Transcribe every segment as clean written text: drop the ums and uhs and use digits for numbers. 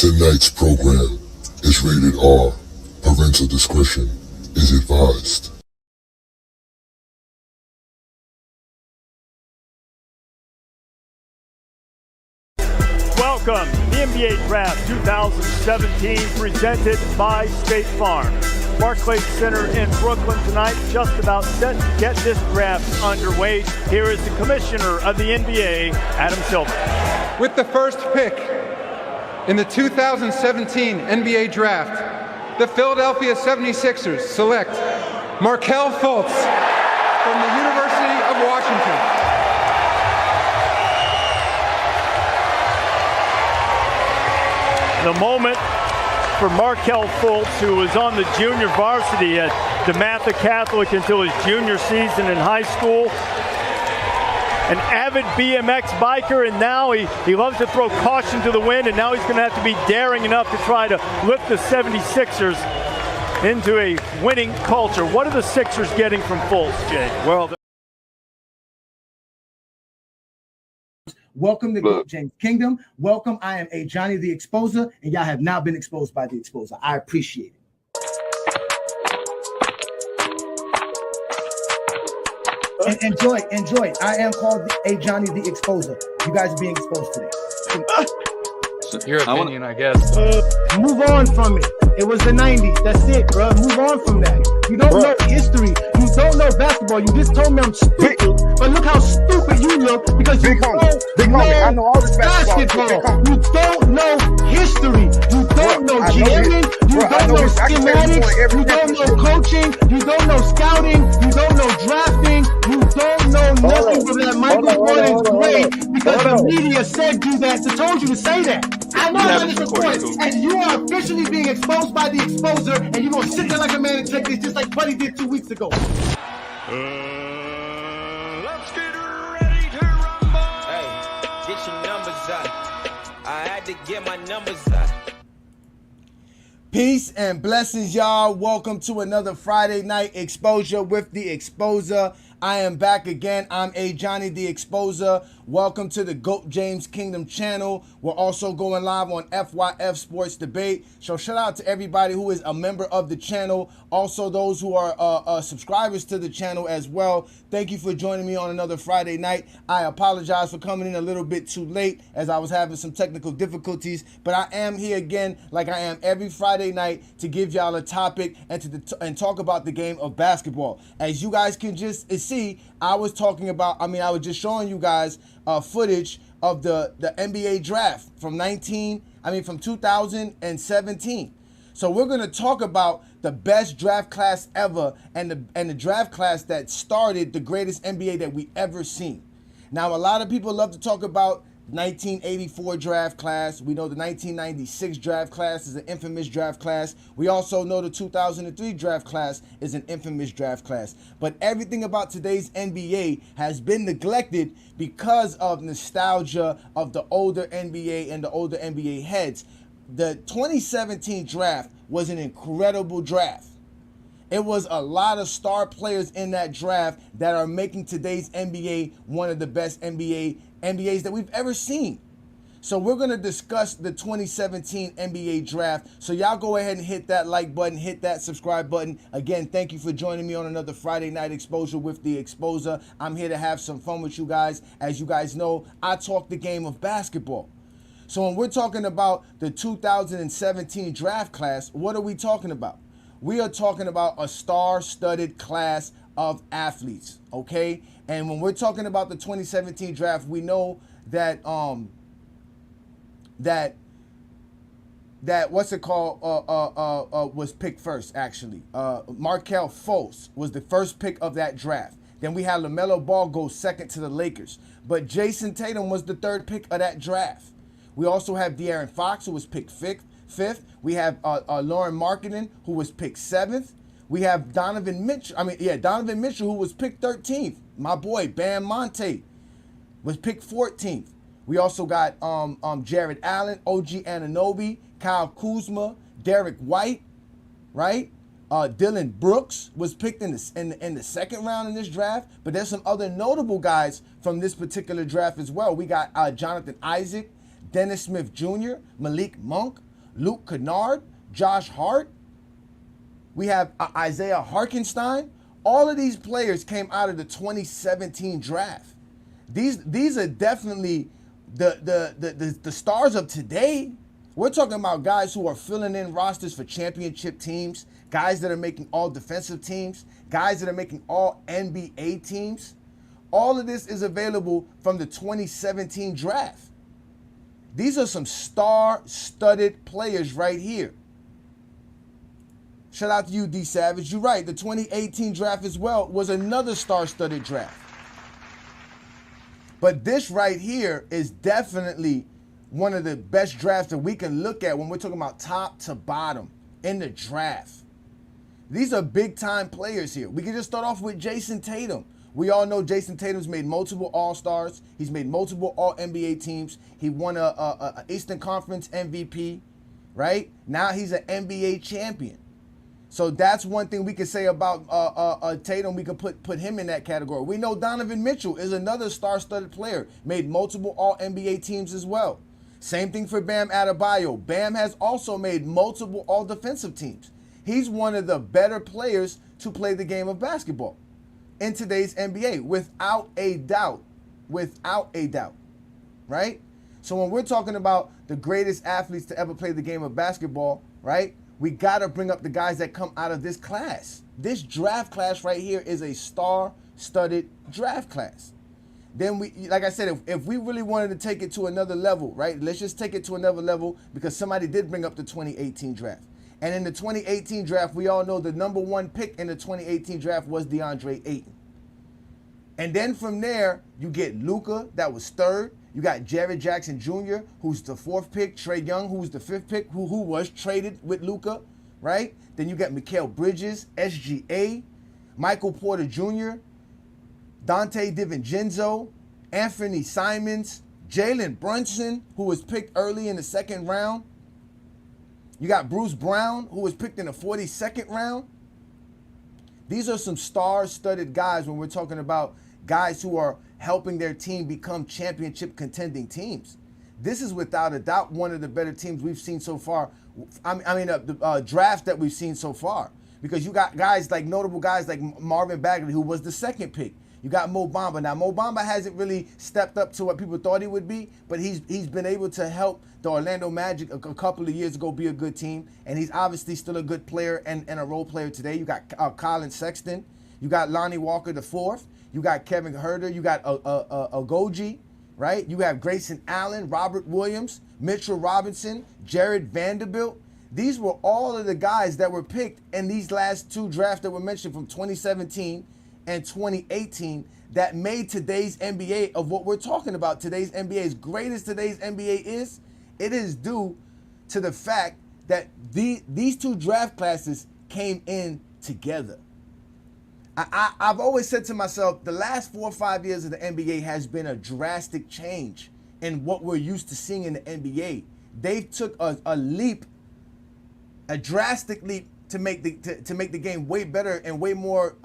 Tonight's program is rated R. Parental discretion is advised. Welcome to the NBA Draft 2017 presented by State Farm. Barclays Center in Brooklyn tonight, just about set to get this draft underway. Here is the commissioner of the NBA, Adam Silver. With the first pick in the 2017 NBA Draft, the Philadelphia 76ers select Markelle Fultz from the University of Washington. The moment for Markelle Fultz, who was on the junior varsity at DeMatha Catholic until his junior season in high school. An avid BMX biker, and now he loves to throw caution to the wind, and now he's going to have to be daring enough to try to lift the 76ers into a winning culture. What are the Sixers getting from Fultz, Jay? Well, welcome to Goat James Kingdom. Welcome. I am Ajani the Exposer, and y'all have now been exposed by the Exposer. I appreciate it. And enjoy. I am called Ajani the Exposer. You guys are being exposed today. Your opinion, I guess. Move on from it. It was the 90s. That's it, bro. Move on from that. You don't know history. You don't know basketball. You just told me I'm stupid. But look how stupid you look because you don't know I know all this basketball. You don't know history. You don't know jamming. You don't know schematics. You don't know coaching. You don't know scouting. You don't know drafting. You don't know nothing from that Michael Jordan's grade because the media said you that, so told you to say that. I know that is recorded, and you are officially being exposed by the Exposer, and you're going to sit there like a man and take this just like Buddy did 2 weeks ago. Let's get ready to rumble. Hey, get your numbers out. I had to get my numbers out. Peace and blessings, y'all. Welcome to another Friday night exposure with the Exposer. I am back again. I'm Ajani the Exposer. Welcome to the GOAT James Kingdom channel. We're also going live on FYF Sports Debate. So shout out to everybody who is a member of the channel. Also those who are subscribers to the channel as well. Thank you for joining me on another Friday night. I apologize for coming in a little bit too late as I was having some technical difficulties. But I am here again like I am every Friday night to give y'all a topic and talk about the game of basketball. As you guys can just see, I was just showing you guys footage of the NBA draft from 2017. So we're going to talk about the best draft class ever and the draft class that started the greatest NBA that we ever seen. Now, a lot of people love to talk about 1984 draft class. We know the 1996 draft class is an infamous draft class. We also know the 2003 draft class is an infamous draft class. But everything about today's NBA has been neglected because of nostalgia of the older NBA and the older NBA heads. The 2017 draft was an incredible draft. It was a lot of star players in that draft that are making today's NBA one of the best NBAs that we've ever seen. So we're going to discuss the 2017 NBA draft. So y'all go ahead and hit that like button, hit that subscribe button. Again, thank you for joining me on another Friday night exposure with the Exposer. I'm here to have some fun with you guys. As you guys know, I talk the game of basketball. So when we're talking about the 2017 draft class, what are we talking about? We are talking about a star-studded class of athletes, okay? And when we're talking about the 2017 draft, we know that was picked first, actually. Markelle Fultz was the first pick of that draft. Then we had LaMelo Ball go second to the Lakers. But Jason Tatum was the third pick of that draft. We also have De'Aaron Fox, who was picked fifth. We have Lauren Markkinen, who was picked seventh. We have Donovan Mitchell, who was picked 13th. My boy, Bam Monte, was picked 14th. We also got Jared Allen, OG Anunoby, Kyle Kuzma, Derek White, right? Dylan Brooks was picked in the second round in this draft. But there's some other notable guys from this particular draft as well. We got Jonathan Isaac, Dennis Smith Jr., Malik Monk, Luke Kennard, Josh Hart. We have Isaiah Harkenstein. All of these players came out of the 2017 draft. These are definitely the stars of today. We're talking about guys who are filling in rosters for championship teams, guys that are making all defensive teams, guys that are making all NBA teams. All of this is available from the 2017 draft. These are some star-studded players right here. Shout out to you, D Savage. You're right. The 2018 draft as well was another star-studded draft. But this right here is definitely one of the best drafts that we can look at when we're talking about top to bottom in the draft. These are big-time players here. We can just start off with Jason Tatum. We all know Jason Tatum's made multiple All-Stars. He's made multiple All-NBA teams. He won a Eastern Conference MVP, right? Now he's an NBA champion. So that's one thing we can say about Tatum. We can put him in that category. We know Donovan Mitchell is another star-studded player. Made multiple All-NBA teams as well. Same thing for Bam Adebayo. Bam has also made multiple All-Defensive teams. He's one of the better players to play the game of basketball in today's NBA, without a doubt. Without a doubt, right? So when we're talking about the greatest athletes to ever play the game of basketball, right, we got to bring up the guys that come out of this class. This draft class right here is a star-studded draft class. Then we, like I said, if we really wanted to take it to another level, right, let's just take it to another level because somebody did bring up the 2018 draft. And in the 2018 draft, we all know the number one pick in the 2018 draft was DeAndre Ayton. And then from there, you get Luka, that was third. You got Jared Jackson Jr., who's the fourth pick. Trae Young, who's the fifth pick, who was traded with Luka, right? Then you got Mikal Bridges, SGA, Michael Porter Jr., Dante DiVincenzo, Anthony Simons, Jalen Brunson, who was picked early in the second round. You got Bruce Brown, who was picked in the 42nd round. These are some star-studded guys when we're talking about guys who are helping their team become championship contending teams. This is without a doubt one of the better teams we've seen so far. The draft that we've seen so far. Because you got guys like notable guys like Marvin Bagley, who was the second pick. You got Mo Bamba. Now, Mo Bamba hasn't really stepped up to what people thought he would be, but he's been able to help the Orlando Magic a couple of years ago be a good team, and he's obviously still a good player and a role player today. You got Colin Sexton. You got Lonnie Walker the fourth. You got Kevin Huerter. You got Ogoji, right? You have Grayson Allen, Robert Williams, Mitchell Robinson, Jared Vanderbilt. These were all of the guys that were picked in these last two drafts that were mentioned from 2017 and 2018 that made today's NBA of what we're talking about. Today's NBA, as great as today's NBA is, it is due to the fact that these two draft classes came in together. I've always said to myself, the last 4 or 5 years of the NBA has been a drastic change in what we're used to seeing in the NBA. They took a leap, a drastic leap to make the game way better and way more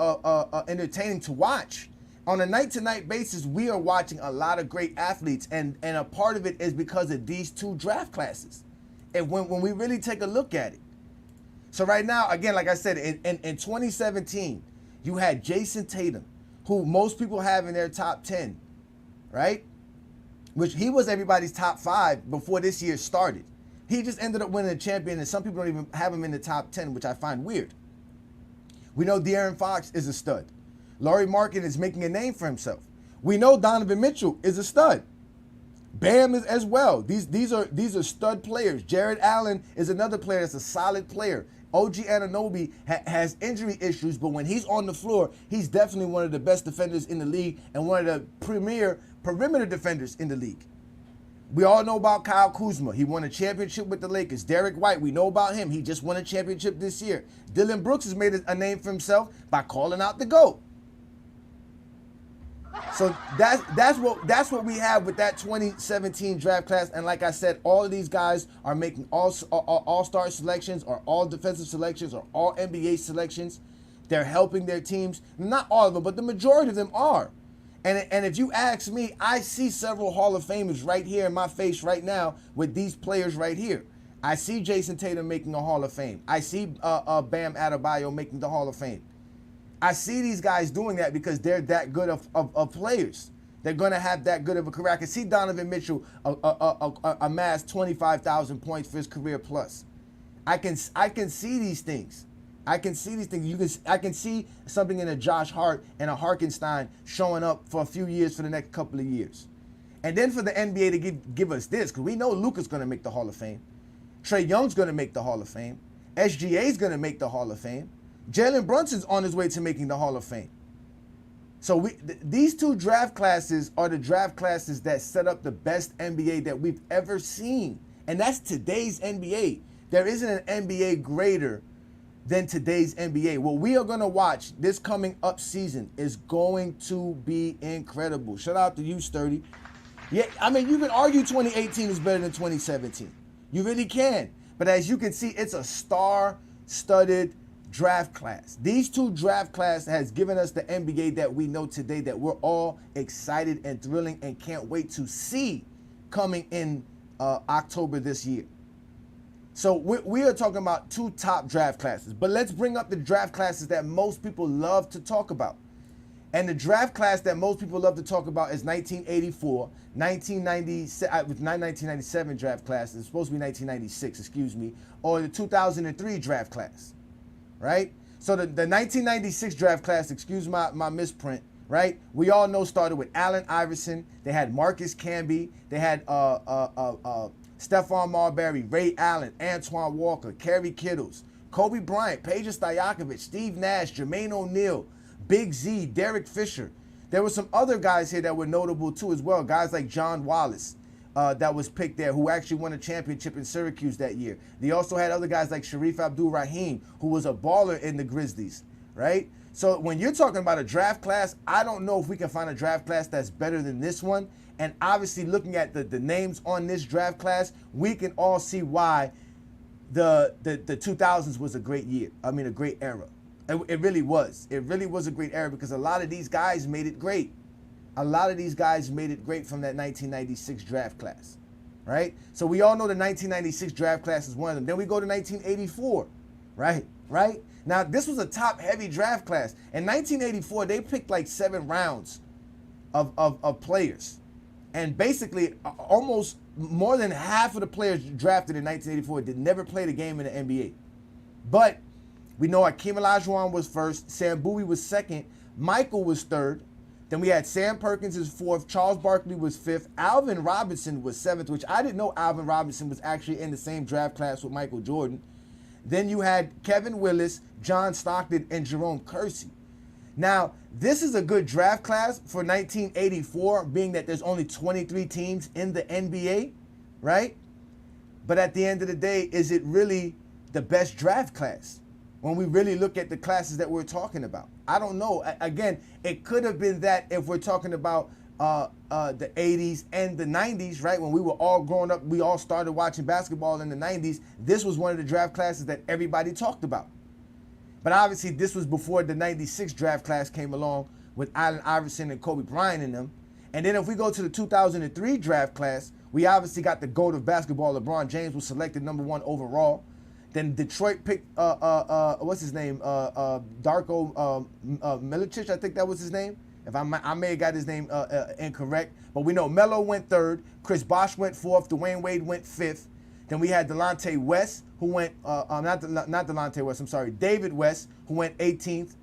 entertaining to watch. On a night-to-night basis, we are watching a lot of great athletes, and a part of it is because of these two draft classes. And when we really take a look at it. So right now, again, like I said, in 2017, you had Jason Tatum, who most people have in their top 10, right? Which he was everybody's top 5 before this year started. He just ended up winning a champion, and some people don't even have him in the top 10, which I find weird. We know De'Aaron Fox is a stud. Lauri Markkanen is making a name for himself. We know Donovan Mitchell is a stud. Bam is as well. These are stud players. Jared Allen is another player that's a solid player. OG Anunoby has injury issues, but when he's on the floor, he's definitely one of the best defenders in the league and one of the premier perimeter defenders in the league. We all know about Kyle Kuzma. He won a championship with the Lakers. Derek White, we know about him. He just won a championship this year. Dylan Brooks has made a name for himself by calling out the GOAT. So that's what we have with that 2017 draft class. And like I said, all of these guys are making all-star selections or all defensive selections or all NBA selections. They're helping their teams. Not all of them, but the majority of them are. And if you ask me, I see several Hall of Famers right here in my face right now with these players right here. I see Jason Tatum making a Hall of Fame. I see Bam Adebayo making the Hall of Fame. I see these guys doing that because they're that good of players. They're going to have that good of a career. I can see Donovan Mitchell amass 25,000 points for his career plus. I can see these things. I can see these things. I can see something in a Josh Hart and a Harkenstein showing up for a few years for the next couple of years. And then for the NBA to give us this, because we know Luka's going to make the Hall of Fame. Trae Young's going to make the Hall of Fame. SGA's going to make the Hall of Fame. Jalen Brunson's on his way to making the Hall of Fame. So these two draft classes are the draft classes that set up the best NBA that we've ever seen. And that's today's NBA. There isn't an NBA greater than today's NBA. What we are going to watch this coming up season is going to be incredible. Shout out to you, Sturdy. Yeah, I mean, you can argue 2018 is better than 2017. You really can. But as you can see, it's a star-studded draft class. These two draft class has given us the NBA that we know today that we're all excited and thrilling and can't wait to see coming in October this year. So we are talking about two top draft classes, but let's bring up the draft classes that most people love to talk about. And the draft class that most people love to talk about is 1984, 1997 draft class. It's supposed to be 1996, excuse me, or the 2003 draft class, right? So the 1996 draft class, excuse my misprint, right? We all know started with Allen Iverson. They had Marcus Camby. They had Stephon Marbury, Ray Allen, Antoine Walker, Kerry Kittles, Kobe Bryant, Peja Stojakovic, Steve Nash, Jermaine O'Neal, Big Z, Derek Fisher. There were some other guys here that were notable too as well. Guys like John Wallace that was picked there, who actually won a championship in Syracuse that year. They also had other guys like Sharif Abdul-Rahim, who was a baller in the Grizzlies, right? So when you're talking about a draft class, I don't know if we can find a draft class that's better than this one. And obviously looking at the names on this draft class, we can all see why the 2000s was a great year. I mean, a great era. It really was. It really was a great era because a lot of these guys made it great. A lot of these guys made it great from that 1996 draft class, right? So we all know the 1996 draft class is one of them. Then we go to 1984, right? Now, this was a top-heavy draft class. In 1984, they picked like 7 rounds of players. And basically, almost more than half of the players drafted in 1984 did never play the game in the NBA. But we know Hakeem Olajuwon was first, Sam Bowie was second, Michael was third. Then we had Sam Perkins as fourth, Charles Barkley was fifth, Alvin Robinson was seventh, which I didn't know Alvin Robinson was actually in the same draft class with Michael Jordan. Then you had Kevin Willis, John Stockton, and Jerome Kersey. Now, this is a good draft class for 1984, being that there's only 23 teams in the NBA, right? But at the end of the day, is it really the best draft class when we really look at the classes that we're talking about? I don't know. Again, it could have been that if we're talking about the 80s and the 90s, right? When we were all growing up, we all started watching basketball in the 90s. This was one of the draft classes that everybody talked about. But obviously, this was before the 96 draft class came along with Allen Iverson and Kobe Bryant in them. And then if we go to the 2003 draft class, we obviously got the GOAT of basketball. LeBron James was selected #1 overall. Then Detroit picked, what's his name? Darko Milicic, I think that was his name. If I may have got his name incorrect. But we know Melo went third. Chris Bosh went fourth. Dwayne Wade went fifth. Then we had Delonte West, who went, not Delonte West, I'm sorry, David West, who went 18th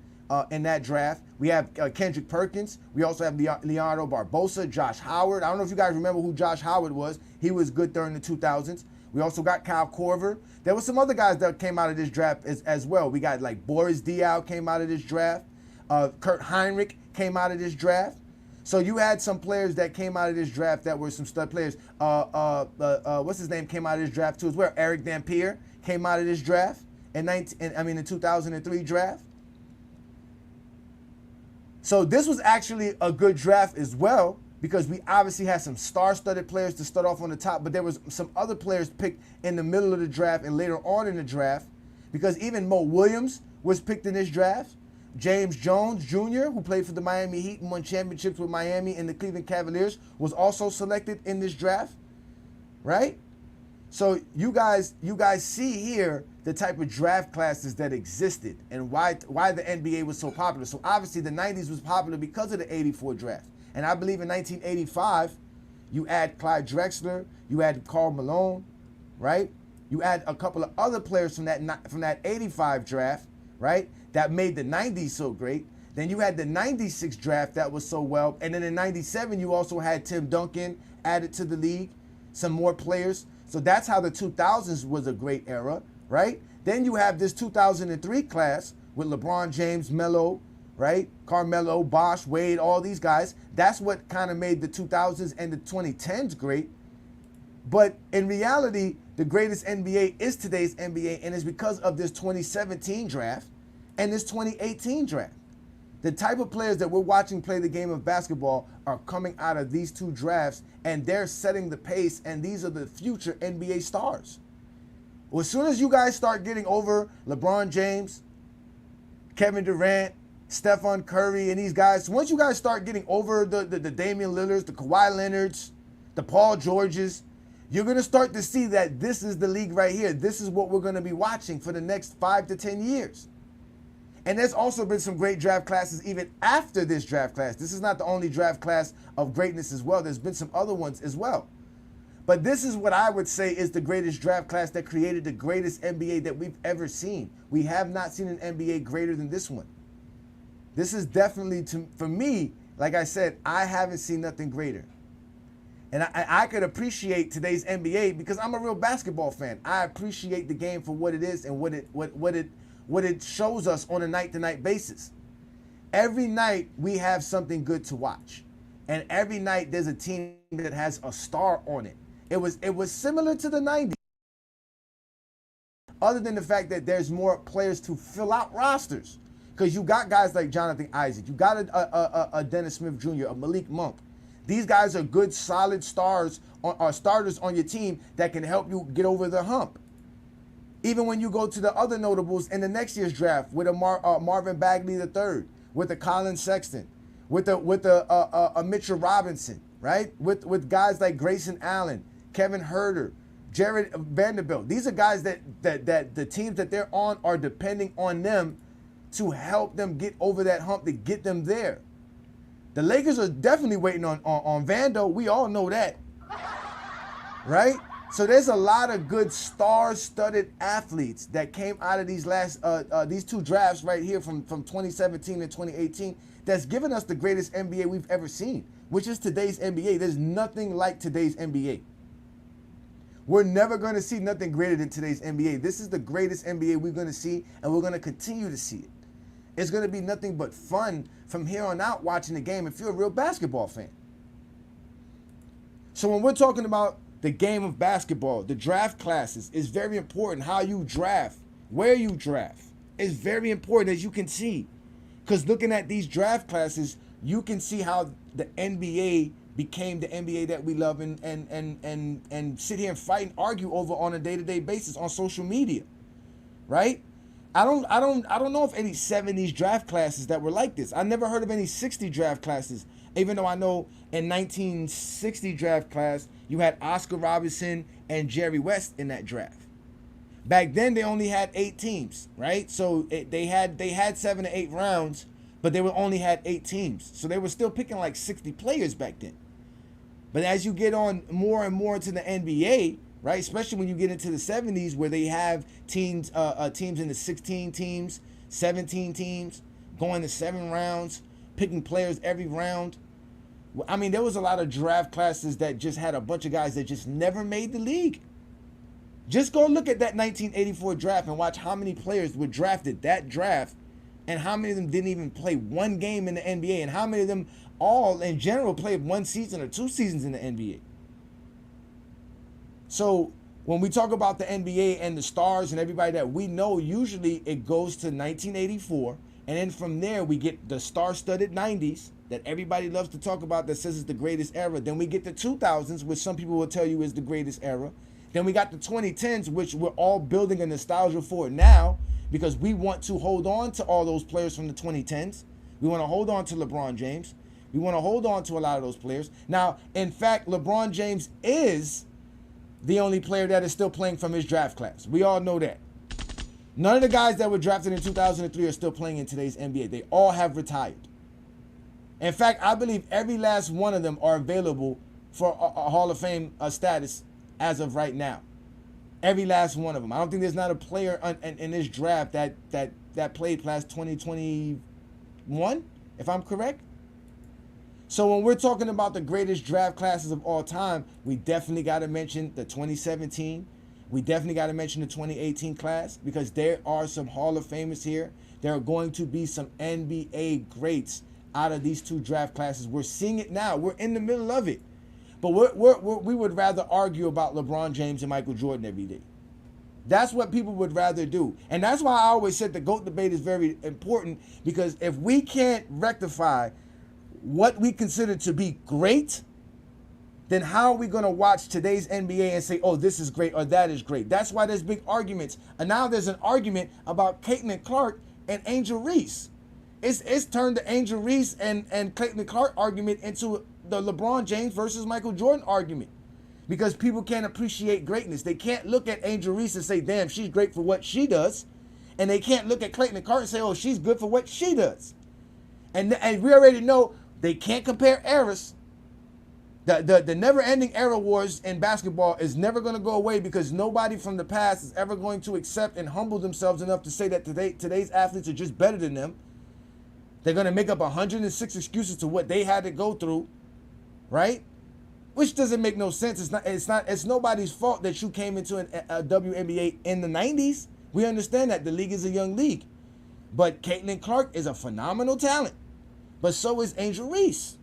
in that draft. We have Kendrick Perkins. We also have Leonardo Barbosa, Josh Howard. I don't know if you guys remember who Josh Howard was. He was good during the 2000s. We also got Kyle Korver. There were some other guys that came out of this draft as well. We got like Boris Diaw came out of this draft. Kurt Heinrich came out of this draft. So you had some players that came out of this draft that were some stud players. What's his name came out of this draft too as well. Eric Dampier came out of this draft in the 2003 draft. So this was actually a good draft as well because we obviously had some star-studded players to start off on the top, but there was some other players picked in the middle of the draft and later on in the draft because even Mo Williams was picked in this draft. James Jones Jr., who played for the Miami Heat and won championships with Miami and the Cleveland Cavaliers, was also selected in this draft, right? So you guys see here the type of draft classes that existed and why the NBA was so popular. So obviously the 90s was popular because of the 84 draft. And I believe in 1985, you add Clyde Drexler, you add Karl Malone, right? You add a couple of other players from that 85 draft, right? That made the 90s so great. Then you had the 96 draft that was so well. And then in 97, you also had Tim Duncan added to the league, some more players. So that's how the 2000s was a great era, right? Then you have this 2003 class with LeBron James, Melo, right? Carmelo, Bosh, Wade, all these guys. That's what kind of made the 2000s and the 2010s great. But in reality, the greatest NBA is today's NBA, and it's because of this 2017 draft and this 2018 draft. The type of players that we're watching play the game of basketball are coming out of these two drafts, and they're setting the pace, and these are the future NBA stars. Well, as soon as you guys start getting over LeBron James, Kevin Durant, Stephen Curry, and these guys, once you guys start getting over the Damian Lillards, the Kawhi Leonards, the Paul Georges, you're going to start to see that this is the league right here. This is what we're going to be watching for the next 5 to 10 years. And there's also been some great draft classes even after this draft class. This is not the only draft class of greatness as well. There's been some other ones as well. But this is what I would say is the greatest draft class that created the greatest NBA that we've ever seen. We have not seen an NBA greater than this one. This is definitely, for me, like I said, I haven't seen nothing greater. And I could appreciate today's NBA because I'm a real basketball fan. I appreciate the game for what it is and what it shows us on a night-to-night basis. Every night we have something good to watch. And every night there's a team that has a star on it. It was similar to the 90s. Other than the fact that there's more players to fill out rosters. Because you got guys like Jonathan Isaac. You got a Dennis Smith Jr., a Malik Monk. These guys are good, solid stars or starters on your team that can help you get over the hump. Even when you go to the other notables in the next year's draft with a Marvin Bagley III, with a Colin Sexton, with a Mitchell Robinson, right? With guys like Grayson Allen, Kevin Huerter, Jared Vanderbilt. These are guys that the teams that they're on are depending on them to help them get over that hump, to get them there. The Lakers are definitely waiting on Vando. We all know that, right? So there's a lot of good star-studded athletes that came out of these two drafts right here from 2017 and 2018 that's given us the greatest NBA we've ever seen, which is today's NBA. There's nothing like today's NBA. We're never going to see nothing greater than today's NBA. This is the greatest NBA we're going to see, and we're going to continue to see it. It's going to be nothing but fun from here on out watching the game if you're a real basketball fan. So when we're talking about the game of basketball, the draft classes is very important. How you draft, where you draft is very important, as you can see. Because looking at these draft classes, you can see how the NBA became the NBA that we love and sit here and fight and argue over on a day-to-day basis on social media, right? I don't know of any 70s draft classes that were like this. I never heard of any 60 draft classes, even though I know in 1960 draft class, you had Oscar Robertson and Jerry West in that draft. Back then, they only had 8 teams, right? So they had 7 to 8 rounds, but they only had 8 teams. So they were still picking like 60 players back then. But as you get on more and more into the NBA, right, especially when you get into the 70s where they have teams in the 16 teams, 17 teams, going to 7 rounds, picking players every round. I mean, there was a lot of draft classes that just had a bunch of guys that just never made the league. Just go look at that 1984 draft and watch how many players were drafted that draft and how many of them didn't even play one game in the NBA and how many of them all in general played 1 season or 2 seasons in the NBA. So when we talk about the NBA and the stars and everybody that we know, usually it goes to 1984. And then from there, we get the star-studded 90s that everybody loves to talk about that says it's the greatest era. Then we get the 2000s, which some people will tell you is the greatest era. Then we got the 2010s, which we're all building a nostalgia for now because we want to hold on to all those players from the 2010s. We want to hold on to LeBron James. We want to hold on to a lot of those players. Now, in fact, LeBron James is the only player that is still playing from his draft class. We all know that. None of the guys that were drafted in 2003 are still playing in today's NBA. They all have retired. In fact, I believe every last one of them are available for a Hall of Fame status as of right now. Every last one of them. I don't think there's not a player in this draft that played class 2021, if I'm correct. So when we're talking about the greatest draft classes of all time, we definitely got to mention the 2017. We definitely got to mention the 2018 class, because there are some Hall of Famers here. There are going to be some NBA greats out of these two draft classes. We're seeing it now. We're in the middle of it. But we would rather argue about LeBron James and Michael Jordan every day. That's what people would rather do. And that's why I always said the GOAT debate is very important, because if we can't rectify what we consider to be great, then how are we going to watch today's NBA and say, oh, this is great or that is great? That's why there's big arguments. And now there's an argument about Caitlin Clark and Angel Reese. It's turned the Angel Reese and Caitlin Clark argument into the LeBron James versus Michael Jordan argument, because people can't appreciate greatness. They can't look at Angel Reese and say, damn, she's great for what she does. And they can't look at Caitlin Clark and say, oh, she's good for what she does. And we already know they can't compare eras. The never-ending era wars in basketball is never going to go away, because nobody from the past is ever going to accept and humble themselves enough to say that today's athletes are just better than them. They're going to make up 106 excuses to what they had to go through, right? Which doesn't make no sense. It's nobody's fault that you came into a WNBA in the 90s. We understand that the league is a young league. But Caitlin Clark is a phenomenal talent. But so is Angel Reese.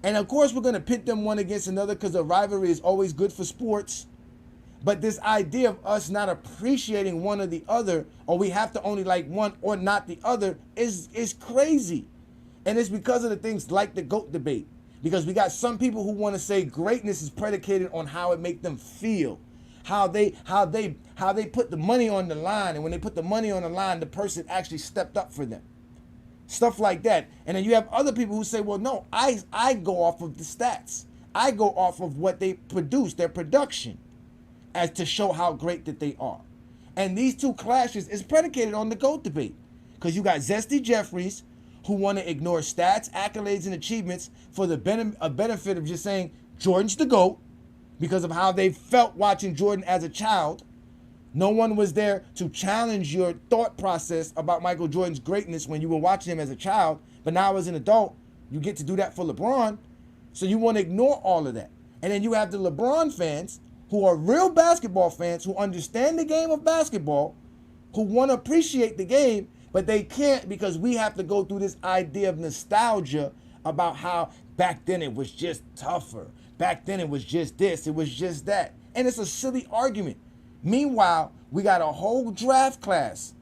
And of course, we're going to pit them one against another, because the rivalry is always good for sports. But this idea of us not appreciating one or the other, or we have to only like one or not the other, is crazy. And it's because of the things like the GOAT debate. Because we got some people who want to say greatness is predicated on how it make them feel, how they put the money on the line, and when they put the money on the line, the person actually stepped up for them. Stuff like that. And then you have other people who say, well, no, I go off of the stats. I go off of what they produce, their production, as to show how great that they are. And these two clashes is predicated on the GOAT debate. Because you got Zesty Jeffries, who want to ignore stats, accolades, and achievements for the benefit of just saying Jordan's the GOAT, because of how they felt watching Jordan as a child. No one was there to challenge your thought process about Michael Jordan's greatness when you were watching him as a child. But now as an adult, you get to do that for LeBron. So you want to ignore all of that. And then you have the LeBron fans, who are real basketball fans, who understand the game of basketball, who want to appreciate the game, but they can't, because we have to go through this idea of nostalgia about how back then it was just tougher. Back then it was just this, it was just that. And it's a silly argument. Meanwhile, we got a whole draft class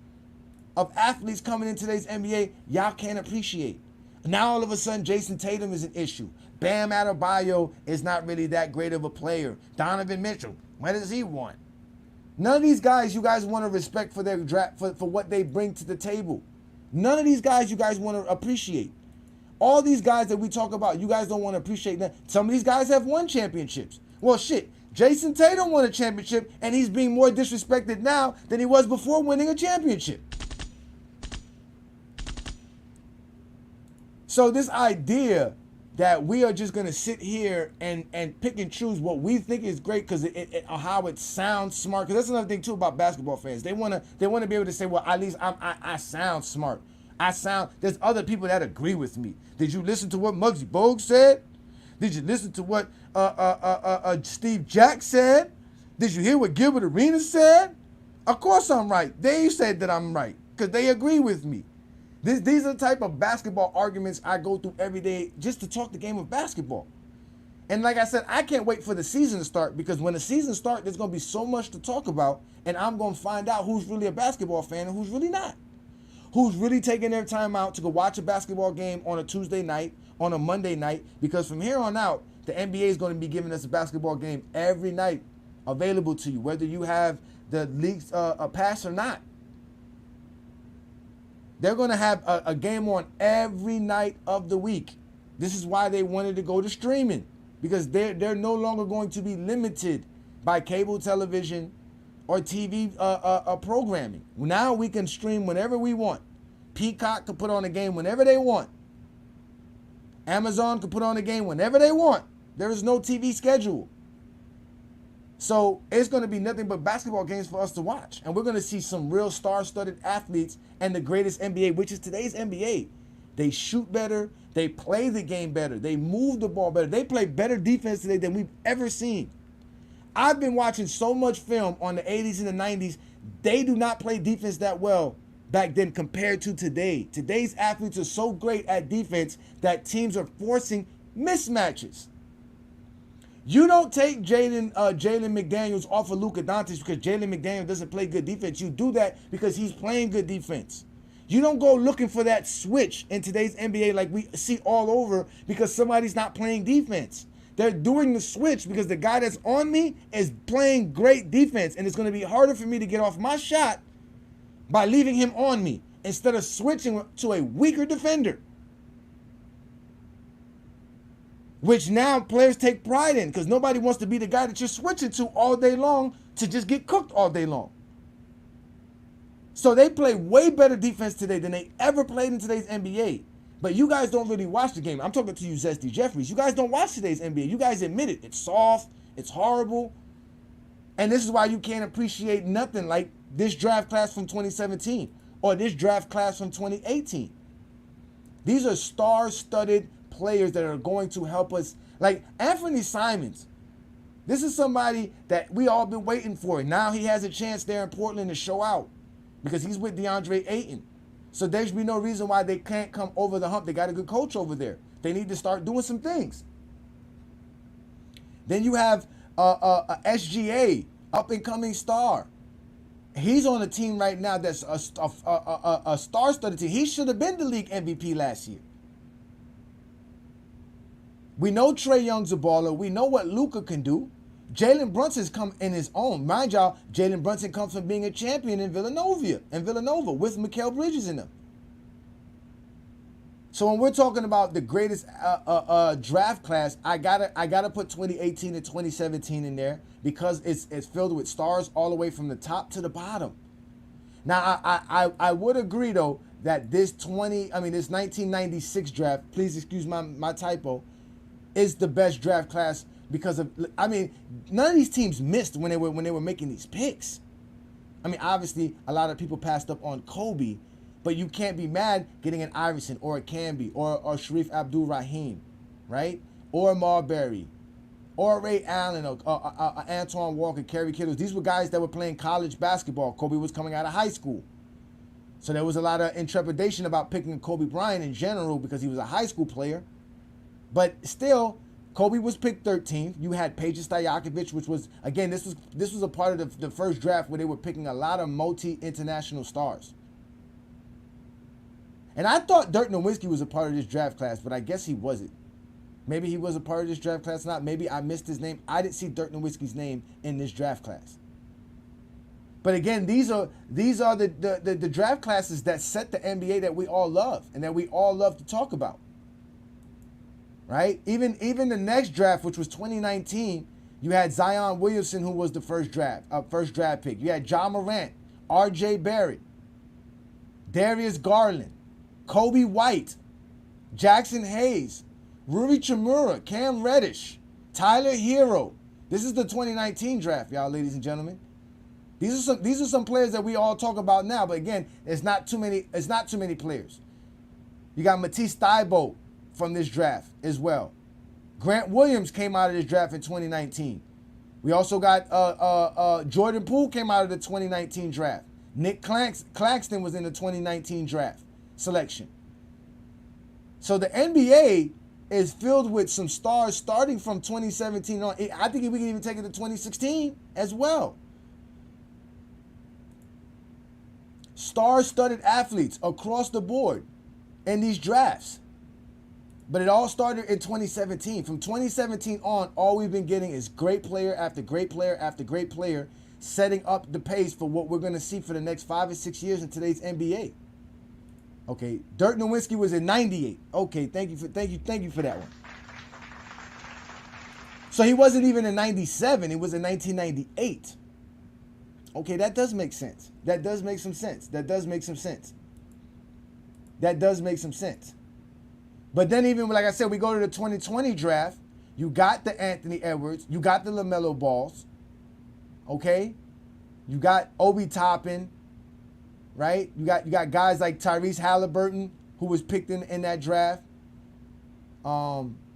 of athletes coming in today's NBA y'all can't appreciate. Now all of a sudden Jason Tatum is an issue. Bam Adebayo is not really that great of a player. Donovan Mitchell, what does he want? None of these guys you guys want to respect for their draft, for what they bring to the table. None of these guys you guys want to appreciate. All these guys that we talk about, you guys don't want to appreciate them. Some of these guys have won championships. Well, shit, Jason Tatum won a championship, and he's being more disrespected now than he was before winning a championship. So this idea that we are just going to sit here and pick and choose what we think is great because how it sounds smart. Because that's another thing too about basketball fans. They want to be able to say, well, at least I sound smart. There's other people that agree with me. Did you listen to what Muggsy Bogues said? Did you listen to what Steve Jack said? Did you hear what Gilbert Arenas said? Of course I'm right. They said that I'm right because they agree with me. These are the type of basketball arguments I go through every day just to talk the game of basketball. And like I said, I can't wait for the season to start, because when the season starts, there's going to be so much to talk about, and I'm going to find out who's really a basketball fan and who's really not. Who's really taking their time out to go watch a basketball game on a Tuesday night, on a Monday night, because from here on out, the NBA is going to be giving us a basketball game every night available to you, whether you have the league's a pass or not. They're going to have a game on every night of the week. This is why they wanted to go to streaming, because they're no longer going to be limited by cable television or TV programming. Now we can stream whenever we want. Peacock can put on a game whenever they want. Amazon can put on a game whenever they want. There is no TV schedule. So it's going to be nothing but basketball games for us to watch. And we're going to see some real star-studded athletes and the greatest NBA, which is today's NBA. They shoot better. They play the game better. They move the ball better. They play better defense today than we've ever seen. I've been watching so much film on the 80s and the 90s. They do not play defense that well back then compared to today. Today's athletes are so great at defense that teams are forcing mismatches. You don't take Jalen McDaniels off of Luka Doncic because Jalen McDaniels doesn't play good defense. You do that because he's playing good defense. You don't go looking for that switch in today's NBA like we see all over because somebody's not playing defense. They're doing the switch because the guy that's on me is playing great defense, and it's going to be harder for me to get off my shot by leaving him on me instead of switching to a weaker defender, which now players take pride in because nobody wants to be the guy that you're switching to all day long to just get cooked all day long. So they play way better defense today than they ever played in today's NBA. But you guys don't really watch the game. I'm talking to you, Zesty Jeffries. You guys don't watch today's NBA. You guys admit it. It's soft. It's horrible. And this is why you can't appreciate nothing like this draft class from 2017 or this draft class from 2018. These are star-studded players that are going to help us. Like Anthony Simons. This is somebody that we all been waiting for. Now he has a chance there in Portland to show out because he's with DeAndre Ayton. So there should be no reason why they can't come over the hump. They got a good coach over there. They need to start doing some things. Then you have a SGA, up-and-coming star. He's on a team right now that's a star-studded team. He should have been the league MVP last year. We know Trae Young's a baller. We know what Luka can do. Jalen Brunson's come in his own. Mind y'all, Jalen Brunson comes from being a champion in Villanova with Mikal Bridges in them. So when we're talking about the greatest draft class, I gotta put 2018 and 2017 in there because it's filled with stars all the way from the top to the bottom. Now I would agree though that this 1996 draft, please excuse my typo, is the best draft class. Because of, none of these teams missed when they were making these picks. Obviously, a lot of people passed up on Kobe, but you can't be mad getting an Iverson or a Camby or Sharif Abdul-Rahim, right? Or Marbury, or Ray Allen, or Antoine Walker, Kerry Kittles. These were guys that were playing college basketball. Kobe was coming out of high school. So there was a lot of intrepidation about picking Kobe Bryant in general because he was a high school player. But still, Kobe was picked 13th. You had Peja Stojakovic, which was, again, this was a part of the first draft where they were picking a lot of multi-international stars. And I thought Dirk Nowitzki was a part of this draft class, but I guess he wasn't. Maybe he was a part of this draft class, not. Maybe I missed his name. I didn't see Dirk Nowitzki's name in this draft class. But again, these are the draft classes that set the NBA that we all love and that we all love to talk about. Right? Even the next draft, which was 2019, you had Zion Williamson, who was the first draft pick. You had John Morant, R.J. Barrett, Darius Garland, Kobe White, Jackson Hayes, Rui Chimura, Cam Reddish, Tyler Hero. This is the 2019 draft, y'all, ladies and gentlemen. These are some players that we all talk about now, but again, it's not too many players. You got Matisse Thybulle from this draft as well. Grant Williams came out of this draft in 2019. We also got Jordan Poole came out of the 2019 draft. Nick Claxton was in the 2019 draft selection. So the NBA is filled with some stars starting from 2017 on. I think we can even take it to 2016 as well. Star-studded athletes across the board in these drafts. But it all started in 2017. From 2017 on, all we've been getting is great player after great player after great player, setting up the pace for what we're going to see for the next 5 or 6 years in today's NBA. Okay, Dirk Nowitzki was in '98. Okay, thank you for that one. So he wasn't even in 97. He was in 1998. Okay, that does make sense. That does make some sense. That does make some sense. That does make some sense. But then even, like I said, we go to the 2020 draft. You got the Anthony Edwards. You got the LaMelo Balls. Okay? You got Obi Toppin. Right? You got guys like Tyrese Halliburton, who was picked in that draft.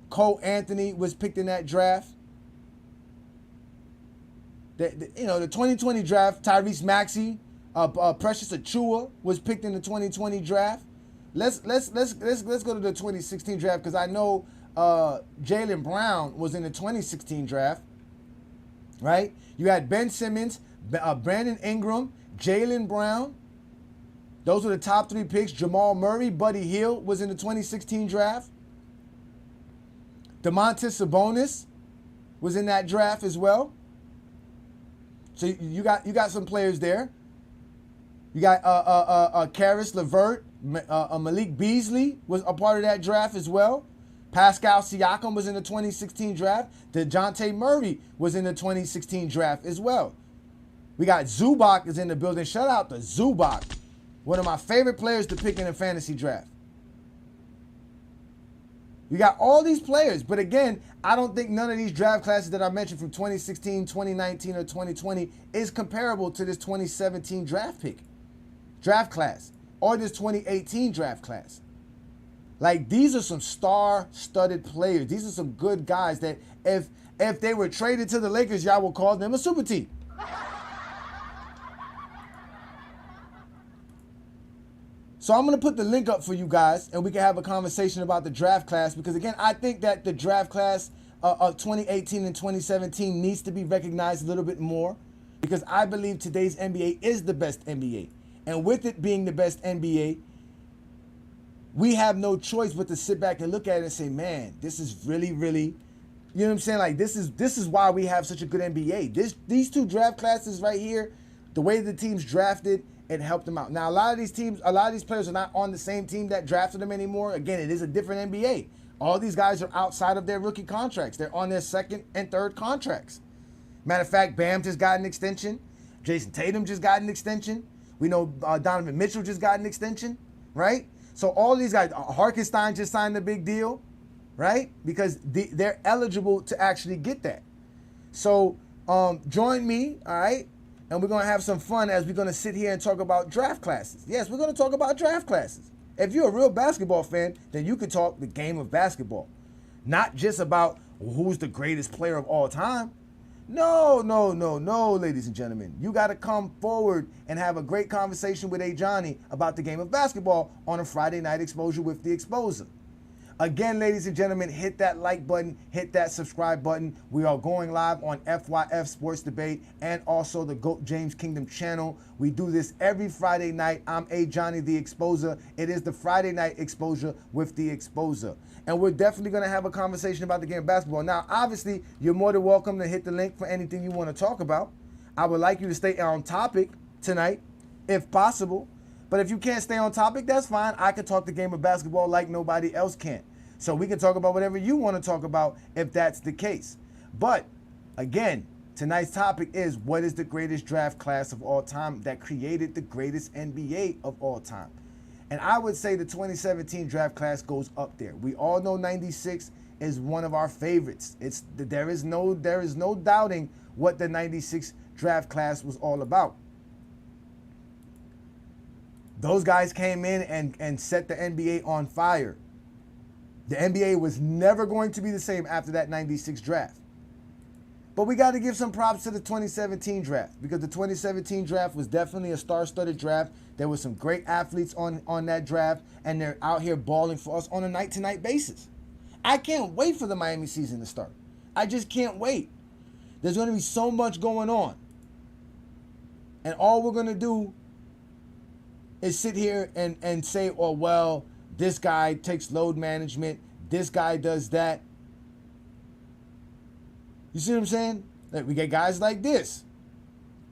Cole Anthony was picked in that draft. The 2020 draft, Tyrese Maxey, Precious Achua was picked in the 2020 draft. Let's go to the 2016 draft because I know Jaylen Brown was in the 2016 draft. Right? You had Ben Simmons, Brandon Ingram, Jaylen Brown. Those were the top 3 picks. Jamal Murray, Buddy Hield was in the 2016 draft. Domantas Sabonis was in that draft as well. So you got some players there. You got Karis LeVert, Malik Beasley was a part of that draft as well. Pascal Siakam was in the 2016 draft. DeJounte Murray was in the 2016 draft as well. We got Zubac is in the building. Shout out to Zubac, one of my favorite players to pick in a fantasy draft. You got all these players, but again, I don't think none of these draft classes that I mentioned from 2016, 2019, or 2020 is comparable to this 2017 draft class, or this 2018 draft class. Like, these are some star-studded players. These are some good guys that if they were traded to the Lakers, y'all would call them a super team. So I'm going to put the link up for you guys, and we can have a conversation about the draft class, because, again, I think that the draft class of 2018 and 2017 needs to be recognized a little bit more, because I believe today's NBA is the best NBA. And with it being the best NBA, we have no choice but to sit back and look at it and say, man, this is really, really, you know what I'm saying? Like, this is why we have such a good NBA. These 2 draft classes right here, the way the teams drafted, it helped them out. Now, a lot of these players are not on the same team that drafted them anymore. Again, it is a different NBA. All these guys are outside of their rookie contracts. They're on their 2nd and 3rd contracts. Matter of fact, Bam just got an extension. Jason Tatum just got an extension. We know Donovan Mitchell just got an extension, right? So all these guys, Hartenstein just signed a big deal, right? Because they're eligible to actually get that. So join me, all right? And we're going to have some fun as we're going to sit here and talk about draft classes. Yes, we're going to talk about draft classes. If you're a real basketball fan, then you can talk the game of basketball. Not just about who's the greatest player of all time. No, ladies and gentlemen. You got to come forward and have a great conversation with Ajani about the game of basketball on a Friday night exposure with the Exposer. Again, ladies and gentlemen, hit that like button, hit that subscribe button. We are going live on FYF Sports Debate and also the GOAT James Kingdom channel. We do this every Friday night. I'm Ajani the Exposer. It is the Friday night exposure with the Exposer. And we're definitely going to have a conversation about the game of basketball. Now, obviously, you're more than welcome to hit the link for anything you want to talk about. I would like you to stay on topic tonight, if possible. But if you can't stay on topic, that's fine. I can talk the game of basketball like nobody else can. So we can talk about whatever you want to talk about if that's the case. But, again, tonight's topic is, what is the greatest draft class of all time that created the greatest NBA of all time? And I would say the 2017 draft class goes up there. We all know 96 is one of our favorites. There is no doubting what the 96 draft class was all about. Those guys came in and set the NBA on fire. The NBA was never going to be the same after that 96 draft. But we got to give some props to the 2017 draft, because the 2017 draft was definitely a star-studded draft. There were some great athletes on that draft, and they're out here balling for us on a night-to-night basis. I can't wait for the Miami season to start. I just can't wait. There's going to be so much going on. And all we're going to do is sit here and say, oh, well, this guy takes load management, this guy does that. You see what I'm saying? Like, we get guys like this.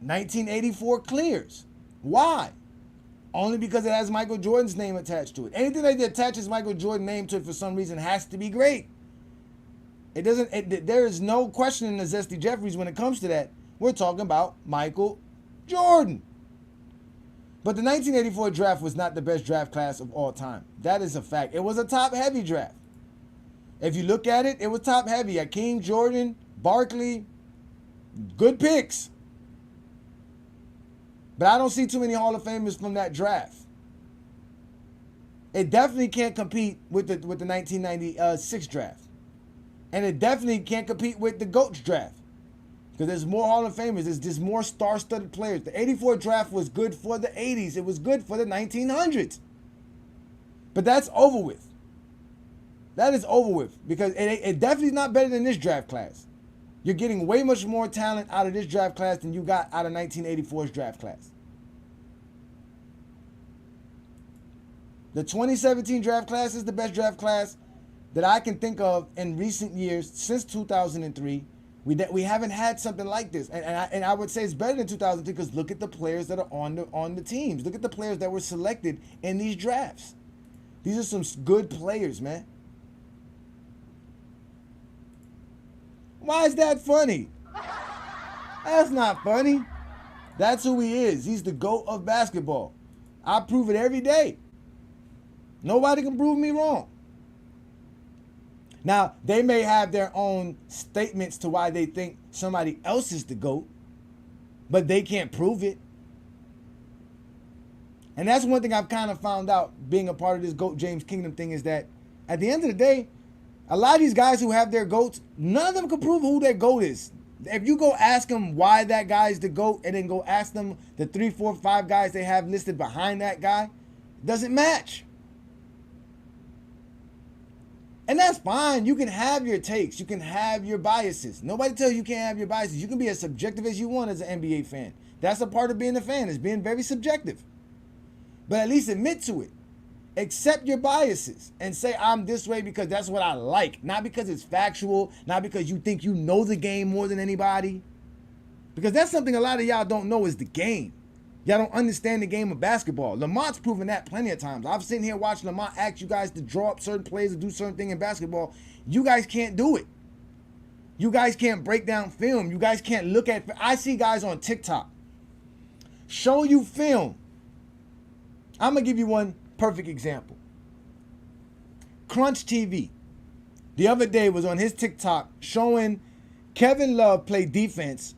1984 clears. Why? Only because it has Michael Jordan's name attached to it. Anything that attaches Michael Jordan's name to it for some reason has to be great. It doesn't. There is no questioning the Zesty Jeffries when it comes to that. We're talking about Michael Jordan. But the 1984 draft was not the best draft class of all time. That is a fact. It was a top-heavy draft. If you look at it, it was top-heavy. Hakeem, Jordan, Barkley, good picks. But I don't see too many Hall of Famers from that draft. It definitely can't compete with the 1996 draft. And it definitely can't compete with the GOAT's draft. Because there's more Hall of Famers. There's just more star-studded players. The 84 draft was good for the 80s. It was good for the 1900s. But that's over with. That is over with. Because it definitely is not better than this draft class. You're getting way much more talent out of this draft class than you got out of 1984's draft class. The 2017 draft class is the best draft class that I can think of in recent years since 2003. We haven't had something like this, and I would say it's better than 2003 because look at the players that are on the teams. Look at the players that were selected in these drafts. These are some good players, man. Why is that funny? That's not funny. That's who he is. He's the GOAT of basketball. I prove it every day. Nobody can prove me wrong. Now, they may have their own statements to why they think somebody else is the GOAT, but they can't prove it. And that's one thing I've kind of found out being a part of this GOAT James Kingdom thing is that at the end of the day, a lot of these guys who have their GOATs, none of them can prove who their GOAT is. If you go ask them why that guy is the GOAT and then go ask them the 3, 4, 5 guys they have listed behind that guy, it doesn't match. And that's fine. You can have your takes. You can have your biases. Nobody tells you can't have your biases. You can be as subjective as you want as an NBA fan. That's a part of being a fan, is being very subjective. But at least admit to it. Accept your biases and say, I'm this way because that's what I like. Not because it's factual. Not because you think you know the game more than anybody. Because that's something a lot of y'all don't know is the game. Y'all don't understand the game of basketball. Lamont's proven that plenty of times. I've sitting here watching Lamont ask you guys to draw up certain plays and do certain things in basketball. You guys can't do it. You guys can't break down film. You guys can't look at... I see guys on TikTok show you film. I'm going to give you one perfect example. Crunch TV the other day was on his TikTok showing Kevin Love play defense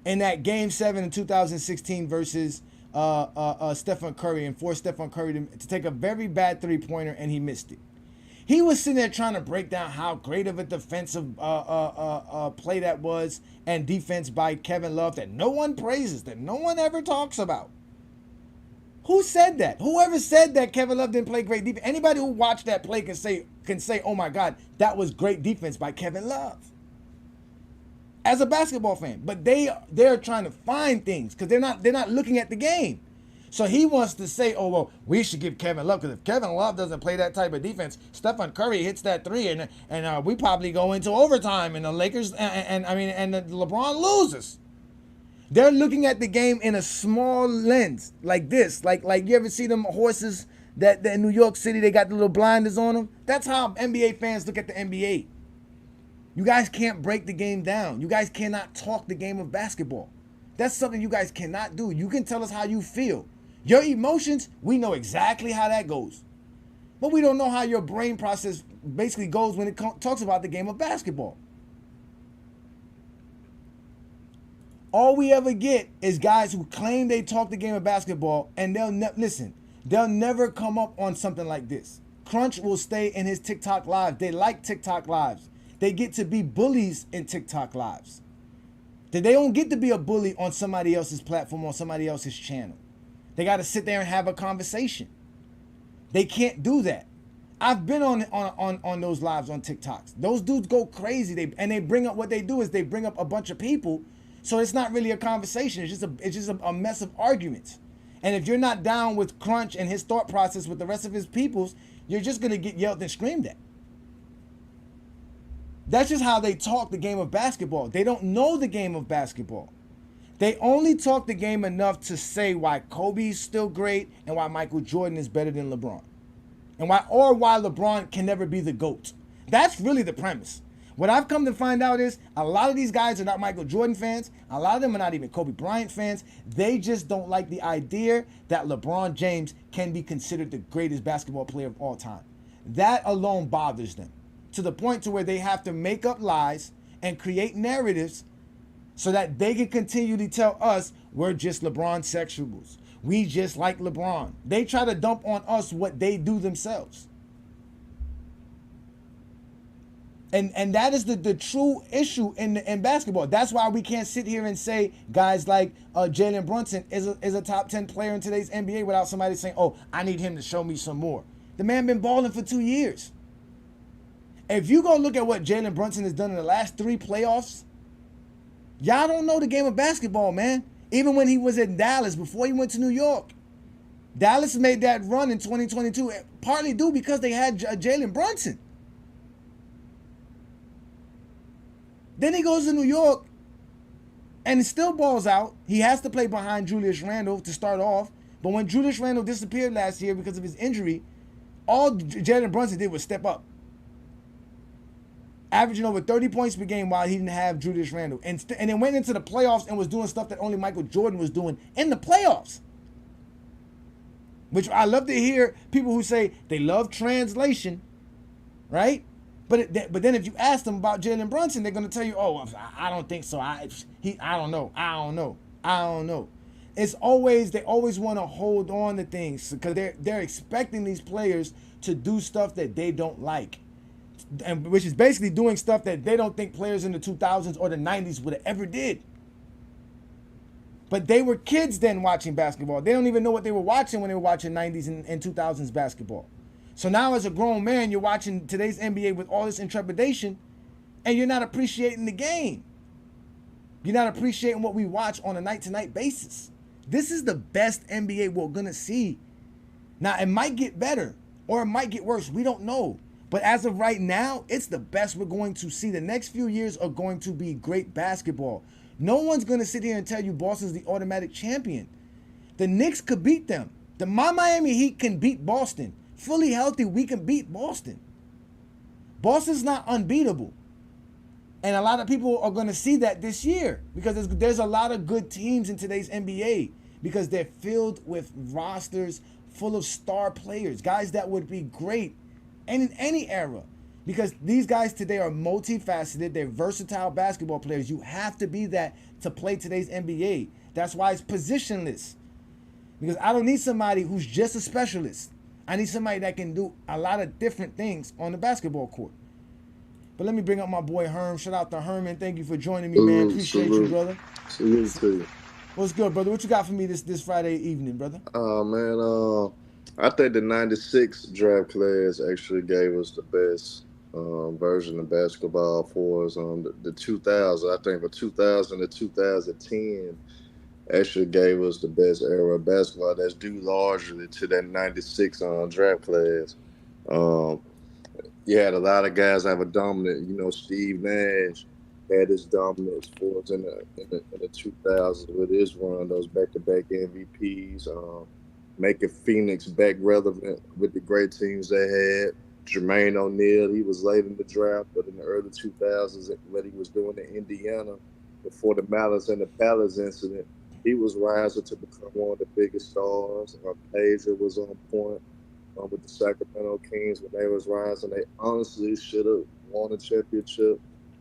in that Game 7 in 2016 versus Stephen Curry and forced Stephen Curry to take a very bad three-pointer and he missed it. He was sitting there trying to break down how great of a defensive play that was and defense by Kevin Love that no one praises, that no one ever talks about. Who said that? Whoever said that Kevin Love didn't play great defense? Anybody who watched that play can say, oh my God, that was great defense by Kevin Love. As a basketball fan, but they're trying to find things because they're not looking at the game. So he wants to say, oh well, we should give Kevin Love because if Kevin Love doesn't play that type of defense, Stephen Curry hits that three and we probably go into overtime and the Lakers and the LeBron loses. They're looking at the game in a small lens like this, like you ever see them horses that in New York City they got the little blinders on them. That's how NBA fans look at the NBA. You guys can't break the game down. You guys cannot talk the game of basketball. That's something you guys cannot do. You can tell us how you feel. Your emotions, we know exactly how that goes. But we don't know how your brain process basically goes when it talks about the game of basketball. All we ever get is guys who claim they talk the game of basketball and they'll never come up on something like this. Crunch will stay in his TikTok lives. They like TikTok lives. They get to be bullies in TikTok lives. They don't get to be a bully on somebody else's platform, on somebody else's channel. They got to sit there and have a conversation. They can't do that. I've been on those lives on TikToks. Those dudes go crazy. They bring up, what they do is they bring up a bunch of people, so it's not really a conversation. It's just a mess of arguments. And if you're not down with Crunch and his thought process with the rest of his peoples, you're just gonna get yelled and screamed at. That's just how they talk the game of basketball. They don't know the game of basketball. They only talk the game enough to say why Kobe's still great and why Michael Jordan is better than LeBron. And why LeBron can never be the GOAT. That's really the premise. What I've come to find out is a lot of these guys are not Michael Jordan fans. A lot of them are not even Kobe Bryant fans. They just don't like the idea that LeBron James can be considered the greatest basketball player of all time. That alone bothers them to the point to where they have to make up lies and create narratives so that they can continually tell us we're just LeBron sexuals. We just like LeBron. They try to dump on us what they do themselves. And that is the true issue in basketball. That's why we can't sit here and say guys like Jalen Brunson is a top 10 player in today's NBA without somebody saying, oh, I need him to show me some more. The man been balling for 2 years. If you go look at what Jalen Brunson has done in the last 3 playoffs, y'all don't know the game of basketball, man. Even when he was in Dallas, before he went to New York. Dallas made that run in 2022, partly due because they had Jalen Brunson. Then he goes to New York and he still balls out. He has to play behind Julius Randle to start off. But when Julius Randle disappeared last year because of his injury, all Jalen Brunson did was step up. Averaging over 30 points per game while he didn't have Julius Randle. And then went into the playoffs and was doing stuff that only Michael Jordan was doing in the playoffs. Which I love to hear people who say they love translation, right? But then if you ask them about Jalen Brunson, they're going to tell you, oh, I don't think so. I don't know. It's always, they always want to hold on to things because they're expecting these players to do stuff that they don't like. And which is basically doing stuff that they don't think players in the 2000s or the 90s would have ever did. But they were kids then watching basketball. They don't even know what they were watching when they were watching 90s and 2000s basketball. So now as a grown man, you're watching today's NBA with all this intrepidation and you're not appreciating the game. You're not appreciating what we watch on a night-to-night basis. This is the best NBA we're going to see. Now, it might get better or it might get worse. We don't know. But as of right now, it's the best we're going to see. The next few years are going to be great basketball. No one's going to sit here and tell you Boston's the automatic champion. The Knicks could beat them. The Miami Heat can beat Boston. Fully healthy, we can beat Boston. Boston's not unbeatable. And a lot of people are going to see that this year because there's a lot of good teams in today's NBA because they're filled with rosters full of star players, guys that would be great and in any era. Because these guys today are multifaceted. They're versatile basketball players. You have to be that to play today's NBA. That's why it's positionless. Because I don't need somebody who's just a specialist. I need somebody that can do a lot of different things on the basketball court. But let me bring up my boy Herm. Shout out to Herman. Thank you for joining me, man. Appreciate you, brother. Salute to you. What's good, brother? What you got for me this Friday evening, brother? Man, I think the '96 draft class actually gave us the best version of basketball for us. The 2000, I think, for 2000 to 2010 actually gave us the best era of basketball. That's due largely to that '96 draft class. Um, you had a lot of guys have a dominant. Steve Nash had his dominance for us in the 2000s with his run, those back-to-back MVPs, making Phoenix back relevant with the great teams they had. Jermaine O'Neal, he was late in the draft, but in the early 2000s, what he was doing in Indiana before the Malice and the Palace incident, he was rising to become one of the biggest stars. Pager was on point with the Sacramento Kings when they was rising. They honestly should have won a championship.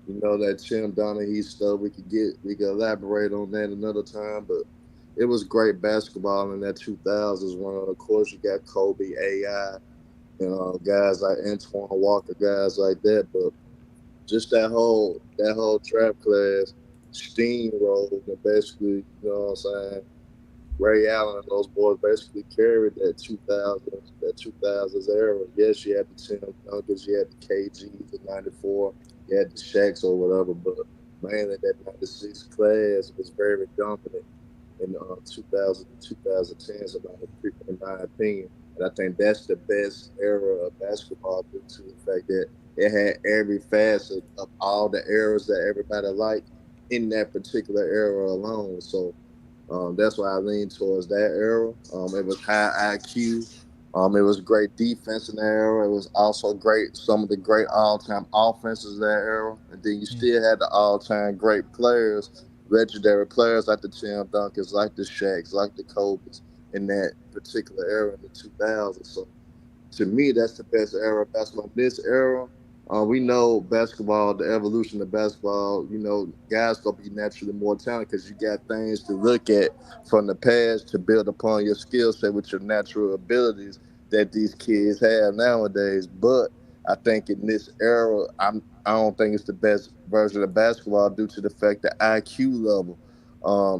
That Tim Donaghy stuff, we could elaborate on that another time, but it was great basketball in that 2000s run. Of course, you got Kobe, AI, guys like Antoine Walker, guys like that. But just that whole draft class steamrolled and basically, what I'm saying, Ray Allen and those boys basically carried that 2000s era. Yes, you had the Tim Duncans, you had the KGs in '94, you had the Shaqs or whatever, but mainly that '96 class was very dominant in 2000 to 2010s, in my opinion. And I think that's the best era of basketball due to the fact that it had every facet of all the eras that everybody liked in that particular era alone. So that's why I lean towards that era. It was high IQ. It was great defense in that era. It was also great some of the great all-time offenses in that era. And then you still had the all-time great players, legendary players like the Tim Duncans, like the Shaqs, like the Kobe's in that particular era in the 2000s. So to me, that's the best era of basketball. This era, we know basketball, the evolution of basketball. Guys gonna be naturally more talented because you got things to look at from the past to build upon your skill set with your natural abilities that these kids have nowadays. But I think in this era, I don't think it's the best version of basketball due to the fact that IQ level.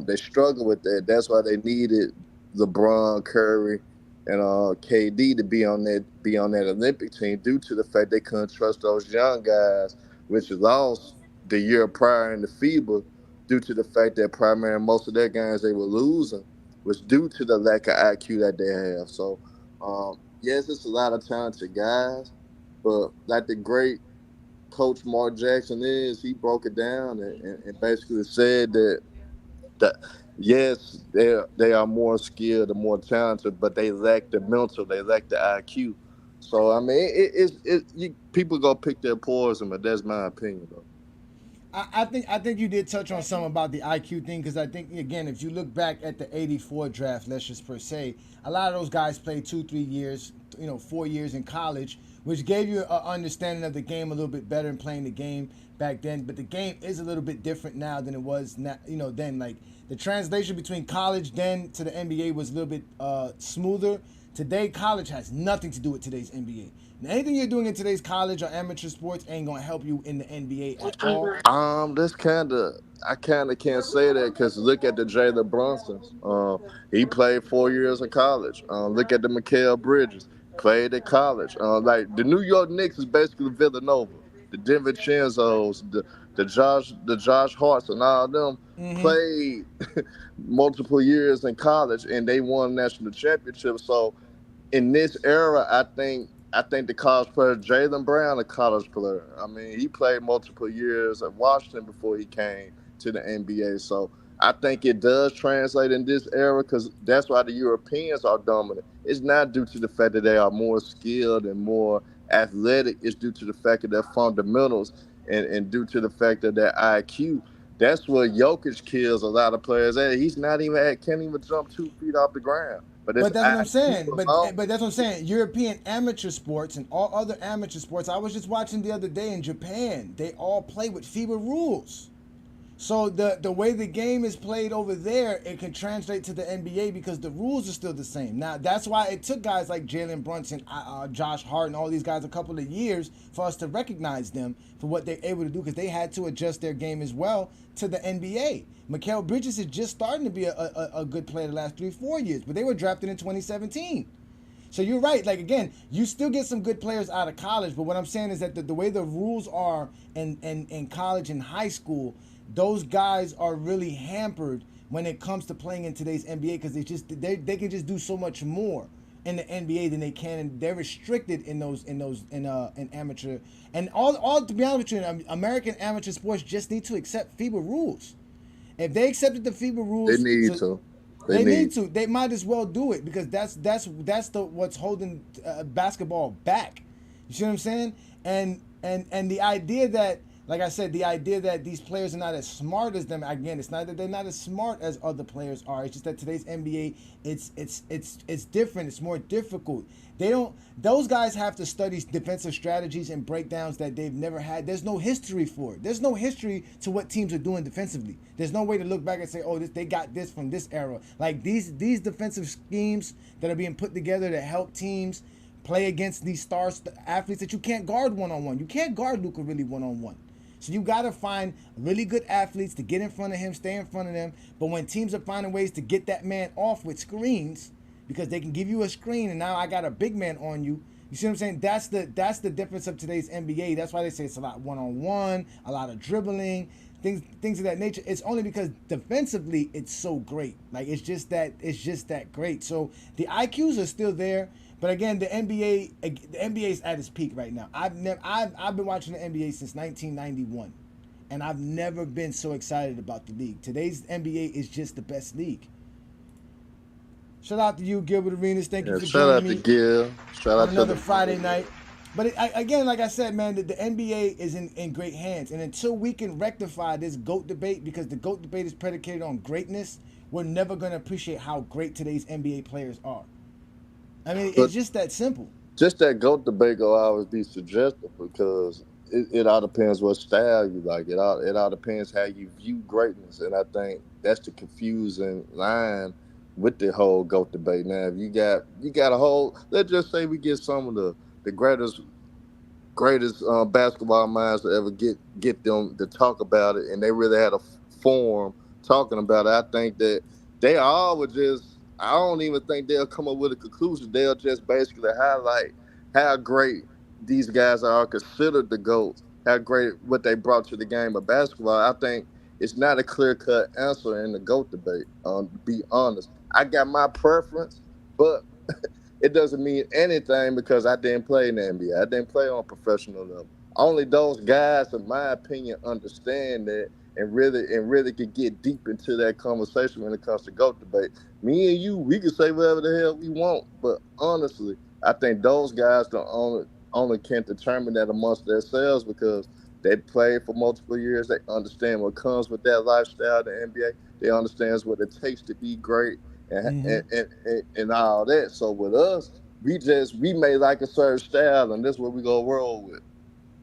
They struggle with that. That's why they needed LeBron, Curry, and KD to be on that Olympic team due to the fact they couldn't trust those young guys, which lost the year prior in the FIBA due to the fact that primarily most of their games they were losing was due to the lack of IQ that they have. So, yes, it's a lot of talented guys, but like the great coach Mark Jackson he broke it down and basically said that yes, they are more skilled and more talented, but they lack the mental, they lack the IQ. So I mean, people go pick their poison, but that's my opinion though. I think you did touch on something about the IQ thing because I think again if you look back at the '84 draft, let's just per se, a lot of those guys played 2-3 years, 4 years in college, which gave you an understanding of the game a little bit better in playing the game back then. But the game is a little bit different now than it was now, then. Like the translation between college then to the NBA was a little bit smoother. Today, college has nothing to do with today's NBA. Now, anything you're doing in today's college or amateur sports ain't gonna help you in the NBA at all. That's I kind of can't say that because look at the Jalen Brunsons. He played 4 years in college. Look at the Mikal Bridges, played at college. Like the New York Knicks is basically Villanova. The Denver Chenzos, the Josh Harts, and all them played multiple years in college, and they won national championships. So in this era, I think the college player Jalen Brown, a college player. I mean, he played multiple years at Washington before he came to the NBA. So I think it does translate in this era because that's why the Europeans are dominant. It's not due to the fact that they are more skilled and more athletic. It's due to the fact of their fundamentals and due to the fact of their IQ. That's where Jokic kills a lot of players at. He's not even can't even jump 2 feet off the ground. But it's But that's what I'm IQ saying. alone. But that's what I'm saying. European amateur sports and all other amateur sports. I was just watching the other day in Japan. They all play with FIBA rules. So the way the game is played over there, it can translate to the NBA because the rules are still the same. Now that's why it took guys like Jalen Brunson, Josh Hart, and all these guys a couple of years for us to recognize them for what they're able to do because they had to adjust their game as well to the NBA. Mikal Bridges is just starting to be a good player the last 3-4 years, but they were drafted in 2017. So you're right. Like again, you still get some good players out of college, but what I'm saying is that the way the rules are in college and high school, those guys are really hampered when it comes to playing in today's NBA because they can just do so much more in the NBA than they can, and they're restricted in amateur and all. To be honest with you, American amateur sports just need to accept FIBA rules. If they accepted the FIBA They rules, need so to. They they need need to. They might as well do it because that's the what's holding basketball back. You see what I'm saying? And the idea that, like I said, the idea that these players are not as smart as them. Again, it's not that they're not as smart as other players are. It's just that today's NBA, it's different. It's more difficult. They don't. Those guys have to study defensive strategies and breakdowns that they've never had. There's no history for it. There's no history to what teams are doing defensively. There's no way to look back and say, oh, they got this from this era. Like these defensive schemes that are being put together to help teams play against these athletes that you can't guard one-on-one. You can't guard Luka really one-on-one. So you got to find really good athletes to get in front of him, stay in front of them. But when teams are finding ways to get that man off with screens, because they can give you a screen and now I got a big man on you. You see what I'm saying? That's the difference of today's NBA. That's why they say it's a lot one-on-one, a lot of dribbling, things of that nature. It's only because defensively it's so great. Like it's just that great. So the IQs are still there. But again, the NBA is at its peak right now. I've been watching the NBA since 1991, and I've never been so excited about the league. Today's NBA is just the best league. Shout out to you, Gilbert Arenas. Thank you Yeah, for shout joining out to me Gil. Shout on out to another the Friday night. But again, like I said, man, the NBA is in great hands. And until we can rectify this GOAT debate, because the GOAT debate is predicated on greatness, we're never going to appreciate how great today's NBA players are. I mean, But it's just that simple. just that GOAT debate will always be subjective because it all depends what style you like. It all depends how you view greatness, and I think that's the confusing line with the whole GOAT debate. Now, if you got a whole, let's just say we get some of the greatest basketball minds to ever get them to talk about it, and they really had a forum talking about it. I think that they all would just. I don't even think they'll come up with a conclusion. They'll just basically highlight how great these guys are considered the GOATs, how great what they brought to the game of basketball. I think it's not a clear cut answer in the GOAT debate. To be honest, I got my preference, but it doesn't mean anything because I didn't play in the NBA. I didn't play on a professional level. Only those guys, in my opinion, understand that and really could get deep into that conversation when it comes to GOAT debate. Me and you, we can say whatever the hell we want, but honestly, I think those guys don't only can determine that amongst themselves because they played for multiple years. They understand what comes with that lifestyle, the NBA. They understands what it takes to be great and all that. So with us, we may like a certain style, and this is what we gonna roll with.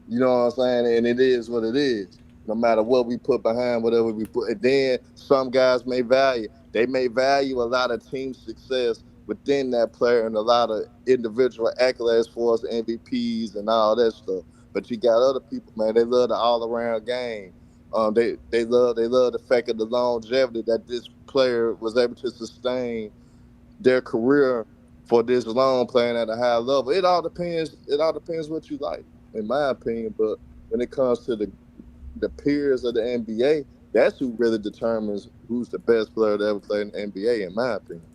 You know what I'm saying? And it is what it is. No matter what we put behind whatever we put. And then some guys may value a lot of team success within that player and a lot of individual accolades for us, MVPs and all that stuff. But you got other people, man, they love the all around game. They love the fact of the longevity that this player was able to sustain their career for this long playing at a high level. It all depends. It all depends what you like, in my opinion. But when it comes to the peers of the NBA, that's who really determines who's the best player to ever play in the NBA, in my opinion.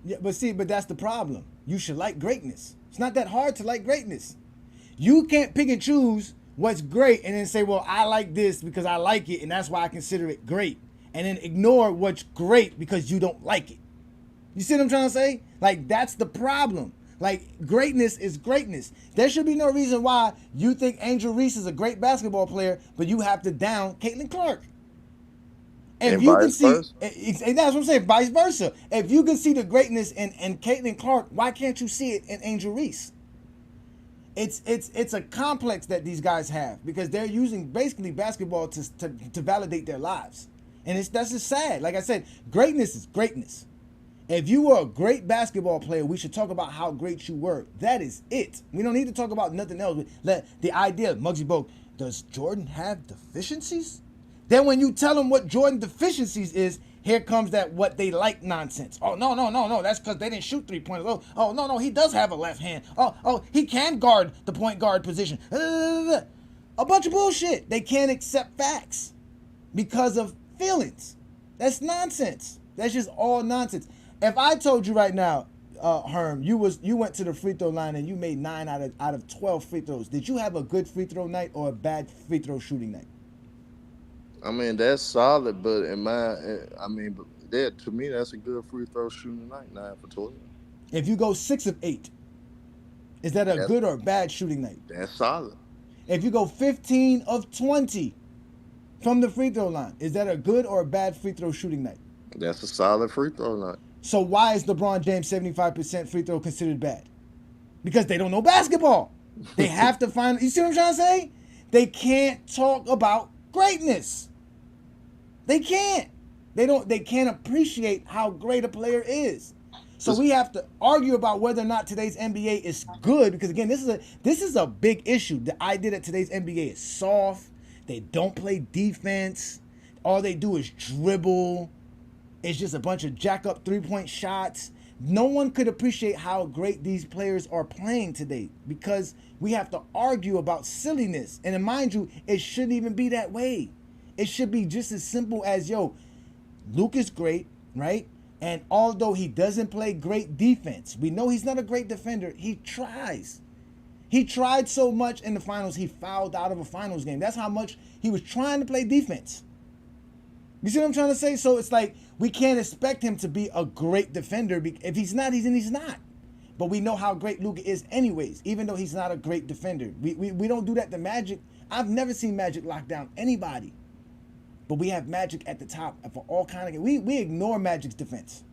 Yeah, but that's the problem. You should like greatness. It's not that hard to like greatness. You can't pick and choose what's great and then say, well, I like this because I like it and that's why I consider it great. And then ignore what's great because you don't like it. You see what I'm trying to say? Like, that's the problem. Like, greatness is greatness. There should be no reason why you think Angel Reese is a great basketball player, but you have to down Caitlin Clark. If And you can vice see, versa. and that's what I'm saying, vice versa. If you can see the greatness in Caitlin Clark, why can't you see it in Angel Reese? It's a complex that these guys have because they're using basically basketball to validate their lives. And that's just sad. Like I said, greatness is greatness. If you were a great basketball player, we should talk about how great you were. That is it. We don't need to talk about nothing else. Let the idea, Muggsy Bogues, does Jordan have deficiencies? Then when you tell them what Jordan deficiencies is, here comes that what they like nonsense. Oh, no. That's because they didn't shoot 3-pointers. Oh, no. He does have a left hand. Oh, he can guard the point guard position. A bunch of bullshit. They can't accept facts because of feelings. That's nonsense. That's just all nonsense. If I told you right now, Herm, you went to the free throw line and you made 9 out of 12 free throws, did you have a good free throw night or a bad free throw shooting night? I mean, that's solid, but to me, that's a good free throw shooting night, 9 for 12. If you go 6 of 8, is that a That's good or bad shooting night? that's solid. If you go 15 of 20 from the free throw line, is that a good or a bad free throw shooting night? That's a solid free throw night. So why is LeBron James 75% free throw considered bad? Because they don't know basketball. They have to find, you see what I'm trying to say? They can't talk about greatness. They can't. They can't appreciate how great a player is. So we have to argue about whether or not today's NBA is good because again, this is a big issue. The idea that today's NBA is soft, they don't play defense, all they do is dribble. It's just a bunch of jack up 3-point shots. No one could appreciate how great these players are playing today because we have to argue about silliness. And mind you, it shouldn't even be that way. It should be just as simple as, yo, Luke is great, right? And although he doesn't play great defense, we know he's not a great defender. He tries. He tried so much in the finals, he fouled out of a finals game. That's how much he was trying to play defense. You see what I'm trying to say? So it's like we can't expect him to be a great defender. If he's not, he's not. But we know how great Luka is, anyways. Even though he's not a great defender, we don't do that to Magic. I've never seen Magic lock down anybody, but we have Magic at the top for all kind of. We ignore Magic's defense.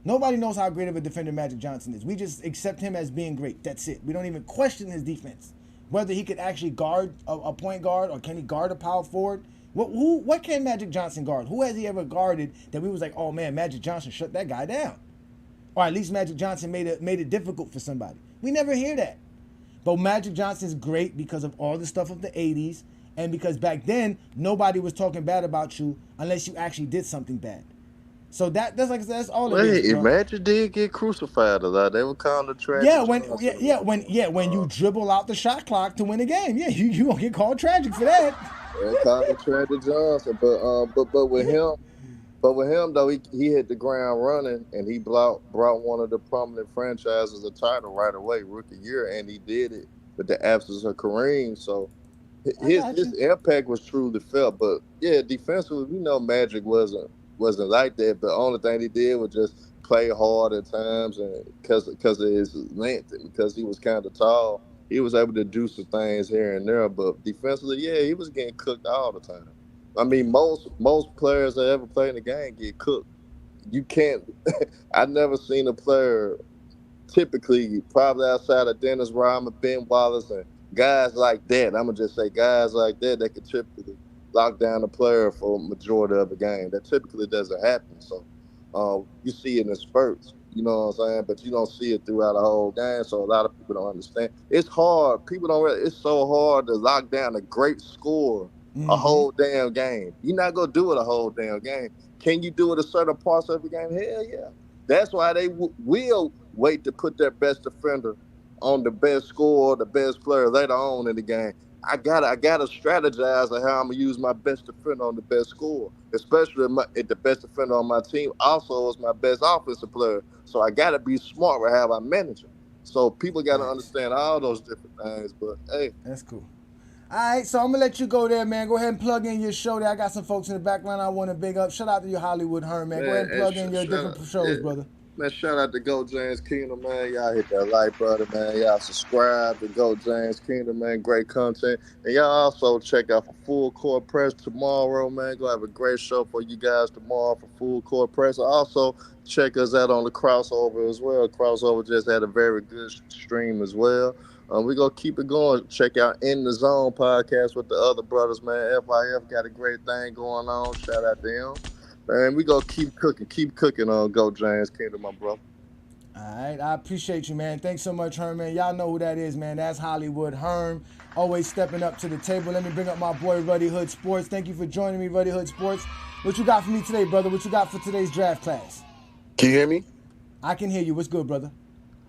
Nobody knows how great of a defender Magic Johnson is. We just accept him as being great. That's it. We don't even question his defense. Whether he could actually guard a point guard or can he guard a power forward. What can Magic Johnson guard? Who has he ever guarded that we was like, oh man, Magic Johnson shut that guy down? Or at least Magic Johnson made it difficult for somebody. We never hear that. But Magic Johnson is great because of all the stuff of the 80s and because back then nobody was talking bad about you unless you actually did something bad. So that's like I said, that's all it is, Wait, bro. Imagine did get crucified a lot. They were calling the Yeah, tragic when Johnson. when you dribble out the shot clock to win a game, yeah, you gonna get called tragic for that. They called him tragic Johnson, but with him. But with him though, he hit the ground running, and he brought one of the prominent franchises a title right away, rookie year, and he did it with the absence of Kareem. So I got his you. impact was truly felt. But yeah, defensively, we know Magic wasn't like that. But the only thing he did was just play hard at times, and because of his length, and because he was kind of tall, he was able to do some things here and there. But defensively, yeah, he was getting cooked all the time. I mean, most players that ever played in the game get cooked. You can't. I never seen a player typically, probably outside of Dennis Rodman, Ben Wallace, and guys like that. I'm gonna just say guys like that that could typically lock down a player for a majority of the game. That typically doesn't happen. So you see it in spurts. You know what I'm saying? But you don't see it throughout the whole game. So a lot of people don't understand. It's hard. People don't. It's so hard to lock down a great score a Mm-hmm. whole damn game. You're not gonna do it a whole damn game. Can you do it a certain parts of the game? Hell yeah. That's why they will wait to put their best defender on the best scorer, the best player later on in the game. I gotta strategize on how I'm gonna use my best defender on the best scorer, especially if the best defender on my team also is my best offensive player. So I gotta be smart with how I manage it. So people gotta Facts. understand all those different things. But hey, That's cool. All right, so I'm gonna let you go there, man. Go ahead and plug in your show there. I got some folks in the background I want to big up. Shout out to you, Hollywood Herm, man. Go ahead man, and and plug in your shout different out, shows, yeah. brother. Man, shout out to Go James Kingdom, man. Y'all hit that like button, man. Y'all subscribe to Go James Kingdom, man. Great content. And y'all also check out for Full Court Press tomorrow, man. Go have a great show for you guys tomorrow for Full Court Press. Also, check us out on the crossover as well. Crossover just had a very good stream as well. We gonna keep it going. Check out In the Zone podcast with the other brothers, man. FIF got a great thing going on. Shout out to them. Man, we gonna keep cooking on Go Giants Kingdom, my brother. All right, I appreciate you, man. Thanks so much, Herm, man. Y'all know who that is, man. That's Hollywood Herm, always stepping up to the table. Let me bring up my boy Ruddy Hood Sports. Thank you for joining me, Ruddy Hood Sports. What you got for me today, brother? What you got for today's draft class? Can you hear me? I can hear you. What's good, brother?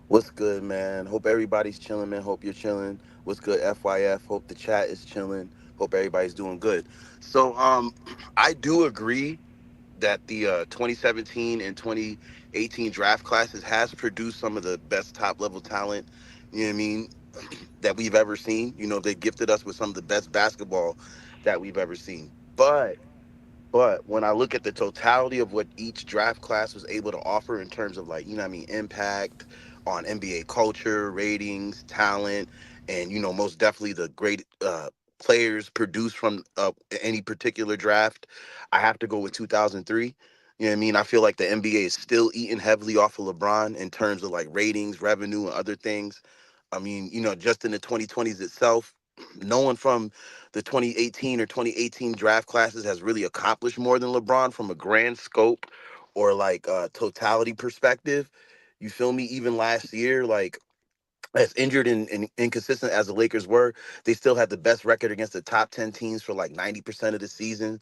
What's good, man? Hope everybody's chilling, man. Hope you're chilling. What's good, FYF? Hope the chat is chilling. Hope everybody's doing good. So, I do agree that the 2017 and 2018 draft classes has produced some of the best top level talent. You know what I mean? That we've ever seen. You know, they gifted us with some of the best basketball that we've ever seen. But when I look at the totality of what each draft class was able to offer in terms of, like, you know what I mean, impact on NBA culture, ratings, talent, and, you know, most definitely the great players produced from any particular draft, I have to go with 2003. You know what I mean? I feel like the NBA is still eating heavily off of LeBron in terms of like ratings, revenue, and other things. I mean, you know, just in the 2020s itself, no one from the 2018 or 2018 draft classes has really accomplished more than LeBron from a grand scope or like totality perspective. You feel me? Even last year, like as injured and inconsistent as the Lakers were, they still had the best record against the top 10 teams for like 90% of the season.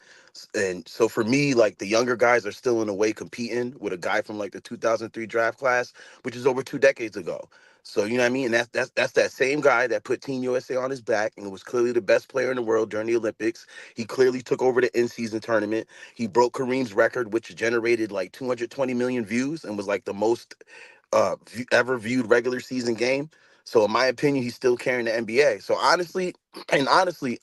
And so for me, like the younger guys are still in a way competing with a guy from like the 2003 draft class, which is over 2 decades ago. So you know what I mean? And that's that same guy that put Team USA on his back and was clearly the best player in the world during the Olympics. He clearly took over the in-season tournament. He broke Kareem's record, which generated like 220 million views and was like the most ever viewed regular season game. So in my opinion, he's still carrying the NBA. So honestly,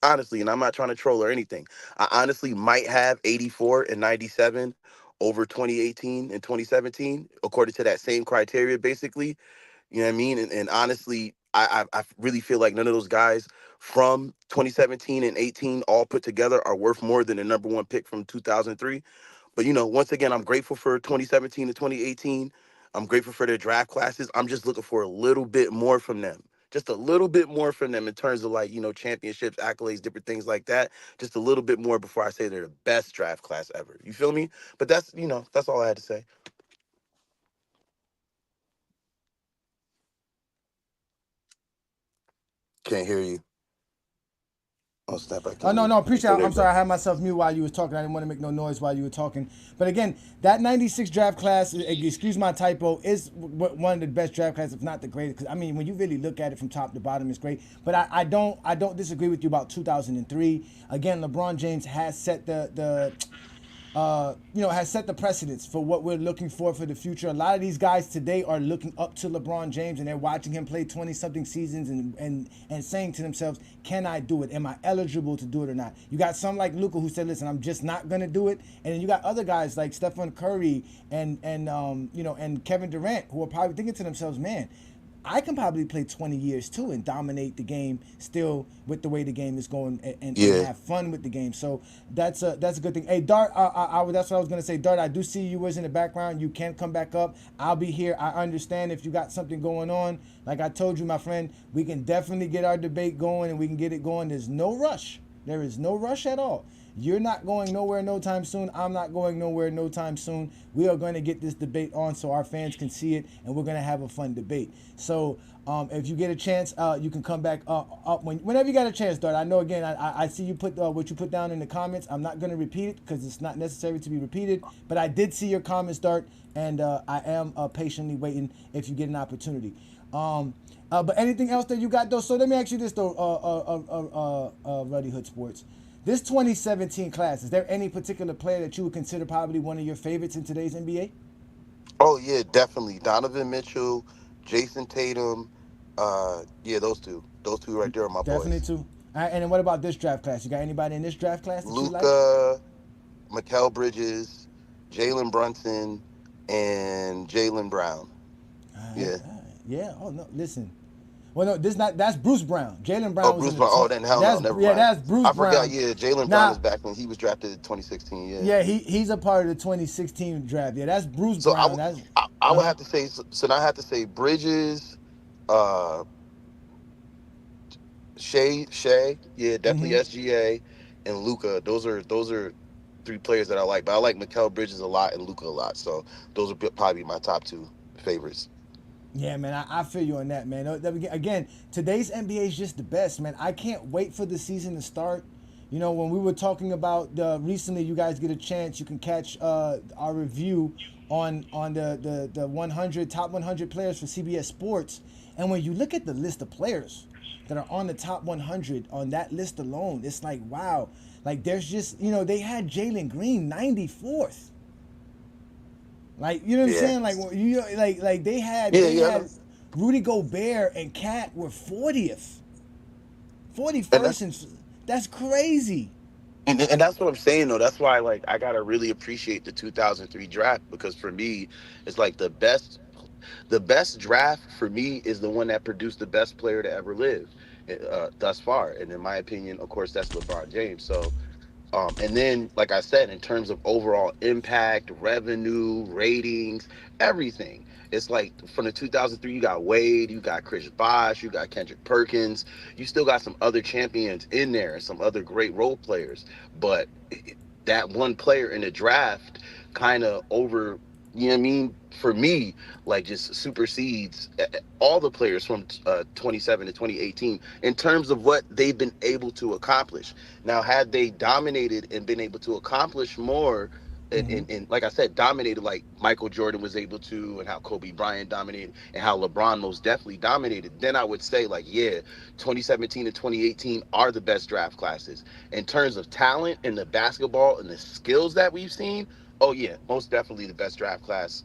honestly, and I'm not trying to troll or anything, I honestly might have 84 and 97 over 2018 and 2017, according to that same criteria, basically. You know what I mean? And honestly, I really feel like none of those guys from 2017 and 18 all put together are worth more than the number one pick from 2003. But once again, I'm grateful for 2017 to 2018. I'm grateful for their draft classes. I'm just looking for a little bit more from them. Just a little bit more from them in terms of like, championships, accolades, different things like that. Just a little bit more before I say they're the best draft class ever. You feel me? But that's all I had to say. Can't hear you. Oh, snap, I Oh can't no, hear you. no, appreciate Oh, it. there I'm you go. sorry, I had myself mute while you was talking. I didn't want to make no noise while you were talking. But again, that '96 draft class, excuse my typo, is one of the best draft classes, if not the greatest. Because I mean, when you really look at it from top to bottom, it's great. But I don't disagree with you about 2003. Again, LeBron James has set has set the precedence for what we're looking for the future. A lot of these guys today are looking up to LeBron James and they're watching him play 20 something seasons and saying to themselves, can I do it? Am I eligible to do it or not? You got some like Luka who said, listen, I'm just not going to do it. And then you got other guys like Stephen Curry and Kevin Durant who are probably thinking to themselves, man, I can probably play 20 years too and dominate the game still with the way the game is going and Yeah. have fun with the game. So that's a good thing. Hey, Dart, that's what I was going to say. Dart, I do see you was in the background. You can come back up. I'll be here. I understand if you got something going on. Like I told you, my friend, we can definitely get our debate going and we can get it going. There's no rush. There is no rush at all. You're not going nowhere no time soon. I'm not going nowhere no time soon. We are going to get this debate on so our fans can see it, and we're going to have a fun debate. So if you get a chance, you can come back up whenever you got a chance, Dart. I know, again, I see you put what you put down in the comments. I'm not going to repeat it because it's not necessary to be repeated, but I did see your comments, Dart, and I am patiently waiting if you get an opportunity. But anything else that you got, though? So let me ask you this, though, Ruddy Hood Sports. This 2017 class, is there any particular player that you would consider probably one of your favorites in today's NBA? Oh yeah, definitely. Donovan Mitchell, Jason Tatum. Yeah, those two. Those two right there are my Definitely boys. too. All right, and then what about this draft class? You got anybody in this draft class that you like? Luca, Mikal Bridges, Jalen Brunson, and Jalen Brown. All right, Yeah. all right. Yeah. Oh no, listen. Well, no, this not. That's Bruce Brown. Jalen Oh, Brown was in Bruce the Brown. Oh, 20. then hell no, That's never yeah. mind. That's Bruce I forgot. Brown. Yeah, Jalen Brown is Now, back when he was drafted in 2016. Yeah. yeah, he's a part of the 2016 draft. Yeah, that's Bruce So Brown. That's I would uh huh. have to say. So now I have to say Bridges, uh, Shea, yeah, definitely SGA, and Luca. Those are three players that I like. But I like Mikal Bridges a lot and Luca a lot. So those would probably be my top two favorites. Yeah, man, I feel you on that, man. Again, today's NBA is just the best, man. I can't wait for the season to start. You know, when we were talking about recently, you guys get a chance, you can catch our review on the 100 top 100 players for CBS Sports. And when you look at the list of players that are on the top 100 on that list alone, it's like wow. Like there's just they had Jalen Green 94th. Like you know what I'm Yeah, saying? Like you like they had yeah, they yeah. I know. had Rudy Gobert and Cat were 40th, And 41st, and that's crazy. and that's what I'm saying though. That's why like I gotta really appreciate the 2003 draft because for me, it's like the best draft for me is the one that produced the best player to ever live thus far. And in my opinion, of course, that's LeBron James. So and then, like I said, in terms of overall impact, revenue, ratings, everything, it's like from the 2003, you got Wade, you got Chris Bosh, you got Kendrick Perkins, you still got some other champions in there and some other great role players. But that one player in the draft kind of you know what I mean? For me, like just supersedes all the players from 27 to 2018 in terms of what they've been able to accomplish. Now, had they dominated and been able to accomplish more, and like I said, dominated like Michael Jordan was able to, and how Kobe Bryant dominated, and how LeBron most definitely dominated, then I would say, like, yeah, 2017 and 2018 are the best draft classes. In terms of talent and the basketball and the skills that we've seen, oh, yeah, most definitely the best draft class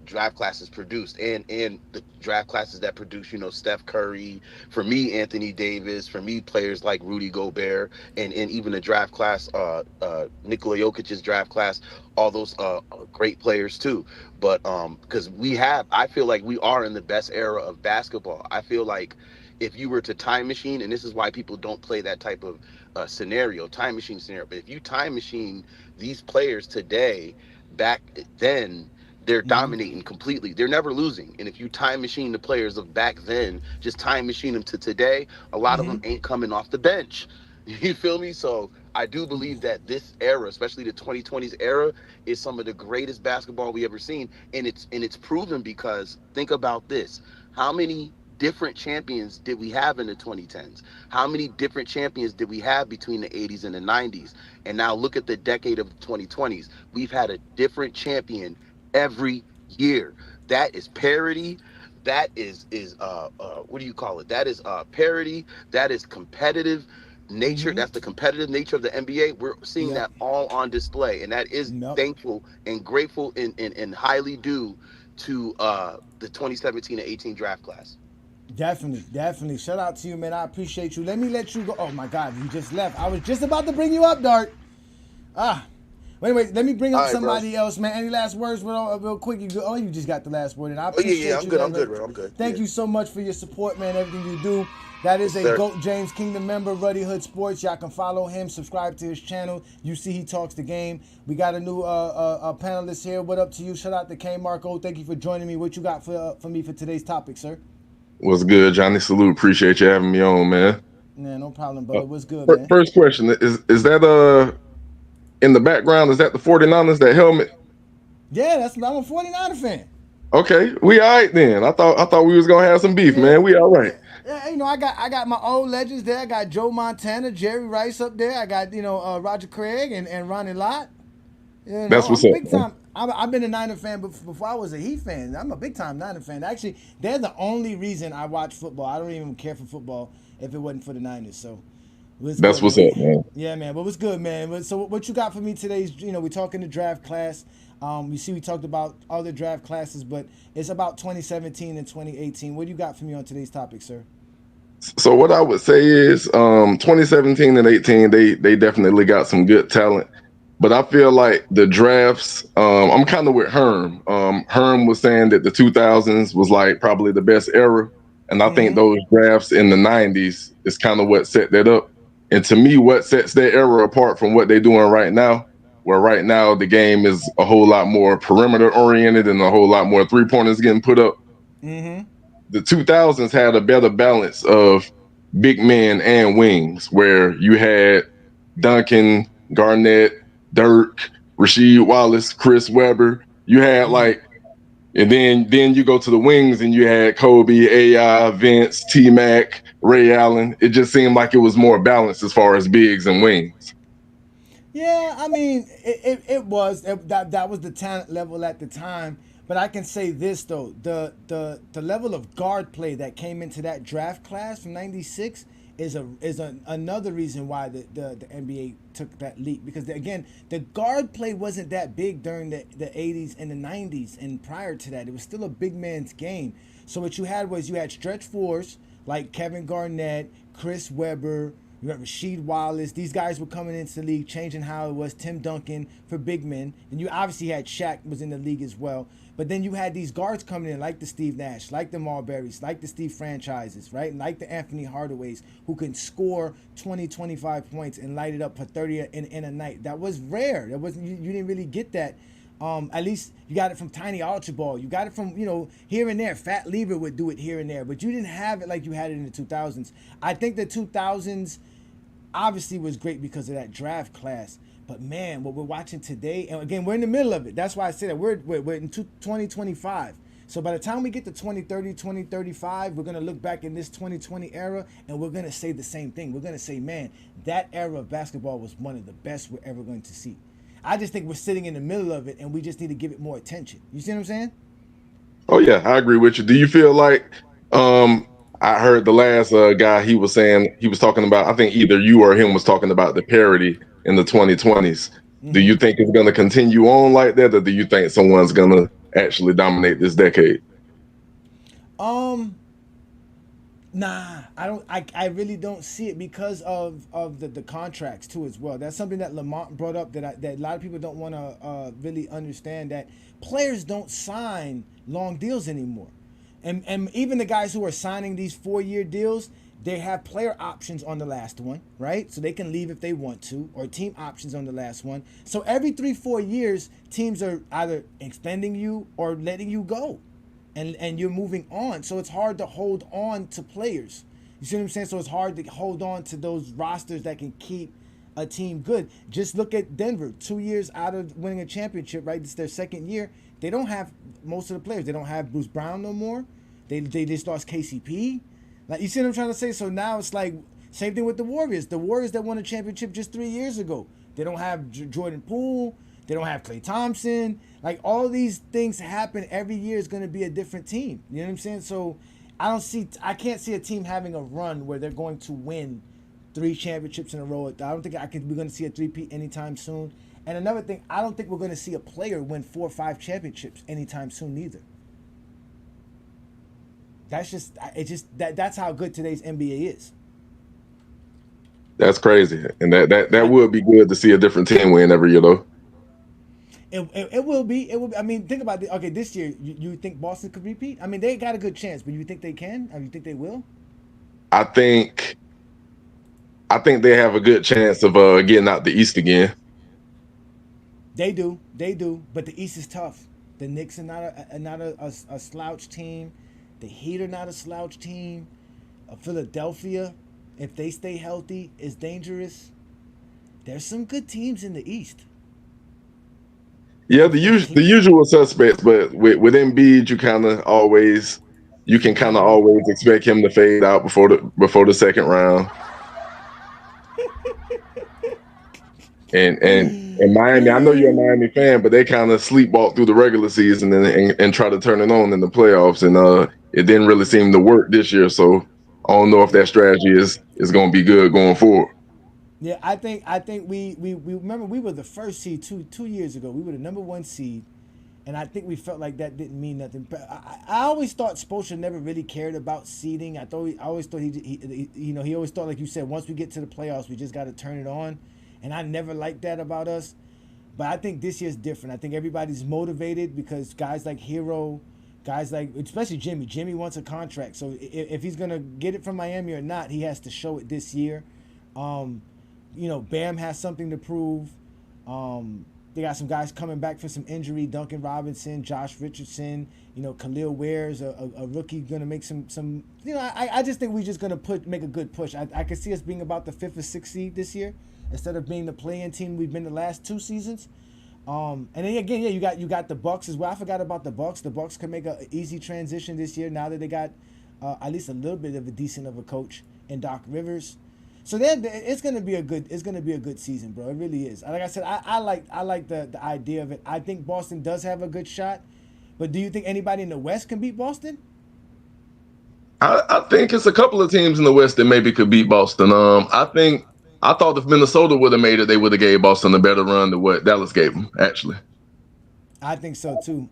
draft classes produced, and the draft classes that produce, Steph Curry, for me, Anthony Davis, for me, players like Rudy Gobert, and even the draft class, Nikola Jokic's draft class, all those great players too. But because I feel like we are in the best era of basketball. I feel like if you were to time machine, and this is why people don't play that type of time machine scenario, but if you time machine these players today, back then, they're dominating completely. They're never losing. And if you time machine the players of back then, just time machine them to today, a lot of them ain't coming off the bench. You feel me? So I do believe that this era, especially the 2020s era, is some of the greatest basketball we ever seen. And it's proven, because think about this. How many different champions did we have in the 2010s? How many different champions did we have between the 80s and the 90s? And now look at the decade of the 2020s. We've had a different champion every year. That is parity. That is what do you call it? That is parity. That is competitive nature. That's the competitive nature of the NBA. We're seeing Yep. that all on display, and that is Yep. thankful and grateful, and highly due to the 2017 and 18 draft class. Definitely, definitely. Shout out to you, man. I appreciate you. Let me let you go. Oh my God, you just left. I was just about to bring you up, Dart. Ah. Well, anyway, let me bring All up right, bro. somebody else, man. Any last words, real quick? You just got the last word, and I Oh yeah, appreciate I'm you, good. man. I'm good, bro. I'm good. Thank Yeah. you so much for your support, man. Everything you do. That is Yes, a sir. GOAT James Kingdom member, Ruddy Hood Sports. Y'all can follow him, subscribe to his channel. You see he talks the game. We got a new panelist here. What up to you? Shout out to K Marco. Thank you for joining me. What you got for me for today's topic, sir? What's good, Johnny? Salute. Appreciate you having me on, man. Man, no problem, Uh, brother. What's good, man? First question is that in the background, is that the 49ers, that helmet? Yeah, I'm a 49er fan. Okay, we all right then. I thought we was gonna have some beef, Yeah, man. We all right. yeah, yeah. I got my old legends there. I got Joe Montana, Jerry Rice up there. I got Roger Craig and Ronnie Lott. That's I'm what's a up, big man. time. I've been a Niner fan before I was a Heat fan. I'm a big time Niner fan. Actually, they're the only reason I watch football. I don't even care for football if it wasn't for the Niners. So what's That's good, what's man? up, man. Yeah, man. But what's good, man? So what you got for me today is, we're talking the draft class. You see, we talked about other draft classes, but it's about 2017 and 2018. What do you got for me on today's topic, sir? So what I would say is 2017 and 18, they definitely got some good talent. But I feel like the drafts, I'm kind of with Herm. Herm was saying that the 2000s was like probably the best era. And I think those drafts in the 90s is kind of what set that up. And to me, what sets that era apart from what they're doing right now, where right now the game is a whole lot more perimeter oriented and a whole lot more three pointers getting put up. The 2000s had a better balance of big men and wings, where you had Duncan, Garnett, Dirk, Rasheed Wallace, Chris Webber. You had like, and then you go to the wings and you had Kobe, AI, Vince, T Mac, Ray Allen. It just seemed like it was more balanced as far as bigs and wings. Yeah, I mean, that was the talent level at the time. But I can say this though, the level of guard play that came into that draft class from '96 another reason why the NBA took that leap, because again, the guard play wasn't that big during the '80s and the '90s, and prior to that, it was still a big man's game. So what you had stretch fours like Kevin Garnett, Chris Webber. You got Rasheed Wallace. These guys were coming into the league, changing how it was. Tim Duncan for big men. And you obviously had Shaq was in the league as well. But then you had these guards coming in like the Steve Nash, like the Marburys, like the Steve Franchises, right? And like the Anthony Hardaways, who can score 20, 25 points and light it up for 30 in a night. That was rare. That wasn't you didn't really get that. At least you got it from Tiny Archibald. You got it from, here and there. Fat Lever would do it here and there. But you didn't have it like you had it in the 2000s. I think the 2000s obviously was great because of that draft class. But man, what we're watching today, and again, we're in the middle of it. That's why I said that we're in 2025. So by the time we get to 2030, 2035, we're going to look back in this 2020 era and we're going to say the same thing. We're going to say, man, that era of basketball was one of the best we're ever going to see. I just think we're sitting in the middle of it and we just need to give it more attention. You see what I'm saying? Oh yeah, I agree with you. Do you feel like I heard the last guy, he was saying, he was talking about, I think either you or him was talking about the parity in the 2020s. Do you think it's going to continue on like that, or do you think someone's going to actually dominate this decade? Nah, I don't. I really don't see it because of the contracts too as well. That's something that Lamont brought up that a lot of people don't want to really understand, that players don't sign long deals anymore, and even the guys who are signing these 4-year deals, they have player options on the last one, right? So they can leave if they want to, or team options on the last one. So every 3-4 years, teams are either extending you or letting you go. And you're moving on. So it's hard to hold on to players. You see what I'm saying? So it's hard to hold on to those rosters that can keep a team good. Just look at Denver, 2 years out of winning a championship, right? It's their second year. They don't have most of the players. They don't have Bruce Brown no more. They just lost KCP. Like, you see what I'm trying to say? So now it's like same thing with the Warriors. The Warriors that won a championship just 3 years ago. They don't have Jordan Poole. They don't have Klay Thompson. Like, all these things happen every year is going to be a different team. You know what I'm saying? So I can't see a team having a run where they're going to win 3 championships in a row. I don't think we're going to see a three-peat anytime soon. And another thing, I don't think we're going to see a player win 4 or 5 championships anytime soon either. That's how good today's NBA is. That's crazy, and that would be good to see a different team win every year, though. It will be. It will be. I mean, think about it. Okay, this year, you think Boston could repeat? I mean, they got a good chance, but you think they can? You think they will? I think they have a good chance of getting out the East again. They do. But the East is tough. The Knicks are not a slouch team. The Heat are not a slouch team. Philadelphia, if they stay healthy, is dangerous. There's some good teams in the East. Yeah, the usual suspects, but with Embiid, you can kind of always expect him to fade out before the second round. And Miami, I know you're a Miami fan, but they kind of sleepwalk through the regular season and try to turn it on in the playoffs, and it didn't really seem to work this year. So I don't know if that strategy is going to be good going forward. Yeah, I think we remember we were the first seed 2 years ago. We were the number 1 seed, and I think we felt like that didn't mean nothing. But I always thought Spoelstra never really cared about seeding. I always thought he always thought, like you said, once we get to the playoffs, we just got to turn it on, and I never liked that about us. But I think this year's different. I think everybody's motivated because guys like Hero, guys like, especially Jimmy. Jimmy wants a contract, so if he's gonna get it from Miami or not, he has to show it this year. Bam has something to prove. They got some guys coming back from some injury. Duncan Robinson, Josh Richardson. Khalil Ware's a rookie going to make some. I just think we're just going to make a good push. I could see us being about the 5th or 6th seed this year instead of being the play-in team we've been the last 2 seasons. And then again, yeah, you got the Bucks as well. I forgot about the Bucks. The Bucks can make an easy transition this year now that they got at least a little bit of a decent of a coach in Doc Rivers. So then it's gonna be a good season, bro. It really is. Like I said, I like the idea of it. I think Boston does have a good shot, but do you think anybody in the West can beat Boston? I think it's a couple of teams in the West that maybe could beat Boston. I thought if Minnesota would have made it, they would have gave Boston a better run than what Dallas gave them. Actually, I think so too.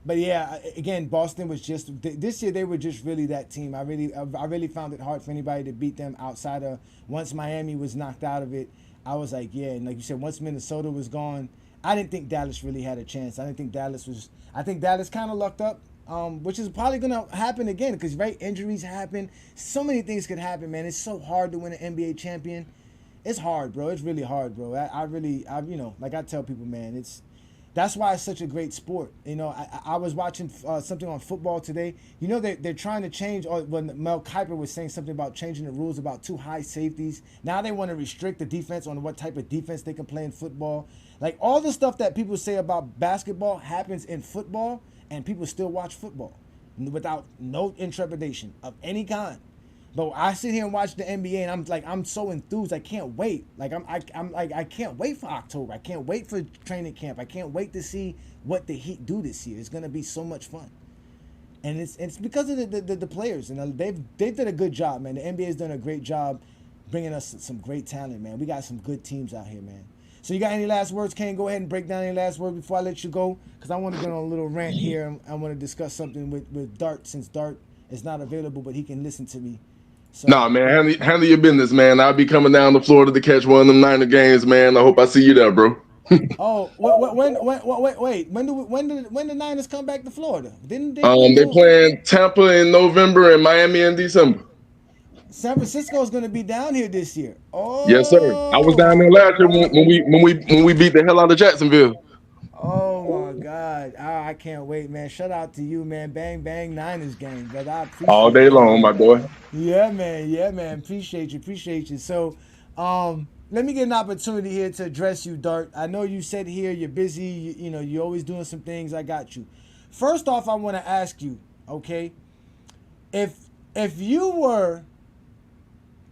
But yeah, again, Boston was just this year. They were just really that team. I really found it hard for anybody to beat them outside of once Miami was knocked out of it. I was like, yeah, and like you said, once Minnesota was gone, I didn't think Dallas really had a chance. I think Dallas kind of lucked up, which is probably gonna happen again because injuries happen. So many things could happen, man. It's so hard to win an NBA champion. It's hard, bro. It's really hard, bro. Like I tell people, man, that's why it's such a great sport. I was watching something on football today. They're trying to change, or when Mel Kiper was saying something about changing the rules about 2 high safeties. Now they want to restrict the defense on what type of defense they can play in football. Like, all the stuff that people say about basketball happens in football, and people still watch football without no intrepidation of any kind. But I sit here and watch the NBA, and I'm so enthused. I can't wait. I can't wait for October. I can't wait for training camp. I can't wait to see what the Heat do this year. It's gonna be so much fun, and it's because of the players, and they've done a good job, man. The NBA's done a great job bringing us some great talent, man. We got some good teams out here, man. So you got any last words, Kane? Go ahead and break down any last words before I let you go, because I want to go on a little rant here. I want to discuss something with Dart, since Dart is not available, but he can listen to me. So, Nah, man, handle your business, man. I'll be coming down to Florida to catch one of them Niner games, man. I hope I see you there, bro. oh, wait. When the Niners come back to Florida? Didn't they win They two? playing Tampa in November and Miami in December. San Francisco is going to be down here this year. Yes, sir. I was down there last year when we beat the hell out of Jacksonville. Oh my God! I can't wait, man. Shout out to you, man. Bang bang Niners gang, brother. I All appreciate day that, long, my man. boy. Yeah, man. Yeah, man. Appreciate you. So, let me get an opportunity here to address you, Dart. I know you said here you're busy. You know, you're always doing some things. I got you. First off, I want to ask you, okay, if you were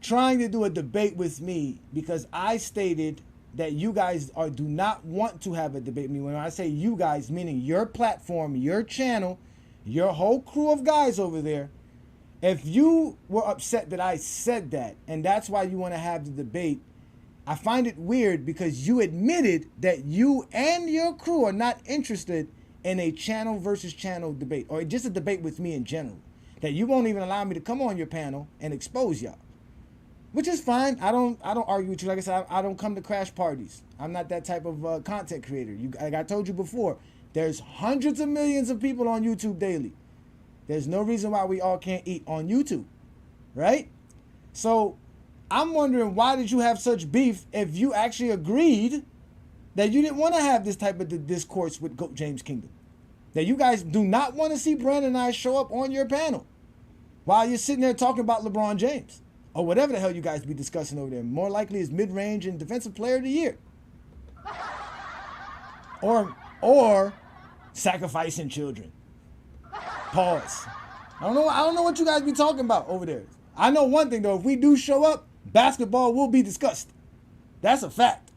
trying to do a debate with me because I stated that you guys do not want to have a debate with me. When I say you guys, meaning your platform, your channel, your whole crew of guys over there. If you were upset that I said that, and that's why you want to have the debate, I find it weird because you admitted that you and your crew are not interested in a channel versus channel debate, or just a debate with me in general. That you won't even allow me to come on your panel and expose y'all. Which is fine. I don't argue with you. Like I said, I don't come to crash parties. I'm not that type of content creator. Like I told you before, there's hundreds of millions of people on YouTube daily. There's no reason why we all can't eat on YouTube, right? So I'm wondering, why did you have such beef if you actually agreed that you didn't want to have this type of discourse with GOAT James Kingdom? That you guys do not want to see Brandon and I show up on your panel while you're sitting there talking about LeBron James or whatever the hell you guys be discussing over there. More likely is mid-range and defensive player of the year. Or sacrificing children. Pause. I don't know what you guys be talking about over there. I know one thing though, if we do show up, basketball will be discussed. That's a fact.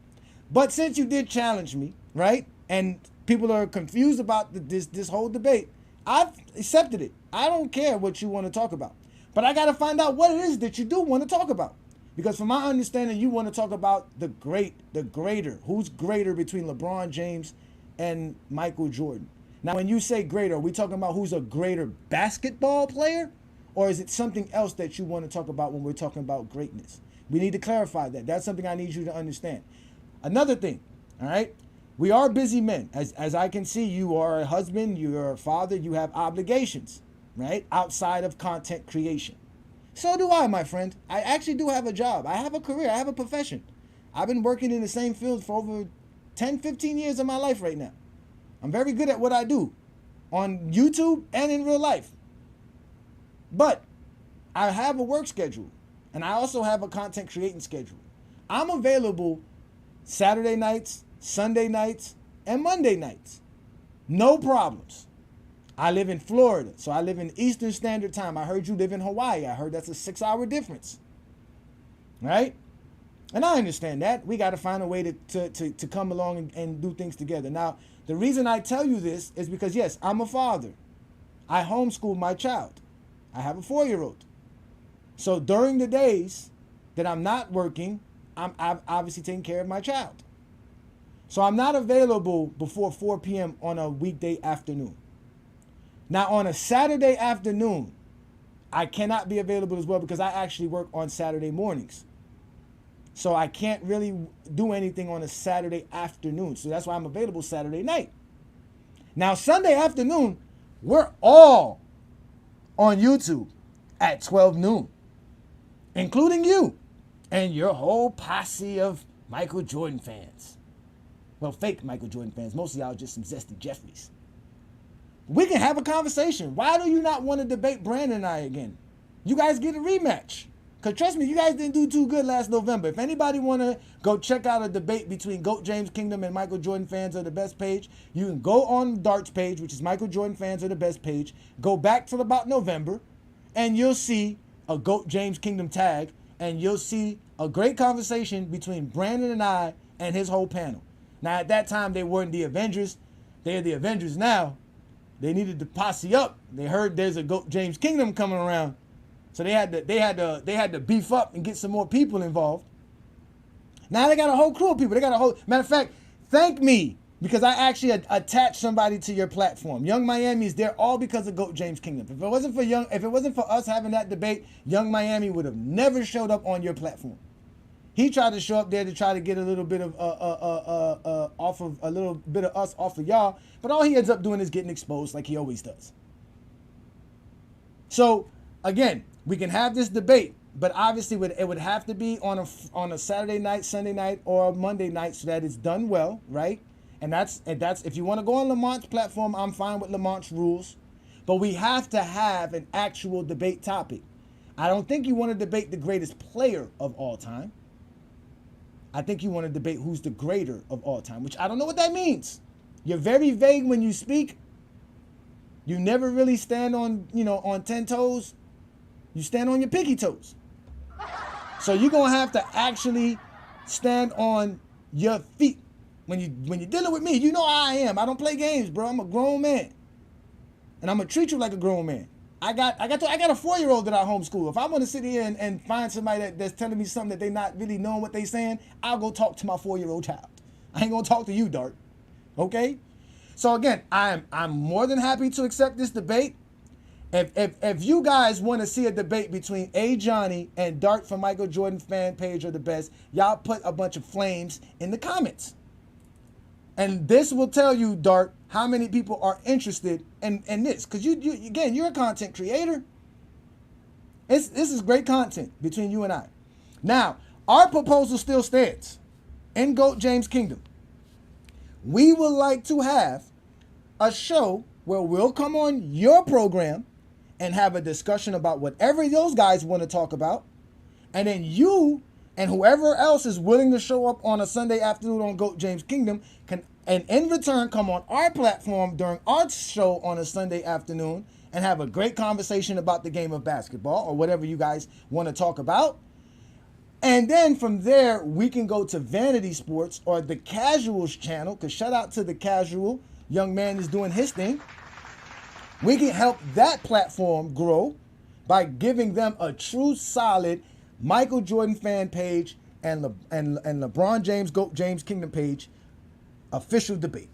But since you did challenge me, right? And people are confused about this whole debate, I've accepted it. I don't care what you want to talk about. But I got to find out what it is that you do want to talk about. Because from my understanding, you want to talk about the greater. Who's greater between LeBron James and Michael Jordan? Now, when you say greater, are we talking about who's a greater basketball player? Or is it something else that you want to talk about when we're talking about greatness? We need to clarify that. That's something I need you to understand. Another thing, all right? We are busy men. As I can see, you are a husband, you're a father, you have obligations, right? Outside of content creation. So do I, my friend. I actually do have a job. I have a career. I have a profession. I've been working in the same field for over 10, 15 years of my life right now. I'm very good at what I do on YouTube and in real life. But I have a work schedule and I also have a content creating schedule. I'm available Saturday nights, Sunday nights, and Monday nights. No problems. I live in Florida, so I live in Eastern Standard Time. I heard you live in Hawaii. I heard that's a 6-hour difference. Right? And I understand that. We got to find a way to come along and do things together. Now, the reason I tell you this is because, yes, I'm a father. I homeschool my child. I have a 4-year-old. So during the days that I'm not working, I'm obviously taking care of my child. So I'm not available before 4 p.m. on a weekday afternoon. Now, on a Saturday afternoon, I cannot be available as well because I actually work on Saturday mornings. So I can't really do anything on a Saturday afternoon. So that's why I'm available Saturday night. Now, Sunday afternoon, we're all on YouTube at 12 noon, including you and your whole posse of Michael Jordan fans. Well, fake Michael Jordan fans. Most of y'all are just some zesty Jeffries. We can have a conversation. Why do you not want to debate Brandon and I again? You guys get a rematch. Because trust me, you guys didn't do too good last November. If anybody want to go check out a debate between GOAT James Kingdom and Michael Jordan Fans Are the Best page, you can go on Dart's page, which is Michael Jordan Fans Are the Best page, go back to about November, and you'll see a GOAT James Kingdom tag, and you'll see a great conversation between Brandon and I and his whole panel. Now, at that time, they weren't the Avengers. They're the Avengers now. They needed to posse up. They heard there's a GOAT James Kingdom coming around. So they had to beef up and get some more people involved. Now they got a whole crew of people. They got a whole, matter of fact, thank me, because I actually attached somebody to your platform. Young Miami is there all because of GOAT James Kingdom. If it wasn't for us having that debate, Young Miami would have never showed up on your platform. He tried to show up there to try to get a little bit of off of a little bit of us off of y'all, but all he ends up doing is getting exposed like he always does. So again, we can have this debate, but obviously it would have to be on a Saturday night, Sunday night, or a Monday night so that it's done well, right? And that's if you want to go on Lamont's platform, I'm fine with Lamont's rules, but we have to have an actual debate topic. I don't think you want to debate the greatest player of all time. I think you want to debate who's the greater of all time, which I don't know what that means. You're very vague when you speak. You never really stand on 10 toes. You stand on your pinky toes. So you're going to have to actually stand on your feet. When you're dealing with me, you know how I am. I don't play games, bro. I'm a grown man. And I'm going to treat you like a grown man. I got a 4-year-old that I homeschool. If I want to sit here and find somebody that's telling me something that they not really knowing what they saying, I'll go talk to my 4-year-old child. I ain't going to talk to you, Dart. Okay? So again, I'm more than happy to accept this debate. If you guys want to see a debate between Ajani and Dart from Michael Jordan fan page are the best, y'all put a bunch of flames in the comments. And this will tell you, Dart, how many people are interested in this. Because you're a content creator. This is great content between you and I. Now, our proposal still stands. In GOAT James Kingdom, we would like to have a show where we'll come on your program and have a discussion about whatever those guys want to talk about. And then you and whoever else is willing to show up on a Sunday afternoon on GOAT James Kingdom can, and in return, come on our platform during our show on a Sunday afternoon and have a great conversation about the game of basketball or whatever you guys want to talk about. And then from there, we can go to Vanity Sports or the Casuals channel, because shout out to the Casual. Young man is doing his thing. We can help that platform grow by giving them a true, solid Michael Jordan fan page and LeBron James, GOAT James Kingdom page official debate.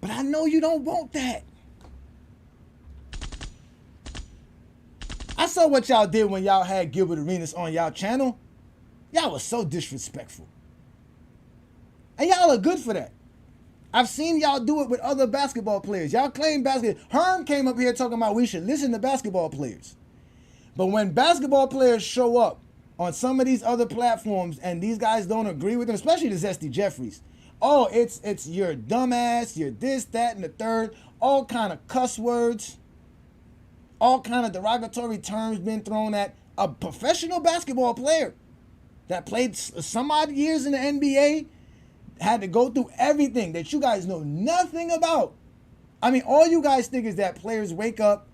But I know you don't want that. I saw what y'all did when y'all had Gilbert Arenas on y'all channel. Y'all was so disrespectful. And y'all are good for that. I've seen y'all do it with other basketball players. Y'all claim basketball. Herm came up here talking about we should listen to basketball players. But when basketball players show up on some of these other platforms and these guys don't agree with them, especially the Zesty Jeffries, oh, it's you're dumbass, you're this, that, and the third, all kind of cuss words, all kind of derogatory terms being thrown at a professional basketball player that played some odd years in the NBA, had to go through everything that you guys know nothing about. I mean, all you guys think is that players wake up,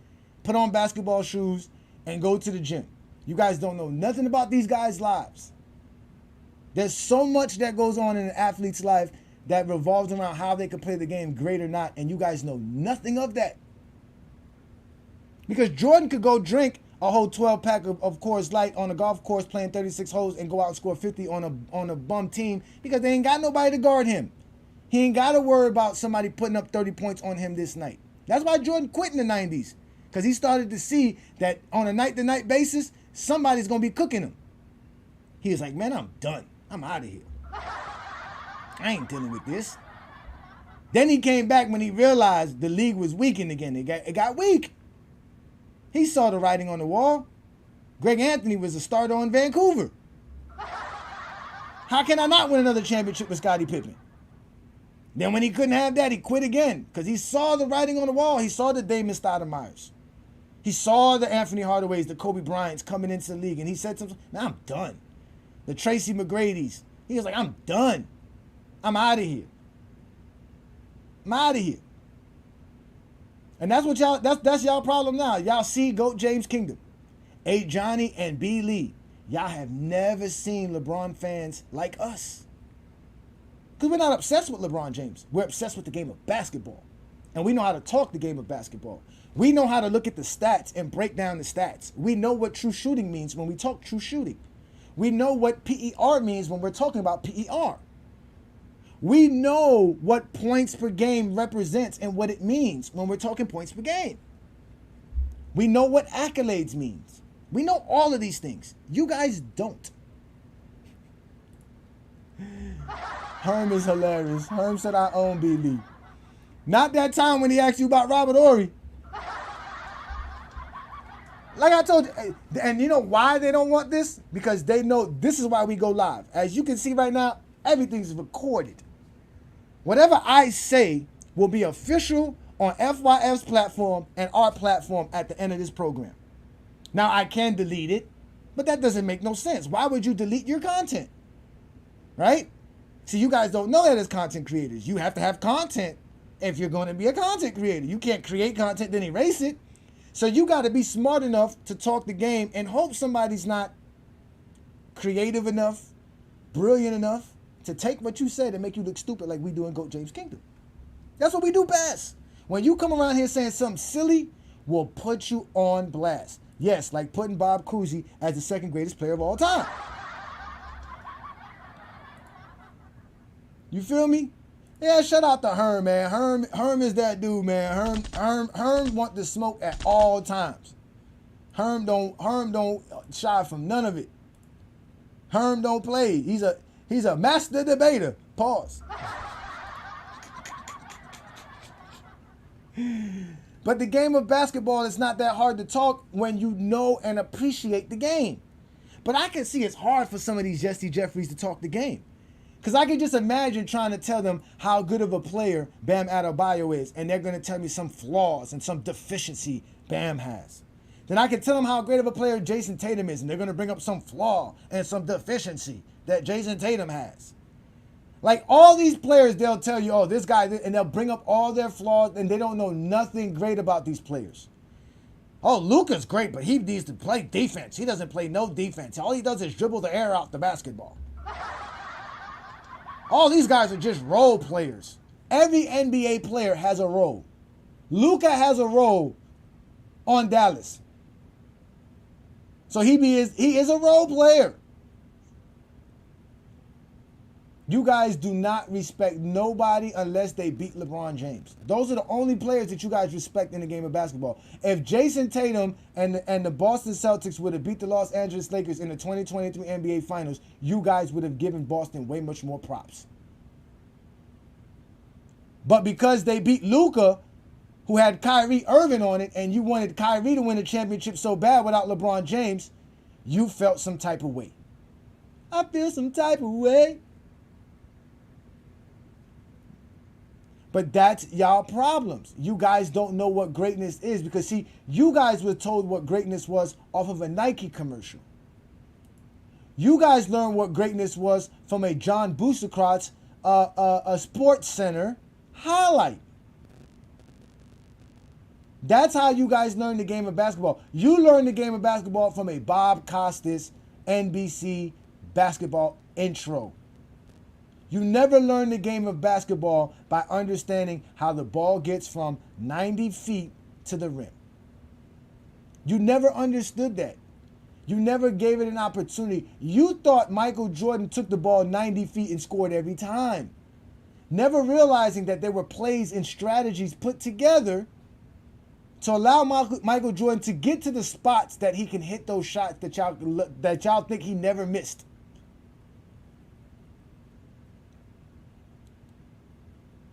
put on basketball shoes, and go to the gym. You guys don't know nothing about these guys' lives. There's so much that goes on in an athlete's life that revolves around how they can play the game, great or not, and you guys know nothing of that. Because Jordan could go drink a whole 12-pack of Coors Light on a golf course playing 36 holes and go out and score 50 on a bum team because they ain't got nobody to guard him. He ain't got to worry about somebody putting up 30 points on him this night. That's why Jordan quit in the 90s, because he started to see that on a night-to-night basis, somebody's going to be cooking him. He was like, man, I'm done. I'm out of here. I ain't dealing with this. Then he came back when he realized the league was weakened again. It got weak. He saw the writing on the wall. Greg Anthony was a starter on Vancouver. How can I not win another championship with Scottie Pippen? Then when he couldn't have that, he quit again because he saw the writing on the wall. He saw the Damon Stoudemire's. He saw the Anthony Hardaways, the Kobe Bryant's coming into the league, and he said something, man, I'm done. The Tracy McGrady's. He was like, I'm done. I'm out of here. I'm out of here. And that's what y'all, that's y'all problem now. Y'all see GOAT James Kingdom, Ajani and B. Lee. Y'all have never seen LeBron fans like us. Because we're not obsessed with LeBron James. We're obsessed with the game of basketball. And we know how to talk the game of basketball. We know how to look at the stats and break down the stats. We know what true shooting means when we talk true shooting. We know what PER means when we're talking about PER. We know what points per game represents and what it means when we're talking points per game. We know what accolades means. We know all of these things. You guys don't. Herm is hilarious. Herm said I own B League. Not that time when he asked you about Robert Ory. Like I told you, and you know why they don't want this? Because they know this is why we go live. As you can see right now, everything's recorded. Whatever I say will be official on FYF's platform and our platform at the end of this program. Now, I can delete it, but that doesn't make no sense. Why would you delete your content? Right? See, you guys don't know that as content creators. You have to have content if you're going to be a content creator. You can't create content, then erase it. So you got to be smart enough to talk the game and hope somebody's not creative enough, brilliant enough to take what you said and make you look stupid like we do in GOAT James Kingdom. That's what we do best. When you come around here saying something silly, we'll put you on blast. Yes, like putting Bob Cousy as the second greatest player of all time. You feel me? Yeah, shout out to Herm, man. Herm is that dude, man. Herm want the smoke at all times. Herm don't shy from none of it. Herm don't play. He's a master debater. Pause. But the game of basketball is not that hard to talk when you know and appreciate the game. But I can see it's hard for some of these Jesse Jeffries to talk the game. Because I can just imagine trying to tell them how good of a player Bam Adebayo is, and they're going to tell me some flaws and some deficiency Bam has. Then I can tell them how great of a player Jason Tatum is, and they're going to bring up some flaw and some deficiency that Jason Tatum has. Like all these players, they'll tell you, oh, this guy, and they'll bring up all their flaws, and they don't know nothing great about these players. Oh, Luka's great, but he needs to play defense. He doesn't play no defense. All he does is dribble the air out the basketball. All these guys are just role players. Every NBA player has a role. Luka has a role on Dallas. So he is a role player. You guys do not respect nobody unless they beat LeBron James. Those are the only players that you guys respect in the game of basketball. If Jason Tatum and the Boston Celtics would have beat the Los Angeles Lakers in the 2023 NBA Finals, you guys would have given Boston way much more props. But because they beat Luka, who had Kyrie Irving on it, and you wanted Kyrie to win the championship so bad without LeBron James, you felt some type of way. I feel some type of way. But that's y'all problems. You guys don't know what greatness is because, see, you guys were told what greatness was off of a Nike commercial. You guys learned what greatness was from a John Bucekrat's a Sports Center highlight. That's how you guys learn the game of basketball. You learn the game of basketball from a Bob Costas NBC basketball intro. You never learn the game of basketball by understanding how the ball gets from 90 feet to the rim. You never understood that. You never gave it an opportunity. You thought Michael Jordan took the ball 90 feet and scored every time. Never realizing that there were plays and strategies put together to allow Michael Jordan to get to the spots that he can hit those shots that y'all think he never missed.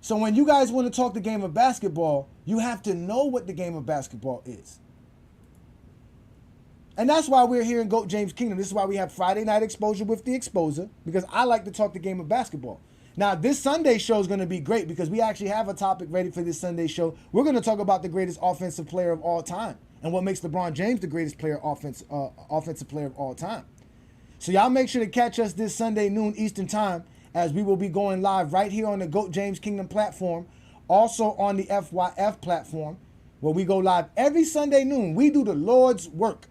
So when you guys want to talk the game of basketball, you have to know what the game of basketball is. And that's why we're here in GOAT James Kingdom. This is why we have Friday Night Exposure with the Exposer, because I like to talk the game of basketball. Now, this Sunday show is going to be great because we actually have a topic ready for this Sunday show. We're going to talk about the greatest offensive player of all time and what makes LeBron James the greatest offensive player of all time. So y'all make sure to catch us this Sunday noon Eastern time, as we will be going live right here on the GOAT James Kingdom platform, also on the FYF platform, where we go live every Sunday noon. We do the Lord's work.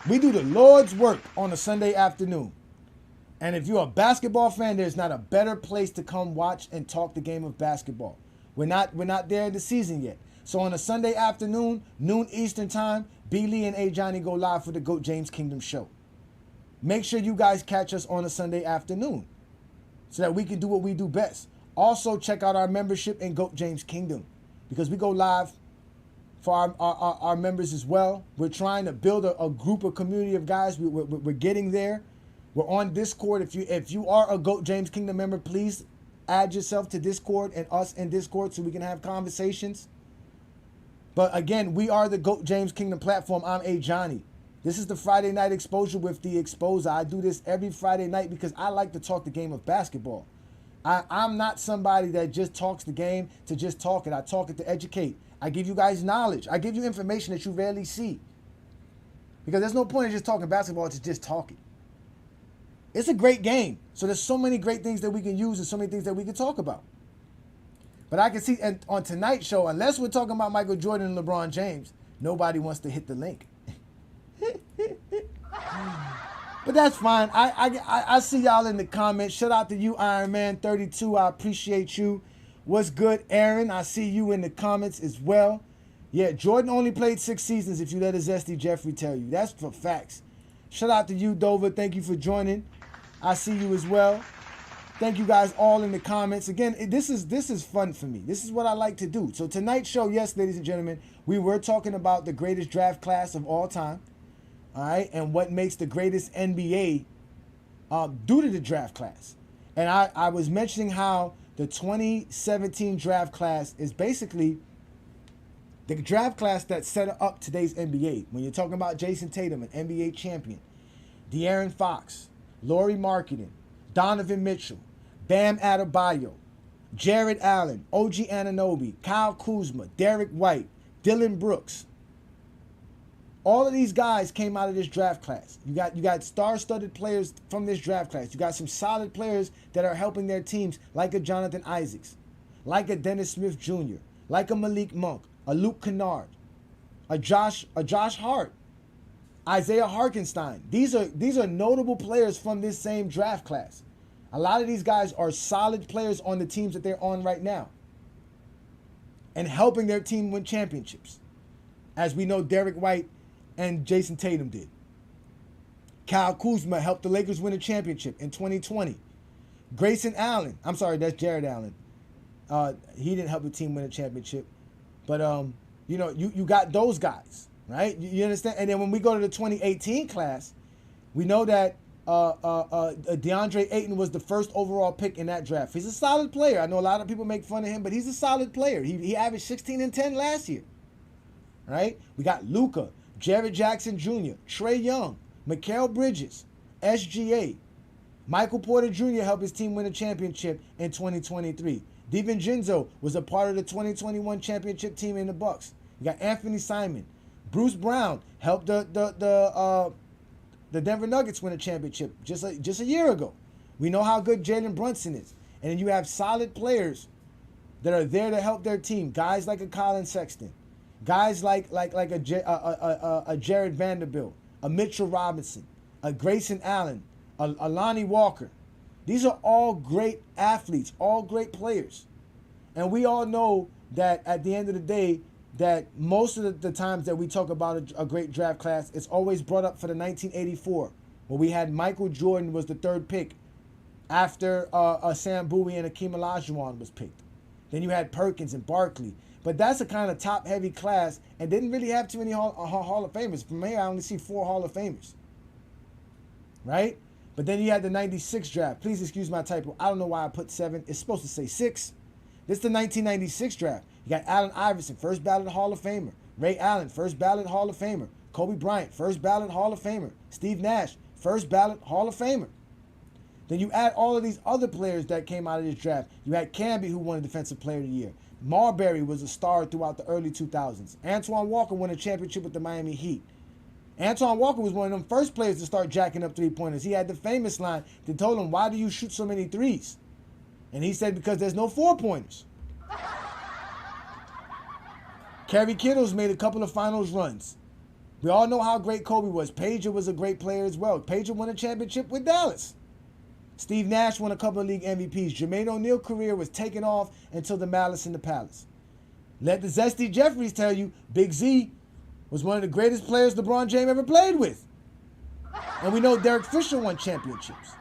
We do the Lord's work on a Sunday afternoon. And if you're a basketball fan, there's not a better place to come watch and talk the game of basketball. We're not there in the season yet. So on a Sunday afternoon, noon Eastern time, B. Lee and Ajani go live for the GOAT James Kingdom show. Make sure you guys catch us on a Sunday afternoon so that we can do what we do best. Also, check out our membership in GOAT James Kingdom because we go live for our members as well. We're trying to build a group, a community of guys. We're getting there. We're on Discord. If you are a GOAT James Kingdom member, please add yourself to Discord and us in Discord so we can have conversations. But again, we are the GOAT James Kingdom platform. I'm Ajani. This is the Friday Night Exposure with the Exposer. I do this every Friday night because I like to talk the game of basketball. I'm not somebody that just talks the game to just talk it. I talk it to educate. I give you guys knowledge. I give you information that you rarely see. Because there's no point in just talking basketball to just talk it. It's a great game. So there's so many great things that we can use and so many things that we can talk about. But I can see and on tonight's show, unless we're talking about Michael Jordan and LeBron James, nobody wants to hit the link. But that's fine. I see y'all in the comments. Shout out to you, Iron Man 32. I appreciate you. What's good, Aaron? I see you in the comments as well. Yeah, Jordan only played 6 seasons if you let a Zesty Jeffrey tell you. That's for facts. Shout out to you, Dover. Thank you for joining. I see you as well. Thank you guys all in the comments. Again, this is fun for me. This is what I like to do. So tonight's show, yes, ladies and gentlemen, we were talking about the greatest draft class of all time. All right, and what makes the greatest NBA due to the draft class. And I was mentioning how the 2017 draft class is basically the draft class that set up today's NBA. When you're talking about Jason Tatum, an NBA champion, De'Aaron Fox, Lauri Markkanen, Donovan Mitchell, Bam Adebayo, Jared Allen, OG Anunoby, Kyle Kuzma, Derek White, Dylan Brooks. All of these guys came out of this draft class. You got star-studded players from this draft class. You got some solid players that are helping their teams, like a Jonathan Isaacs, like a Dennis Smith Jr., like a Malik Monk, a Luke Kennard, a Josh Hart, Isaiah Hartenstein. These are notable players from this same draft class. A lot of these guys are solid players on the teams that they're on right now and helping their team win championships. As we know, Derek White and Jason Tatum did. Kyle Kuzma helped the Lakers win a championship in 2020. Grayson Allen, I'm sorry, that's Jared Allen. He didn't help the team win a championship. But, you got those guys, right? You understand? And then when we go to the 2018 class, we know that DeAndre Ayton was the first overall pick in that draft. He's a solid player. I know a lot of people make fun of him, but he's a solid player. He averaged 16 and 10 last year, right? We got Luka, Jared Jackson Jr., Trae Young, Mikal Bridges, SGA. Michael Porter Jr. helped his team win a championship in 2023. DiVincenzo was a part of the 2021 championship team in the Bucks. You got Anthony Simon. Bruce Brown helped the Denver Nuggets win a championship just a year ago. We know how good Jalen Brunson is. And then you have solid players that are there to help their team. Guys like a Colin Sexton. Guys like a Jared Vanderbilt, a Mitchell Robinson, a Grayson Allen, a Lonnie Walker. These are all great athletes, all great players. And we all know that at the end of the day, that most of the times that we talk about a great draft class, it's always brought up for the 1984, where we had Michael Jordan was the 3rd pick after Sam Bowie and Akeem Olajuwon was picked. Then you had Perkins and Barkley. But that's a kind of top-heavy class and didn't really have too many Hall of Famers. From here, I only see 4 Hall of Famers. Right? But then you had the 96 draft. Please excuse my typo. I don't know why I put 7. It's supposed to say 6. This is the 1996 draft. You got Allen Iverson, first ballot Hall of Famer. Ray Allen, first ballot Hall of Famer. Kobe Bryant, first ballot Hall of Famer. Steve Nash, first ballot Hall of Famer. Then you add all of these other players that came out of this draft. You had Camby, who won Defensive Player of the Year. Marbury was a star throughout the early 2000s. Antoine Walker won a championship with the Miami Heat. Antoine Walker was one of them first players to start jacking up three-pointers. He had the famous line that told him, "Why do you shoot so many threes?" And he said, "Because there's no four-pointers." Kerry Kittles made a couple of finals runs. We all know how great Kobe was. Pager was a great player as well. Pager won a championship with Dallas. Steve Nash won a couple of league MVPs. Jermaine O'Neal's career was taken off until the Malice in the Palace. Let the Zesty Jeffries tell you, Big Z was one of the greatest players LeBron James ever played with. And we know Derek Fisher won championships.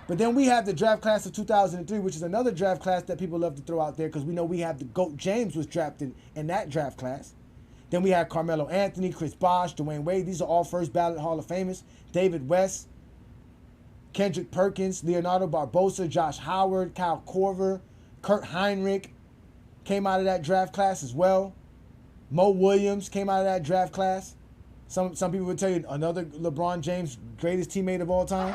But then we have the draft class of 2003, which is another draft class that people love to throw out there because we know we have the GOAT James was drafted in that draft class. Then we had Carmelo Anthony, Chris Bosh, Dwayne Wade. These are all first ballot Hall of Famers. David West, Kendrick Perkins, Leonardo Barbosa, Josh Howard, Kyle Korver, Kurt Heinrich came out of that draft class as well. Mo Williams came out of that draft class. Some people would tell you another LeBron James greatest teammate of all time.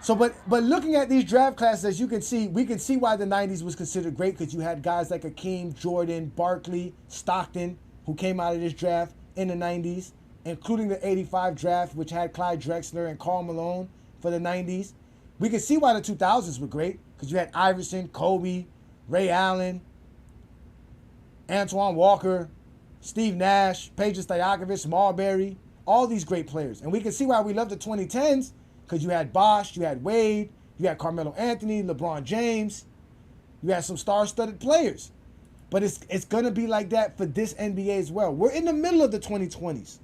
So, but looking at these draft classes, as you can see, we can see why the 90s was considered great because you had guys like Akeem, Jordan, Barkley, Stockton, who came out of this draft in the 90s, including the 85 draft, which had Clyde Drexler and Karl Malone for the 90s. We can see why the 2000s were great because you had Iverson, Kobe, Ray Allen, Antoine Walker, Steve Nash, Peja Stojakovic, Marbury, all these great players. And we can see why we love the 2010s because you had Bosh, you had Wade, you had Carmelo Anthony, LeBron James. You had some star-studded players. But it's going to be like that for this NBA as well. We're in the middle of the 2020s.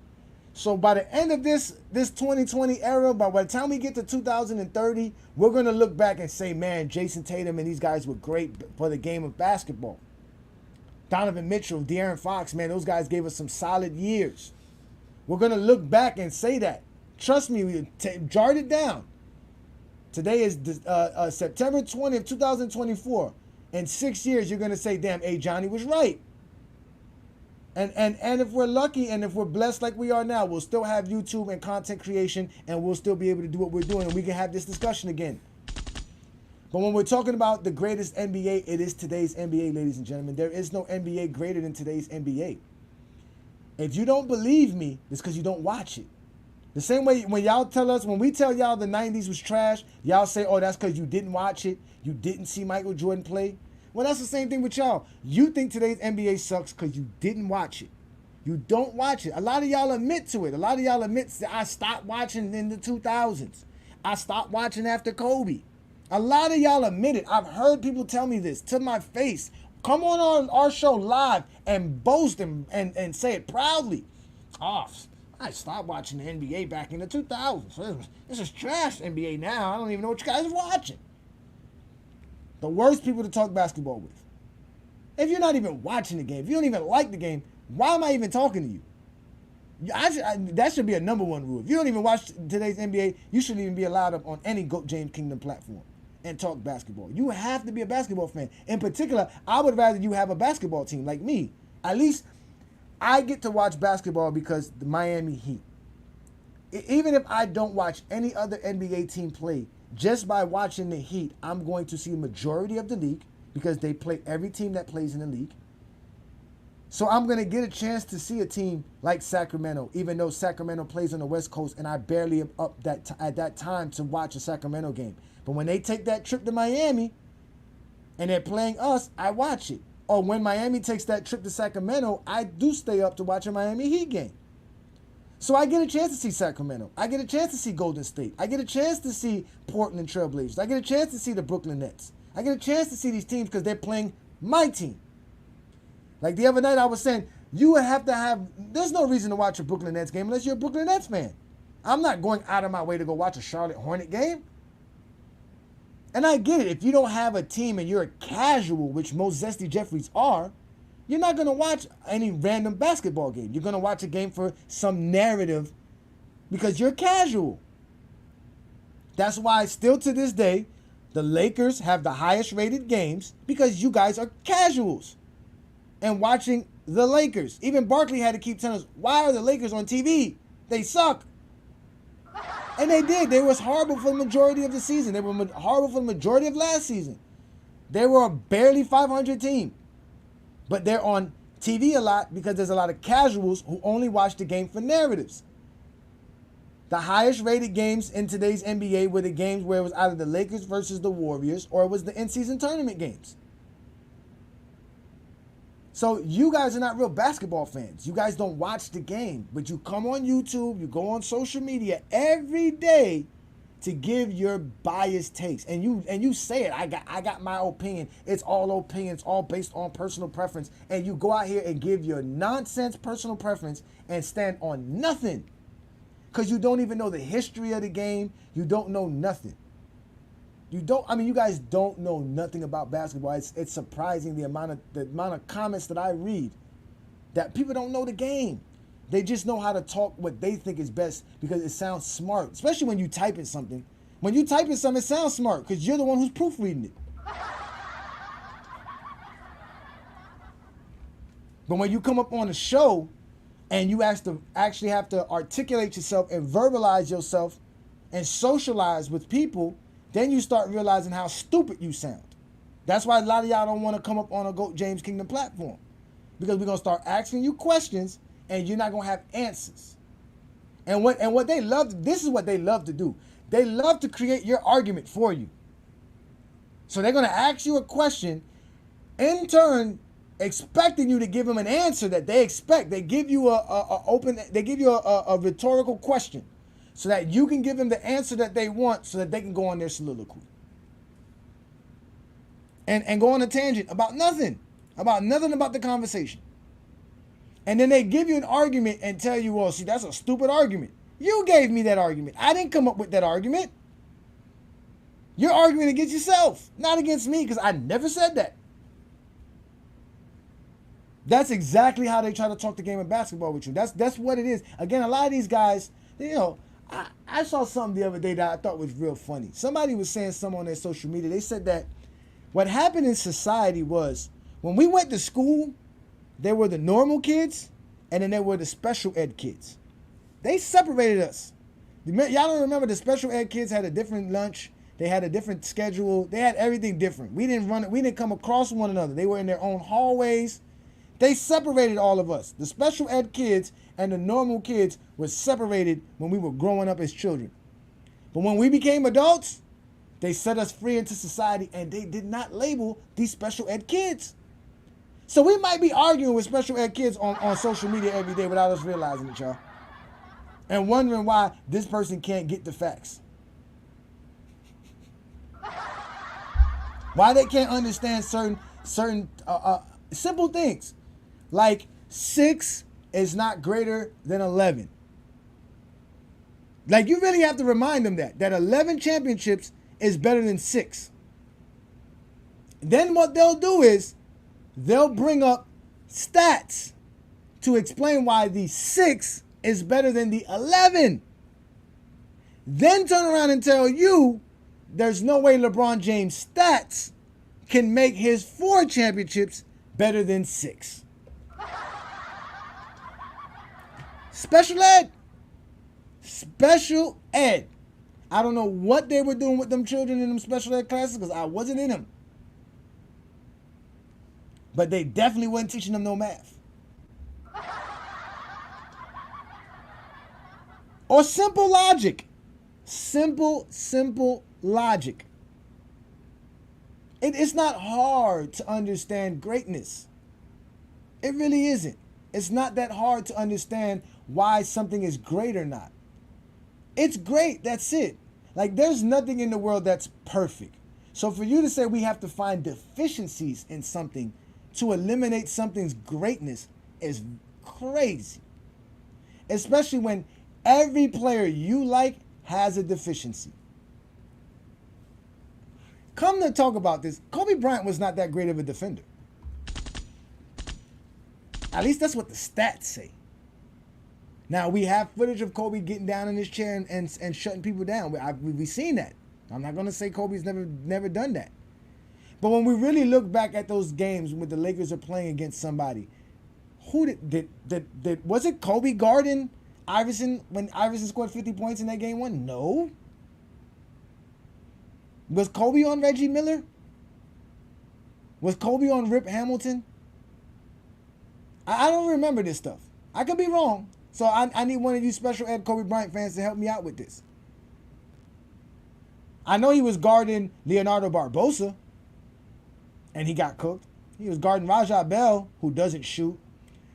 So by the end of this 2020 era, by the time we get to 2030, we're going to look back and say, man, Jason Tatum and these guys were great for the game of basketball. Donovan Mitchell, De'Aaron Fox, man, those guys gave us some solid years. We're going to look back and say that. Trust me, we jot it down. Today is September 20th, 2024. In 6 years, you're going to say, damn, Ajani was right. And if we're lucky and if we're blessed like we are now, we'll still have YouTube and content creation and we'll still be able to do what we're doing and we can have this discussion again. But when we're talking about the greatest NBA, it is today's NBA, ladies and gentlemen. There is no NBA greater than today's NBA. If you don't believe me, it's because you don't watch it. The same way when y'all tell us, when we tell y'all the 90s was trash, y'all say, oh, that's because you didn't watch it. You didn't see Michael Jordan play. Well, that's the same thing with y'all. You think today's NBA sucks because you didn't watch it. You don't watch it. A lot of y'all admit to it. A lot of y'all admit that I stopped watching in the 2000s. I stopped watching after Kobe. A lot of y'all admit it. I've heard people tell me this to my face. Come on our show live and boast and say it proudly. Oh, I stopped watching the NBA back in the 2000s. This is trash NBA now. I don't even know what you guys are watching. The worst people to talk basketball with. If you're not even watching the game, if you don't even like the game, why am I even talking to you? That should be a number one rule. If you don't even watch today's NBA, you shouldn't even be allowed up on any GOAT James Kingdom platform and talk basketball. You have to be a basketball fan. In particular, I would rather you have a basketball team like me. At least I get to watch basketball because the Miami Heat. Even if I don't watch any other NBA team play, just by watching the Heat, I'm going to see the majority of the league because they play every team that plays in the league. So I'm going to get a chance to see a team like Sacramento, even though Sacramento plays on the West Coast and I barely am up at that time to watch a Sacramento game. But when they take that trip to Miami and they're playing us, I watch it. Or when Miami takes that trip to Sacramento, I do stay up to watch a Miami Heat game. So I get a chance to see Sacramento. I get a chance to see Golden State. I get a chance to see Portland Trailblazers. I get a chance to see the Brooklyn Nets. I get a chance to see these teams because they're playing my team. Like the other night I was saying, you would have to have, there's no reason to watch a Brooklyn Nets game unless you're a Brooklyn Nets fan. I'm not going out of my way to go watch a Charlotte Hornet game. And I get it. If you don't have a team and you're a casual, which most Zesty Jeffries are, you're not going to watch any random basketball game. You're going to watch a game for some narrative because you're casual. That's why still to this day, the Lakers have the highest rated games because you guys are casuals and watching the Lakers. Even Barkley had to keep telling us, why are the Lakers on TV? They suck. And they did. They was horrible for the majority of the season. They were horrible for the majority of last season. They were a barely 500 team. But they're on TV a lot because there's a lot of casuals who only watch the game for narratives. The highest rated games in today's NBA were the games where it was either the Lakers versus the Warriors or it was the in-season tournament games. So you guys are not real basketball fans. You guys don't watch the game, but you come on YouTube, you go on social media every day to give your biased takes, and you say it. I got my opinion. It's all opinions, all based on personal preference, and you go out here and give your nonsense personal preference and stand on nothing, because you don't even know the history of the game. You don't know nothing. You don't. I mean, you guys don't know nothing about basketball. It's surprising the amount of comments that I read that people don't know the game. They just know how to talk what they think is best because it sounds smart, especially when you type in something. When you type in something, it sounds smart because you're the one who's proofreading it. But when you come up on a show and you actually have to articulate yourself and verbalize yourself and socialize with people, then you start realizing how stupid you sound. That's why a lot of y'all don't want to come up on a GOAT James Kingdom platform, because we're going to start asking you questions and you're not going to have answers. And what they love, this is what they love to do. They love to create your argument for you. So they're going to ask you a question, in turn expecting you to give them an answer that they expect. They give you a rhetorical question so that you can give them the answer that they want so that they can go on their soliloquy. And go on a tangent about nothing about the conversation. And then they give you an argument and tell you, well, see, that's a stupid argument. You gave me that argument. I didn't come up with that argument. You're arguing against yourself, not against me, because I never said that. That's exactly how they try to talk the game of basketball with you. That's what it is. Again, a lot of these guys, I saw something the other day that I thought was real funny. Somebody was saying something on their social media. They said that what happened in society was when we went to school, there were the normal kids, and then there were the special ed kids. They separated us. Y'all don't remember the special ed kids had a different lunch. They had a different schedule. They had everything different. We didn't come across one another. They were in their own hallways. They separated all of us. The special ed kids and the normal kids were separated when we were growing up as children. But when we became adults, they set us free into society, and they did not label these special ed kids. So we might be arguing with special ed kids on social media every day without us realizing it, y'all. And wondering why this person can't get the facts. Why they can't understand certain simple things. Like 6 is not greater than 11. Like, you really have to remind them that 11 championships is better than 6. Then what they'll do is they'll bring up stats to explain why the 6 is better than the 11. Then turn around and tell you there's no way LeBron James' stats can make his 4 championships better than 6. Special ed. Special ed. I don't know what they were doing with them children in them special ed classes because I wasn't in them. But they definitely wasn't teaching them no math. Or simple logic. Simple logic. It's not hard to understand greatness. It really isn't. It's not that hard to understand why something is great or not. It's great, that's it. Like, there's nothing in the world that's perfect. So for you to say we have to find deficiencies in something to eliminate something's greatness is crazy. Especially when every player you like has a deficiency. Come to talk about this, Kobe Bryant was not that great of a defender. At least that's what the stats say. Now, we have footage of Kobe getting down in his chair and shutting people down. We've seen that. I'm not going to say Kobe's never done that. But when we really look back at those games when the Lakers are playing against somebody, who did was it Kobe guarding Iverson when Iverson scored 50 points in that game 1? No. Was Kobe on Reggie Miller? Was Kobe on Rip Hamilton? I don't remember this stuff. I could be wrong. So I need one of you special ed Kobe Bryant fans to help me out with this. I know he was guarding Leonardo Barbosa, and he got cooked. He was guarding Rajah Bell, who doesn't shoot.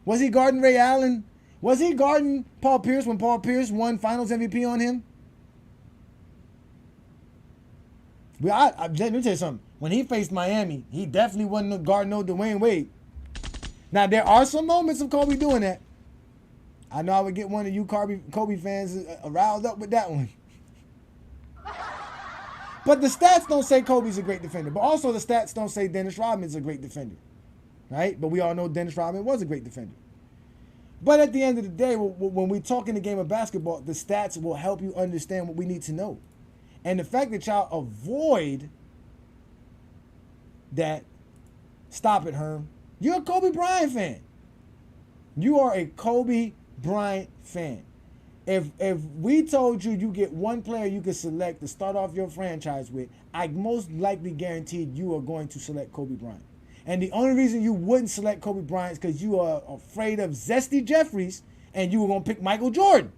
Was he guarding Ray Allen? Was he guarding Paul Pierce when Paul Pierce won Finals MVP on him? Let me tell you something. When he faced Miami, he definitely wasn't guarding no Dwayne Wade. Now there are some moments of Kobe doing that. I know I would get one of you Kobe fans riled up with that one. But the stats don't say Kobe's a great defender. But also the stats don't say Dennis Rodman's a great defender. Right? But we all know Dennis Rodman was a great defender. But at the end of the day, when we talk in the game of basketball, the stats will help you understand what we need to know. And the fact that y'all avoid that, stop it, Herm. You're a Kobe Bryant fan. You are a Kobe Bryant fan. If we told you get one player you could select to start off your franchise with, I most likely guaranteed you are going to select Kobe Bryant. And the only reason you wouldn't select Kobe Bryant is because you are afraid of Zesty Jeffries and you were going to pick Michael Jordan.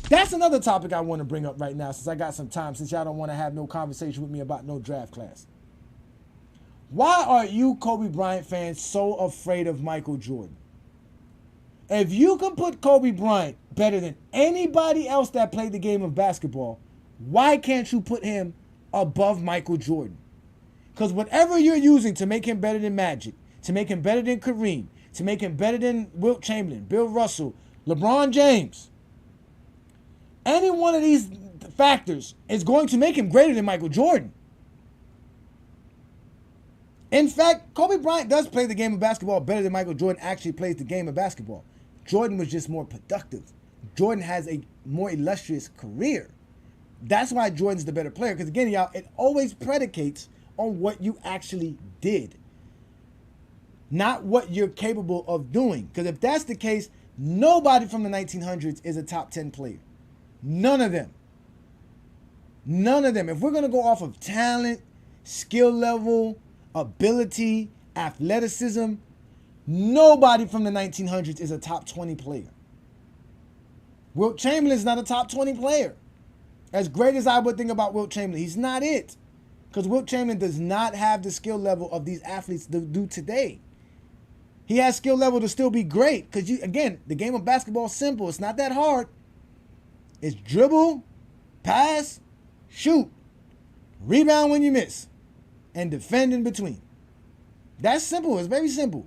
That's another topic I want to bring up right now since I got some time, since y'all don't want to have no conversation with me about no draft class. Why are you Kobe Bryant fans so afraid of Michael Jordan? If you can put Kobe Bryant better than anybody else that played the game of basketball, why can't you put him above Michael Jordan? Because whatever you're using to make him better than Magic, to make him better than Kareem, to make him better than Wilt Chamberlain, Bill Russell, LeBron James, any one of these factors is going to make him greater than Michael Jordan. In fact, Kobe Bryant does play the game of basketball better than Michael Jordan actually plays the game of basketball. Jordan was just more productive. Jordan has a more illustrious career. That's why Jordan's the better player. Because again, y'all, it always predicates on what you actually did, not what you're capable of doing. Because if that's the case, nobody from the 1900s is a top 10 player. None of them. None of them. If we're going to go off of talent, skill level, ability, athleticism, nobody from the 1900s is a top 20 player. Wilt Chamberlain's not a top 20 player. As great as I would think about Wilt Chamberlain, he's not it. Because Wilt Chamberlain does not have the skill level of these athletes do today. He has skill level to still be great. Because, again, the game of basketball is simple. It's not that hard. It's dribble, pass, shoot, rebound when you miss, and defend in between. That's simple. It's very simple.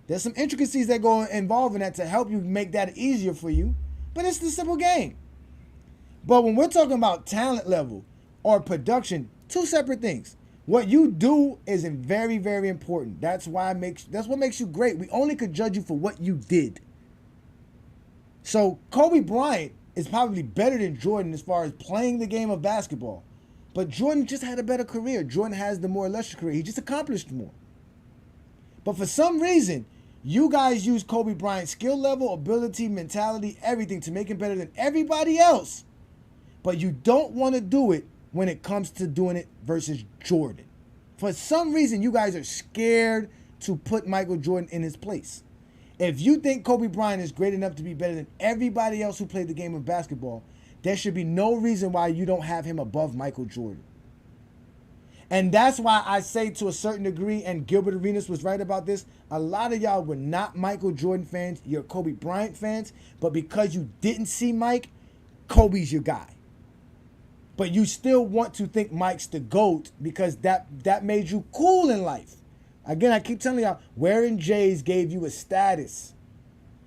There's some intricacies that go involved in that to help you make that easier for you, but it's the simple game. But when we're talking about talent level or production, two separate things. What you do is very, very important. That's what makes you great. We only could judge you for what you did. So Kobe Bryant is probably better than Jordan as far as playing the game of basketball. But Jordan just had a better career. Jordan has the more illustrious career. He just accomplished more. But for some reason, you guys use Kobe Bryant's skill level, ability, mentality, everything to make him better than everybody else. But you don't want to do it when it comes to doing it versus Jordan. For some reason, you guys are scared to put Michael Jordan in his place. If you think Kobe Bryant is great enough to be better than everybody else who played the game of basketball, there should be no reason why you don't have him above Michael Jordan. And that's why I say to a certain degree, and Gilbert Arenas was right about this, a lot of y'all were not Michael Jordan fans, you're Kobe Bryant fans, but because you didn't see Mike, Kobe's your guy. But you still want to think Mike's the GOAT because that made you cool in life. Again, I keep telling y'all, wearing J's gave you a status.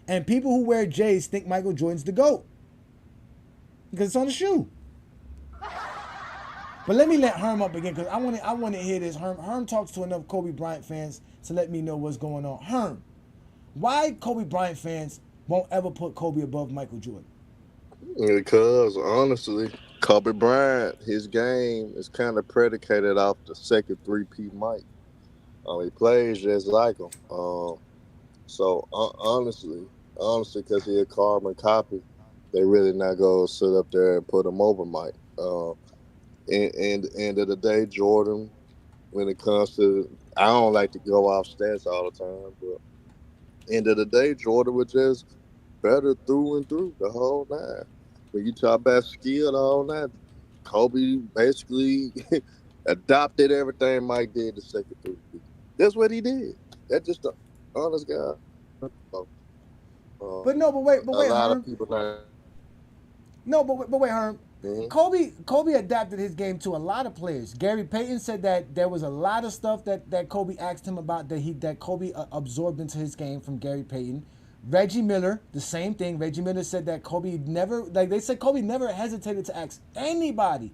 And people who wear J's think Michael Jordan's the GOAT. Because it's on the shoe. But let me let Herm up again because I want to hear this. Herm talks to enough Kobe Bryant fans to let me know what's going on. Herm, why Kobe Bryant fans won't ever put Kobe above Michael Jordan? Because honestly, Kobe Bryant, his game is kind of predicated off the second 3P Mike. He plays just like him. So honestly, because he a carbon copy, they really not gonna sit up there and put him over Mike. And end of the day, Jordan, when it comes to, I don't like to go off stats all the time, but end of the day, Jordan was just better through and through the whole nine. When you talk about skill, the whole nine, Kobe basically adopted everything Mike did the second 3P. That's what he did. That's just the honest guy. But wait, a lot Herm. of people not. No, but wait, Herm. Mhm. Kobe adapted his game to a lot of players. Gary Payton said that there was a lot of stuff that Kobe asked him about that Kobe absorbed into his game from Gary Payton. Reggie Miller, the same thing. Reggie Miller said that Kobe never, like they said, Kobe never hesitated to ask anybody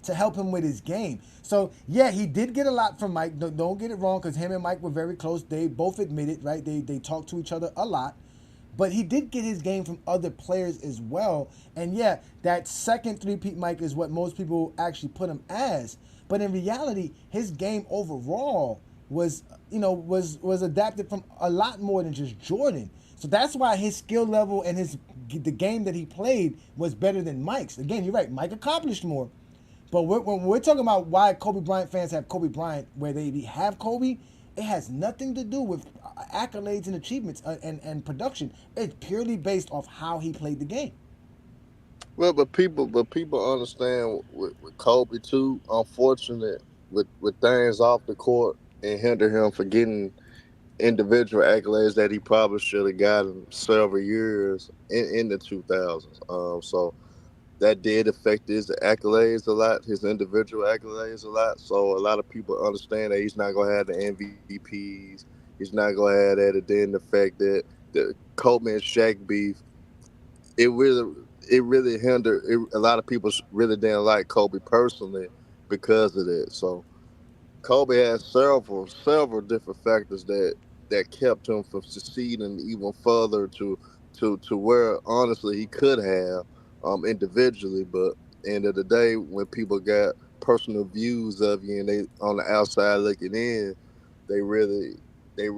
to help him with his game. So yeah, he did get a lot from Mike. Don't get it wrong, because him and Mike were very close. They both admitted, right? They talked to each other a lot. But he did get his game from other players as well. And yeah, that second three-peat Mike is what most people actually put him as. But in reality, his game overall was, was adapted from a lot more than just Jordan. So that's why his skill level and the game that he played was better than Mike's. Again, you're right. Mike accomplished more, but when we're talking about why Kobe Bryant fans have Kobe Bryant where they have Kobe, it has nothing to do with accolades and achievements and production. It's purely based off how he played the game. Well, but people understand with Kobe too. Unfortunate with things off the court and hinder him for getting individual accolades that he probably should have gotten several years in the 2000s. So that did affect his accolades a lot, his individual accolades a lot. So a lot of people understand that he's not gonna have the MVPs. He's not gonna have that. And then the fact that the Kobe and Shaq beef, it really it really hindered. A lot of people really didn't like Kobe personally because of that. So Kobe had several different factors that kept him from succeeding even further to where honestly he could have individually, but end of the day when people got personal views of you and they on the outside looking in, they really it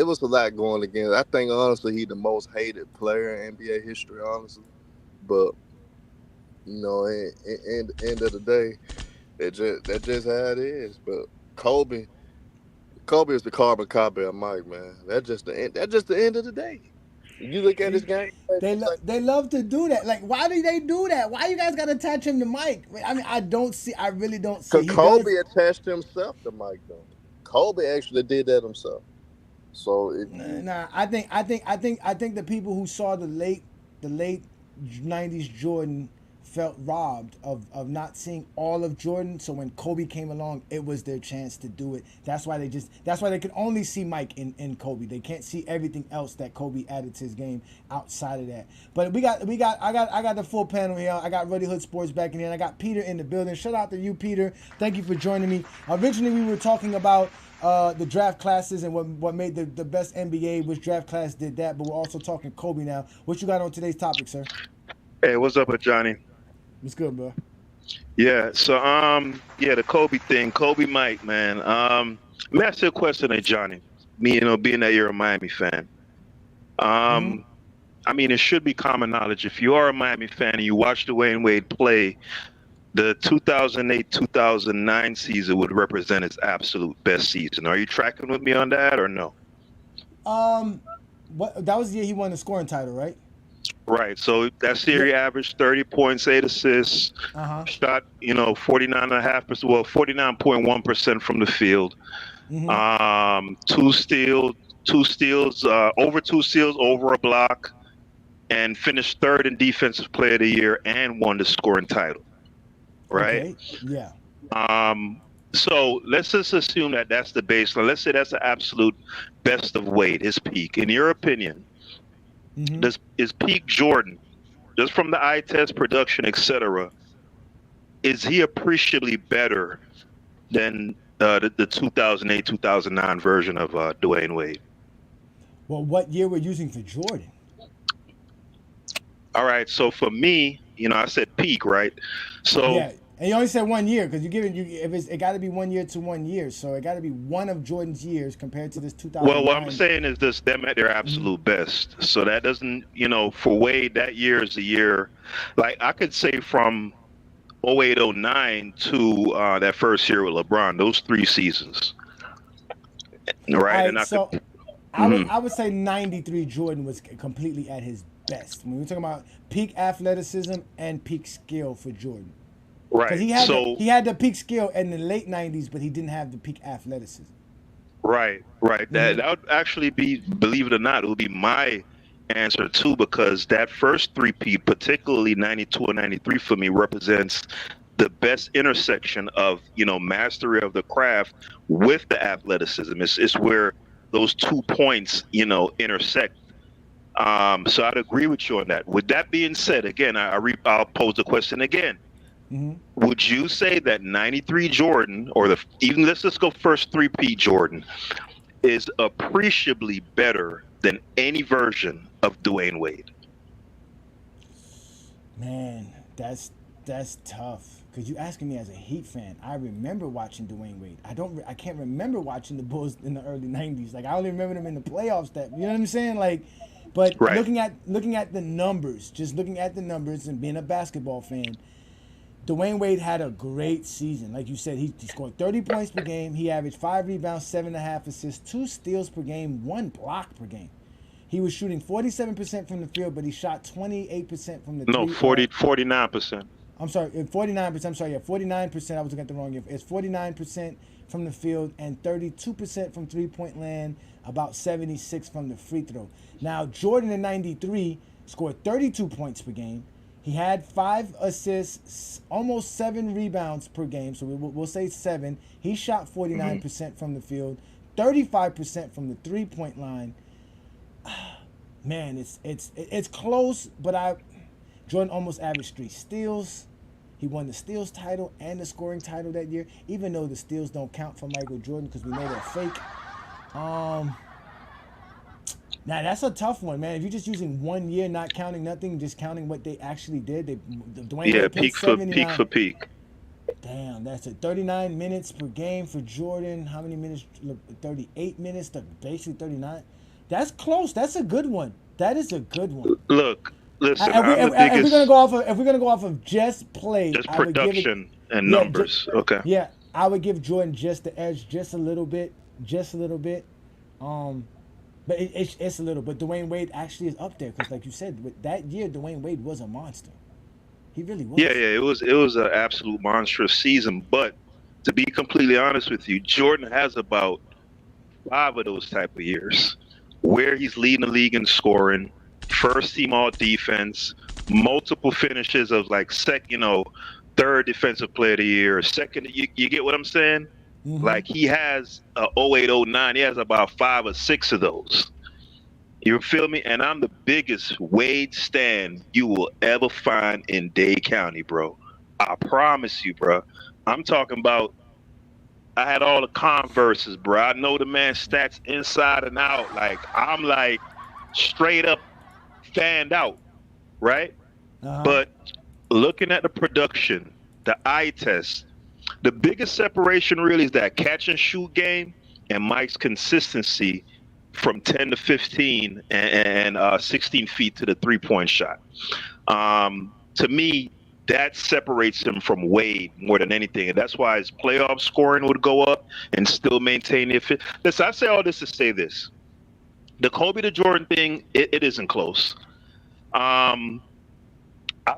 was a lot going against. I think honestly he the most hated player in NBA history, honestly. But end of the day, that's just how it is. But Kobe, Kobe is the carbon copy of Mike, man. That's just the end. That's just the end of the day. You look at his game, just like They love to do that. Like, why do they do that? Why you guys got to attach him to Mike? I mean, I really don't see. because He Kobe does. attached himself to Mike, though. Kobe actually did that himself. So if you, Nah, I think the people who saw the late '90s Jordan felt robbed of not seeing all of Jordan. So when Kobe came along, it was their chance to do it. That's why they can only see Mike in Kobe. They can't see everything else that Kobe added to his game outside of that. But I got the full panel here. I got Ruddy Hood Sports back in here, and I got Peter in the building. Shout out to you, Peter. Thank you for joining me. Originally, we were talking about the draft classes and what made the best NBA, which draft class did that, but we're also talking Kobe now. What you got on today's topic, sir? Hey, what's up, Ajani? What's good, bro? Yeah, so yeah, the Kobe thing, Kobe Mike, man. Let me ask you a question, Ajani. Me, being that you're a Miami fan. Mm-hmm. Um, I mean, it should be common knowledge. If you are a Miami fan and you watch Dwayne Wade play, the 2008-2009 season would represent his absolute best season. Are you tracking with me on that or no? What that was the year he won the scoring title, right? Right. So that Yeah. series averaged 30 points, 8 assists, Uh huh. shot, 49.5%, well, 49.1% from the field. Mm-hmm. Two steals, over two steals, over a block, and finished third in Defensive Player of the Year and won the scoring title. Right. Okay. Yeah. So let's just assume that that's the baseline. Let's say that's the absolute best of Wade, his peak. In your opinion, Mm-hmm. does is peak Jordan, just from the eye test, production, etc., is he appreciably better than the 2008-2009 version of Dwayne Wade? Well, what year we're using for Jordan? All right, so for me, I said peak, right? So, Yeah, and you only said 1 year because it got to be 1 year to 1 year, so it got to be one of Jordan's years compared to this well, what I'm 2009. saying is this: them at their Mm-hmm. absolute best. So that doesn't, for Wade, that year is the year. Like I could say from 08-09 to that first year with LeBron, those 3 seasons, All right? And right, I could. so Mhm. I would say '93 Jordan was completely at his best when we're talking about peak athleticism and peak skill for Jordan. Because Right. So he had the peak skill in the late '90s, but he didn't have the peak athleticism. right. Mm-hmm. That would actually be, believe it or not, it would be my answer too, because that first three-peat, particularly 92 and 93 for me, represents the best intersection of, mastery of the craft with the athleticism. It's where those 2 points, intersect. So I'd agree with you on that. With that being said, again, I'll pose the question again. Would you say that 93 Jordan, or let's just go first three-peat Jordan, is appreciably better than any version of Dwayne Wade? Man, that's tough. Cause you asking me as a Heat fan. I remember watching Dwayne Wade. I can't remember watching the Bulls in the early '90s. Like I only remember them in the playoffs. You know what I'm saying? Like, but right. looking at the numbers, just looking at the numbers and being a basketball fan, Dwayne Wade had a great season. Like you said, he scored 30 points per game. He averaged 5 rebounds, 7.5 assists, 2 steals per game, 1 block per game. He was shooting 47% from the field, but he shot 28% from the No, 49%. I'm sorry, 49%. I'm sorry, yeah, 49%. I was looking at the wrong year. It's 49% from the field and 32% from three-point land, about 76 from the free throw. Now, Jordan in 93 scored 32 points per game. He had 5 assists, almost 7 rebounds per game, so we'll say 7. He shot 49% from the field, 35% from the three-point line. Man, it's close, but Jordan almost averaged 3 steals. He won the steals title and the scoring title that year, even though the steals don't count for Michael Jordan because we know they're fake. Now, that's a tough one, man. If you're just using 1 year, not counting nothing, just counting what they actually did, Dwayne Wade peak for peak. Damn, that's 39 minutes per game for Jordan. How many minutes? 38 minutes to basically 39. That's close. That's a good one. That is a good one. Look, listen. If we're gonna go off of just play, just production and numbers. Okay. Yeah, I would give Jordan just the edge, just a little bit. But it's a little. But Dwayne Wade actually is up there because, like you said, with that year, Dwayne Wade was a monster. He really was. Yeah. It was an absolute monstrous season. But to be completely honest with you, Jordan has about 5 of those type of years where he's leading the league in scoring, first team all defense, multiple finishes of like third defensive player of the year, second. You get what I'm saying? Mm-hmm. Like he has 08, 09, he has about 5 or 6 of those. You feel me? And I'm the biggest Wade stan you will ever find in Dade County, bro. I promise you, bro. I'm talking about, I had all the Converses, bro. I know the man's stats inside and out. Like, I'm like straight up fanned out, right? But looking at the production, the eye test, the biggest separation really is that catch and shoot game and Mike's consistency from 10 to 15 and 16 feet to the three-point shot. To me, that separates him from Wade more than anything. And that's why his playoff scoring would go up and still maintain the effect. Listen, I say all this to say this. The Kobe to Jordan thing, it isn't close. I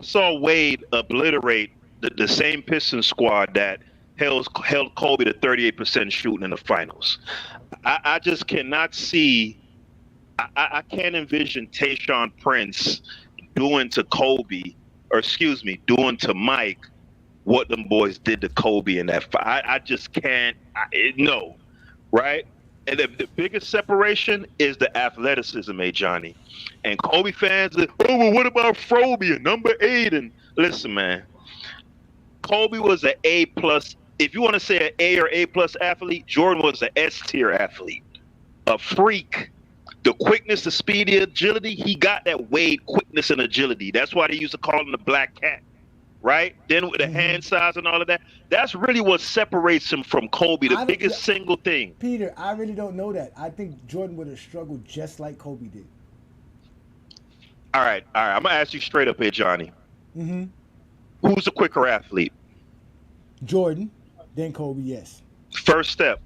saw Wade obliterate the same Pistons squad that held Kobe to 38% shooting in the finals. I just cannot see, I can't envision Tayshaun Prince doing to Mike what them boys did to Kobe in that fight. I just can't, no, right? And the biggest separation is the athleticism, Ajani. And Kobe fans, well, what about Frobia, number 8? And listen, man, Kobe was an A+. If you want to say an A or A+ athlete, Jordan was an S-tier athlete. A freak. The quickness, the speed, the agility, he got that Wade quickness and agility. That's why they used to call him the Black Cat, right? Then with the hand size and all of that, that's really what separates him from Kobe, the biggest single thing. Peter, I really don't know that. I think Jordan would have struggled just like Kobe did. All right. I'm going to ask you straight up here, Johnny. Who's the quicker athlete? Jordan, then Kobe, yes. First step.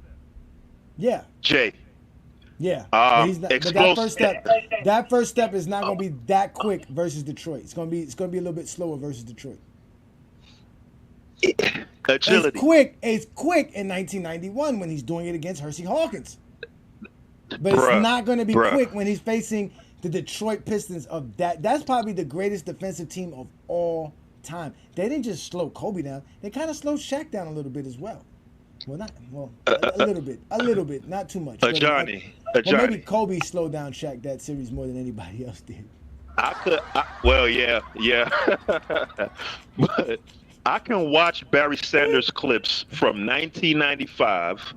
Yeah. Jay. Yeah, but that first step is not going to be that quick versus Detroit. It's going to be a little bit slower versus Detroit. Agility. It's quick in 1991 when he's doing it against Hersey Hawkins. But it's not going to be quick when he's facing The Detroit Pistons of that's probably the greatest defensive team of all time. They didn't just slow Kobe down. They kind of slowed Shaq down a little bit as well. A little bit, not too much. Ajani, Well, maybe Ajani. Kobe slowed down Shaq that series more than anybody else did. Well, yeah. But I can watch Barry Sanders clips from 1995,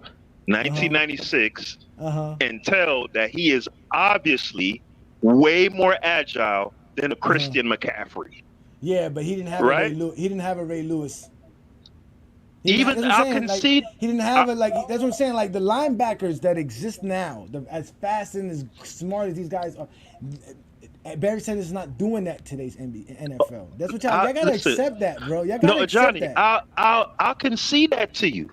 1996, and tell that he is obviously way more agile than a Christian McCaffrey. Yeah, but he didn't have Right? a Ray Lewis. He didn't have a Ray Lewis. Even That's what I'm I saying, concede. he didn't have it. Like that's what I'm saying. Like the linebackers that exist now, as fast and as smart as these guys are, Barry Sanders is not doing that today's NFL. That's what y'all gotta Listen, accept that, bro. Y'all gotta no, accept Johnny, that. I'll concede that to you,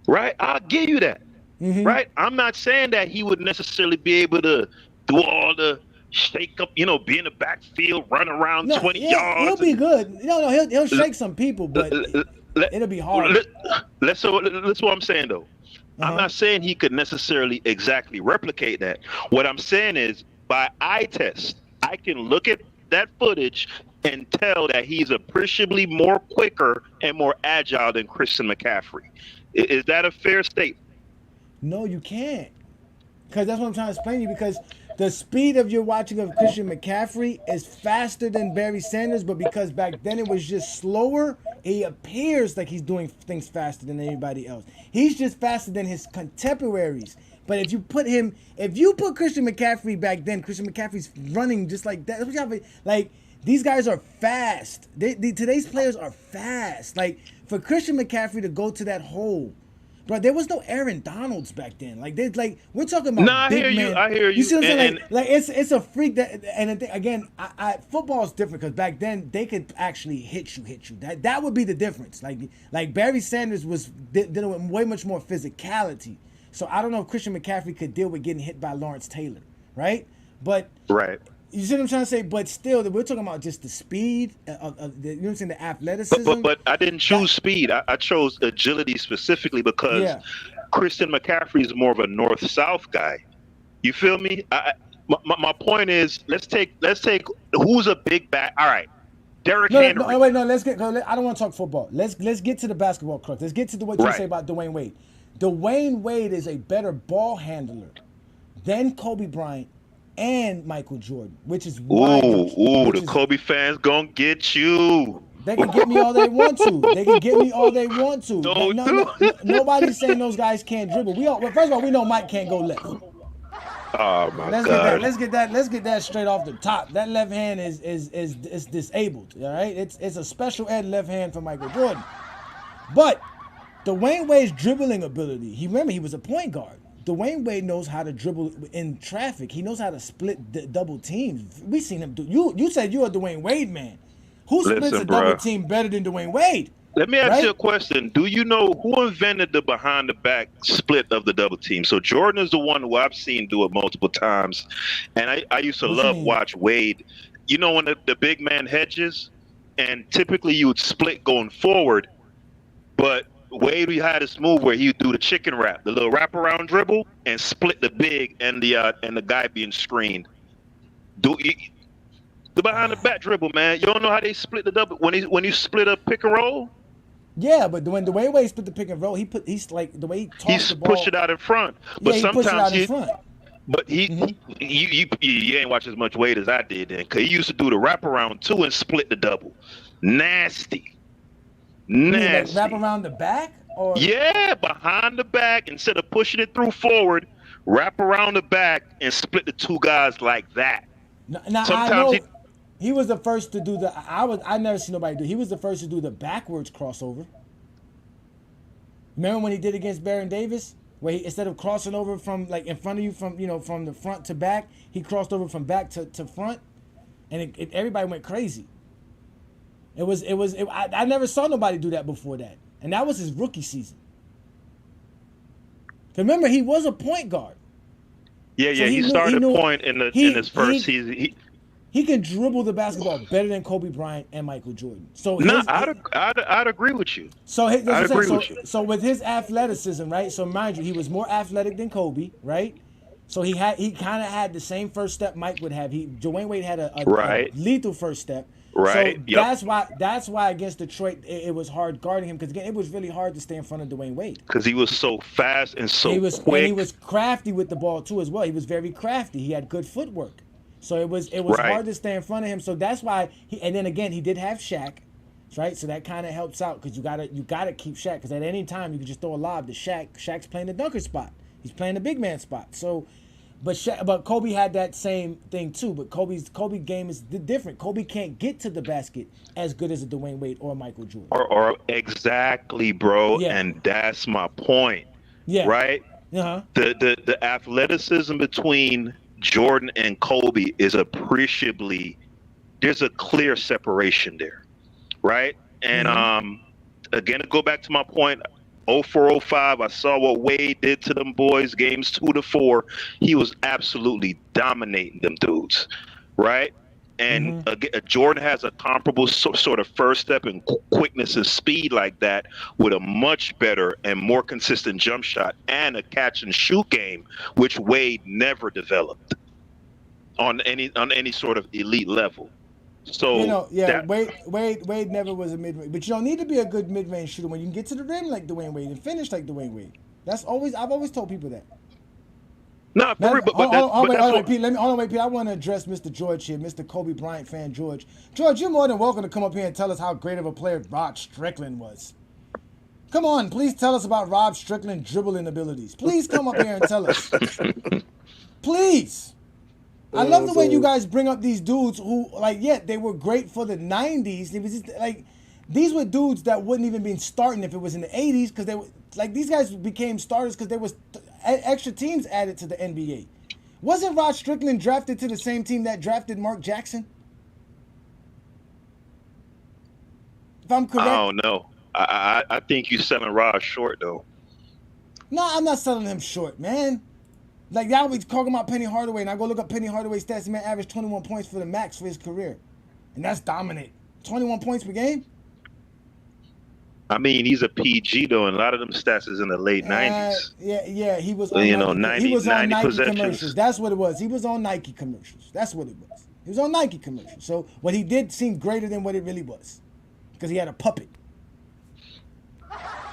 right? I'll give you that, right? I'm not saying that he would necessarily be able to do all the shake up, be in the backfield, run around 20 yards. He'll be good. No, he'll shake some people, but it'll be hard. That's what I'm saying, though. I'm not saying he could necessarily exactly replicate that. What I'm saying is, by eye test, I can look at that footage and tell that he's appreciably more quicker and more agile than Christian McCaffrey. Is that a fair statement? No, you can't. Because that's what I'm trying to explain to you. Because the speed of your watching of Christian McCaffrey is faster than Barry Sanders, but because back then it was just slower, he appears like he's doing things faster than anybody else. He's just faster than his contemporaries. But if you put Christian McCaffrey back then, Christian McCaffrey's running just like that. Like these guys are fast. Today's players are fast. Like for Christian McCaffrey to go to that hole. Bro, there was no Aaron Donalds back then. We're talking about. No, big men. I hear you. You see what I'm saying? Like it's a freak that. And again, football is different because back then they could actually hit you. That would be the difference. Like Barry Sanders was dealing with way much more physicality. So I don't know if Christian McCaffrey could deal with getting hit by Lawrence Taylor, right? But right. You see what I'm trying to say? But still, we're talking about just the speed of the, you know what I'm saying, the athleticism. But I didn't choose speed. I chose agility specifically because Christian McCaffrey is more of a north-south guy. You feel me? My point is, let's take who's a big back. All right, Derrick Henry. No. I don't want to talk football. Let's get to the basketball crux. Let's get to what you say about Dwayne Wade. Dwayne Wade is a better ball handler than Kobe Bryant and Michael Jordan, which is why. The Kobe fans gonna get you. They can get me all they want to. Nobody's saying those guys can't dribble. First of all, we know Mike can't go left. Oh my God. Let's get that straight off the top. That left hand is disabled. All right, it's a special ed left hand for Michael Jordan. But Dwayne Wade's dribbling ability. He was a point guard. Dwayne Wade knows how to dribble in traffic. He knows how to split double teams. We seen him do. You said you're a Dwayne Wade man. Who splits a double team better than Dwayne Wade? Let me ask you a question. Do you know who invented the behind the back split of the double team? So Jordan is the one who I've seen do it multiple times, and I used to watch Wade. You know when the big man hedges, and typically you would split going forward, but Wade, we had this move where he would do the chicken wrap, the little wraparound dribble, and split the big and the guy being screened. The behind the back dribble, man. You don't know how they split the double when you split a pick and roll. Yeah, but when Dwayne Wade split the pick and roll, he's like the way he tossed the ball. He pushed it out in front, but sometimes he. But you ain't watch as much Wade as I did then, cause he used to do the wraparound too and split the double. Nasty. Like wrap around the back? Or Behind the back, instead of pushing it through forward, wrap around the back and split the two guys like that. Now I know he was the first to do I never seen nobody do. He was the first to do the backwards crossover. Remember when he did against Baron Davis, where he, instead of crossing over from like in front of you from the front to back, he crossed over from back to front, and everybody went crazy. I never saw nobody do that before that. And that was his rookie season. Remember, he was a point guard. Yeah, so he started point in his first season. He can dribble the basketball better than Kobe Bryant and Michael Jordan. So I'd agree with you. So with his athleticism, right? So mind you, he was more athletic than Kobe, right? So he kind of had the same first step Mike would have. Dwayne Wade had a Right. lethal first step. Right. So Yep. that's why against Detroit it was hard guarding him, because again it was really hard to stay in front of Dwayne Wade. Because he was so fast and so he quick. was crafty with the ball too as well. He was very crafty. He had good footwork. So it was Right. hard to stay in front of him. So that's why and then again he did have Shaq, right? So that kind of helps out, because you gotta keep Shaq, because at any time you can just throw a lob to Shaq. Shaq's playing the dunker spot. He's playing the big man spot. So, but Kobe had that same thing too. But Kobe game is different. Kobe can't get to the basket as good as a Dwayne Wade or Michael Jordan. Or exactly, bro. Yeah. And that's my point. Yeah. Right. Uh-huh. The athleticism between Jordan and Kobe is appreciably. There's a clear separation there, right? And again, to go back to my point, 04-05, I saw what Wade did to them boys, games 2-4. He was absolutely dominating them dudes, right? And again, Jordan has a comparable sort of first step and quickness and speed like that, with a much better and more consistent jump shot and a catch and shoot game, which Wade never developed on any sort of elite level. So Wade never was a mid-range, but you don't need to be a good mid-range shooter when you can get to the rim like Dwayne Wade and finish like Dwayne Wade. I've always told people that. No, wait, Pete. Pete. I want to address Mr. George here, Mr. Kobe Bryant fan George. George, you're more than welcome to come up here and tell us how great of a player Rod Strickland was. Come on, please tell us about Rod Strickland's dribbling abilities. Please come up here and tell us. Please. I love the way you guys bring up these dudes who, they were great for the 90s. It was just, these were dudes that wouldn't even be starting if it was in the 80s, because they were, these guys became starters because there was extra teams added to the NBA. Wasn't Rod Strickland drafted to the same team that drafted Mark Jackson? If I'm correct. I don't know. I think you're selling Rod short, though. No, I'm not selling him short, man. Y'all be talking about Penny Hardaway, and I go look up Penny Hardaway's stats. The man averaged 21 points for the max for his career. And that's dominant. 21 points per game? I mean, he's a PG, though, and a lot of them stats is in the late 90s. Yeah, he was on Nike commercials. That's what it was. He was on Nike commercials. That's what it was. He was on Nike commercials. So what he did seemed greater than what it really was, because he had a puppet.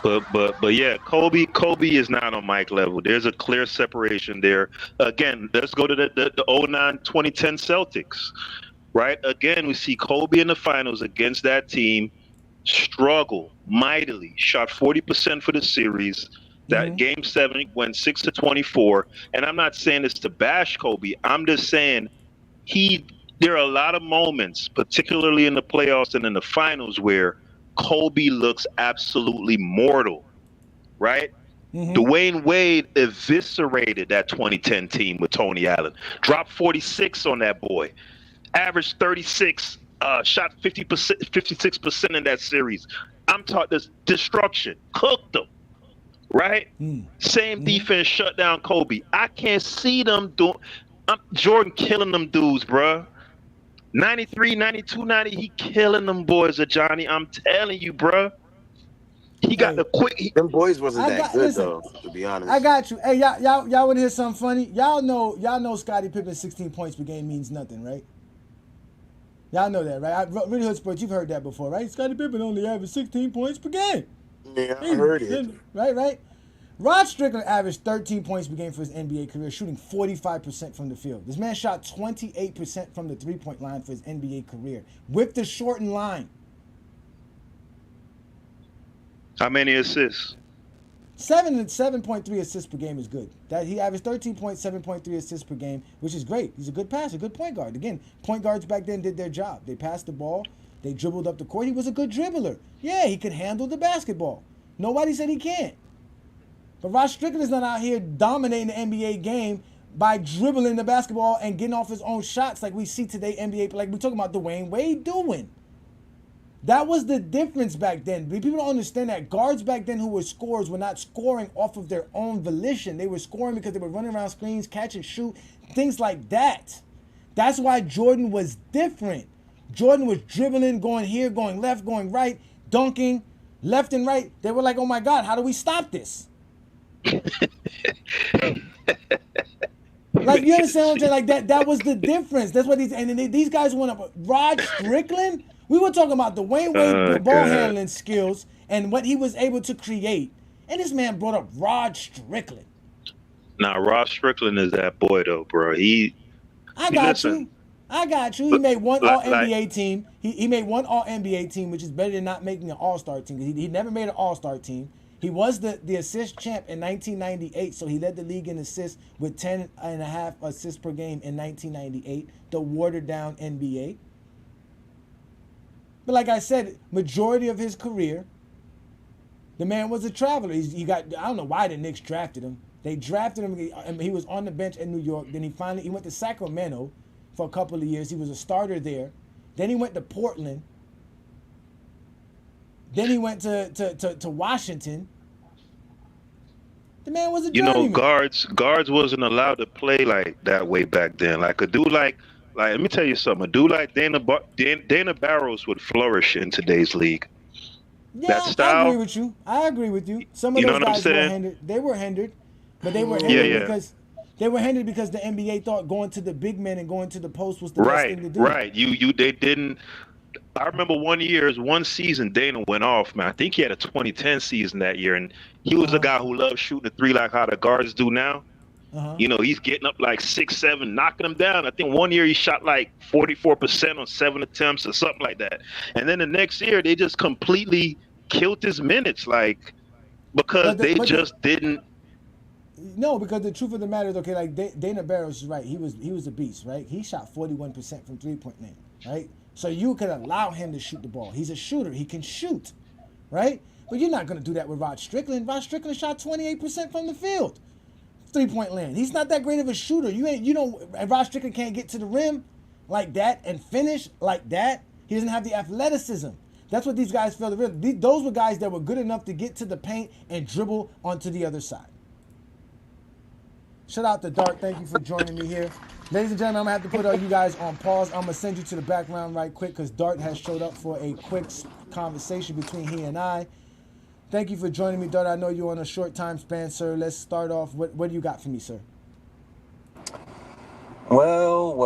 But yeah, Kobe is not on Mike level. There's a clear separation there. Again, let's go to the 09 2010 Celtics, right? Again, we see Kobe in the finals against that team struggle mightily. Shot 40% for the series. That game 7 went 6-24. And I'm not saying this to bash Kobe. I'm just saying there are a lot of moments, particularly in the playoffs and in the finals, where Kobe looks absolutely mortal, right? Dwayne Wade eviscerated that 2010 team with Tony Allen. Dropped 46 on that boy. Averaged 36, shot 56% in that series. I'm talking this destruction. Cooked them, right? Same defense shut down Kobe. I can't see them doing. Jordan killing them dudes, bruh. 93, 92, 90, he killing them boys, Ajani. I'm telling you, bruh. He got the quick. Them boys wasn't that good, though, to be honest. I got you. Hey, y'all want to hear something funny? Y'all know Scottie Pippen's 16 points per game means nothing, right? Y'all know that, right? Really Hood Sports, you've heard that before, right? Scottie Pippen only averaged 16 points per game. Yeah, I heard it. Right. Rod Strickland averaged 13 points per game for his NBA career, shooting 45% from the field. This man shot 28% from the three-point line for his NBA career, with the shortened line. How many assists? 7.3 assists per game is good. That he averaged 13.7.3 assists per game, which is great. He's a good passer, good point guard. Again, point guards back then did their job. They passed the ball, they dribbled up the court. He was a good dribbler. Yeah, he could handle the basketball. Nobody said he can't. But Rod Strickland is not out here dominating the NBA game by dribbling the basketball and getting off his own shots like we see today NBA, like we're talking about Dwayne Wade doing. That was the difference back then. People don't understand that guards back then who were scorers were not scoring off of their own volition. They were scoring because they were running around screens, catch and shoot, things like that. That's why Jordan was different. Jordan was dribbling, going here, going left, going right, dunking, left and right. They were like, oh my God, how do we stop this? Like, you understand what I'm saying? Like, that was the difference. That's what these guys went up. Rod Strickland, we were talking about Dwayne Wade Oh ball God. handling skills and what he was able to create. And this man brought up Rod Strickland. Now Ross Strickland is that boy though, bro. He I see, got you. listen, I got you. He made one like All NBA team. He made one All NBA team, which is better than not making an All Star team. He never made an All Star team. He was the assist champ in 1998, so he led the league in assists with 10 and a half assists per game in 1998, the watered down NBA. But like I said, majority of his career, the man was a traveler. He got, I don't know why the Knicks drafted him. They drafted him. He was on the bench in New York. Then he went to Sacramento for a couple of years. He was a starter there. Then he went to Portland. Then he went to Washington. The man was a you know, journeyman. guards wasn't allowed to play like that way back then. Like a dude like let me tell you something. A dude like Dana Barros would flourish in today's league. Yeah, That style, I agree with you. I agree with you. Some of you know those what I'm guys were saying? hindered. They were hindered, but they were Yeah, hindered yeah. because the NBA thought going to the big men and going to the post was the best thing to do. Right. They didn't. I remember one season Dana went off, man. I think he had a 2010 season that year, and he was a guy who loved shooting the three like how the guards do now. You know, he's getting up like 6'7", knocking them down. I think one year he shot like 44% on 7 attempts or something like that. And then the next year they just completely killed his minutes, like because they just didn't. No, because the truth of the matter is, okay, like Dana Barros is right. He was a beast, right? He shot 41% from 3-point land, right? So you could allow him to shoot the ball. He's a shooter. He can shoot, right? But you're not going to do that with Rod Strickland. Rod Strickland shot 28% from the field. 3-point land. He's not that great of a shooter. Rod Strickland can't get to the rim like that and finish like that. He doesn't have the athleticism. That's what these guys failed to realize. Those were guys that were good enough to get to the paint and dribble onto the other side. Shout out to Dart. Thank you for joining me here. Ladies and gentlemen, I'm going to have to put you guys on pause. I'm going to send you to the background right quick because Dart has showed up for a quick conversation between he and I. Thank you for joining me, Dart. I know you're on a short time span, sir. Let's start off. What do you got for me, sir? Well.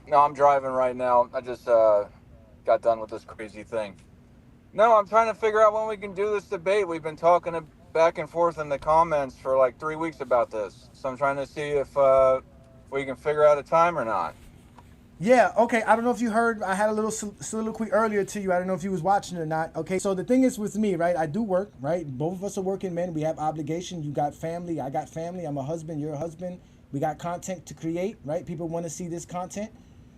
No, I'm driving right now. I just got done with this crazy thing. No, I'm trying to figure out when we can do this debate. We've been talking back and forth in the comments for like 3 weeks about this. So I'm trying to see if we can figure out a time or not. Yeah, okay. I don't know if you heard. I had a little soliloquy earlier to you. I don't know if you was watching or not. Okay, so the thing is with me, right? I do work, right? Both of us are working men. We have obligation. You got family. I got family. I'm a husband. You're a husband. We got content to create, right? People want to see this content.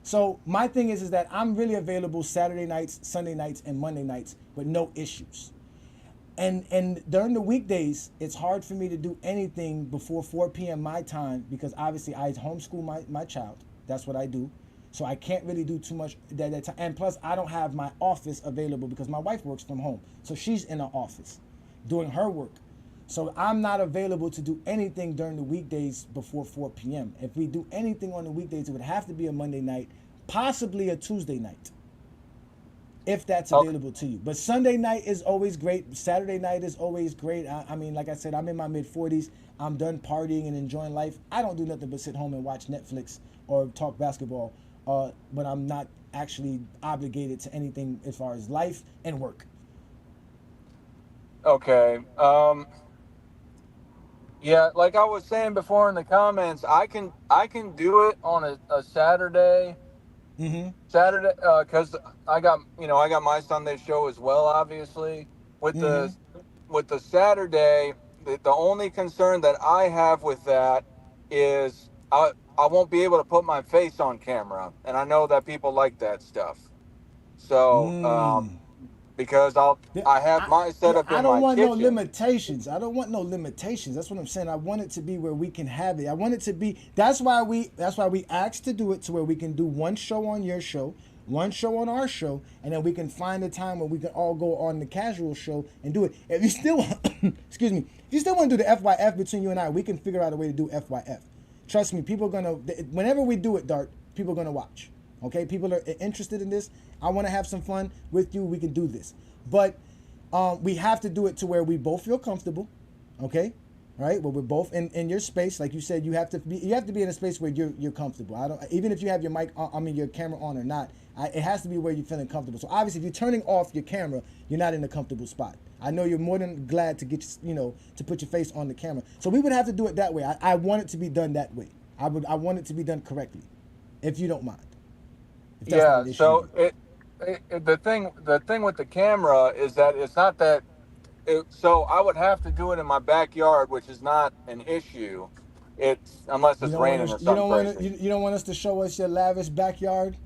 So my thing is that I'm really available Saturday nights, Sunday nights, and Monday nights with no issues. And during the weekdays, it's hard for me to do anything before 4 p.m. my time because obviously I homeschool my child. That's what I do. So I can't really do too much that time. And plus, I don't have my office available because my wife works from home. So she's in the office doing her work. So I'm not available to do anything during the weekdays before 4 p.m. If we do anything on the weekdays, it would have to be a Monday night, possibly a Tuesday night, if that's available to you. But Sunday night is always great. Saturday night is always great. I mean, like I said, I'm in my mid-40s. I'm done partying and enjoying life. I don't do nothing but sit home and watch Netflix or talk basketball. But I'm not actually obligated to anything as far as life and work. Okay. Yeah, like I was saying before in the comments, I can do it on a Saturday. Saturday, because I got my Sunday show as well. Obviously, with the Saturday, the only concern that I have with that is I won't be able to put my face on camera, and I know that people like that stuff. So, because I have my setup in my kitchen. I don't want no limitations. I don't want no limitations. That's what I'm saying. I want it to be where we can have it. I want it to be. That's why we asked to do it to where we can do one show on your show, one show on our show, and then we can find a time where we can all go on the casual show and do it. If you still, excuse me, if you still want to do the FYF between you and I, we can figure out a way to do FYF. Trust me, people are gonna. Whenever we do it, Dart, people are gonna watch. Okay, people are interested in this. I want to have some fun with you. We can do this, but we have to do it to where we both feel comfortable. Okay, right? Well, we're both in your space, like you said. You have to be in a space where you're comfortable. I don't even if you have your mic, on, I mean your camera on or not. It has to be where you're feeling comfortable. So obviously, if you're turning off your camera, you're not in a comfortable spot. I know you're more than glad to get to put your face on the camera. So we would have to do it that way. I want it to be done that way. I want it to be done correctly, if you don't mind. If that's not Yeah. an issue with So you. the thing with the camera is that it's not that. So I would have to do it in my backyard, which is not an issue. It's unless You it's don't want raining to. or something crazy. You don't want us to show us your lavish backyard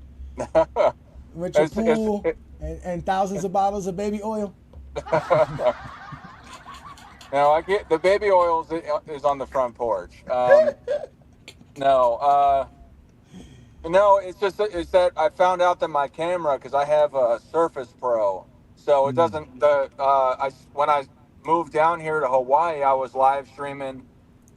with your it's pool and thousands of bottles of baby oil. Now I get the baby oil is on the front porch. No, no, it's that I found out that my camera, because I have a Surface Pro, so it doesn't when I moved down here to Hawaii, I was live streaming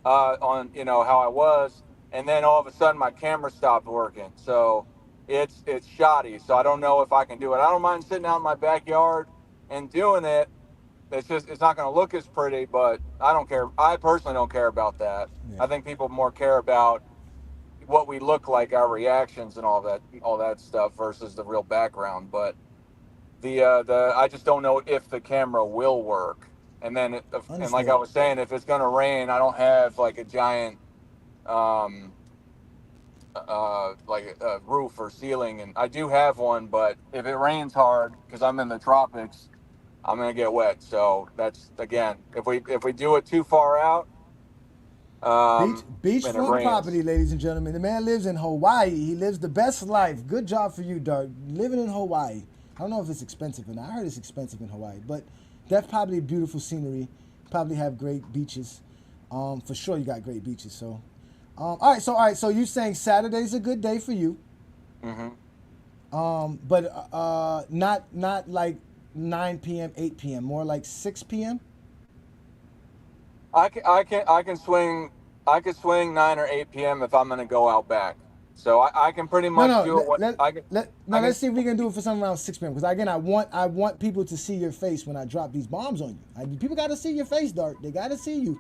on how I was, and then all of a sudden my camera stopped working, so it's shoddy. So I don't know if I can do it. I don't mind sitting out in my backyard and doing it. It's not going to look as pretty, but I don't care. I personally don't care about that. Yeah. I think people more care about what we look like, our reactions, and all that stuff versus the real background. But the I just don't know if the camera will work. And then and like I Understand. was saying, if it's gonna rain, I don't have like a giant um like a roof or ceiling, and I do have one, but if it rains hard because I'm in the tropics, I'm gonna get wet. So that's again, if we do it too far out, and it Beachfront rains. property, ladies and gentlemen. The man lives in Hawaii. He lives the best life. Good job for you, Dart. Living in Hawaii. I don't know if it's expensive or not. I heard it's expensive in Hawaii, but that's probably beautiful scenery. Probably have great beaches. For sure, you got great beaches. So, all right. So you saying Saturday's a good day for you? But not like 9 p.m., 8 p.m. More like 6 p.m. I can swing 9 or 8 p.m. if I'm gonna go out back. So I can pretty No, much no. do it. What I can. I can. Let's see if we can do it for something around 6 p.m. Because again, I want people to see your face when I drop these bombs on you. People got to see your face, Dart. They got to see you.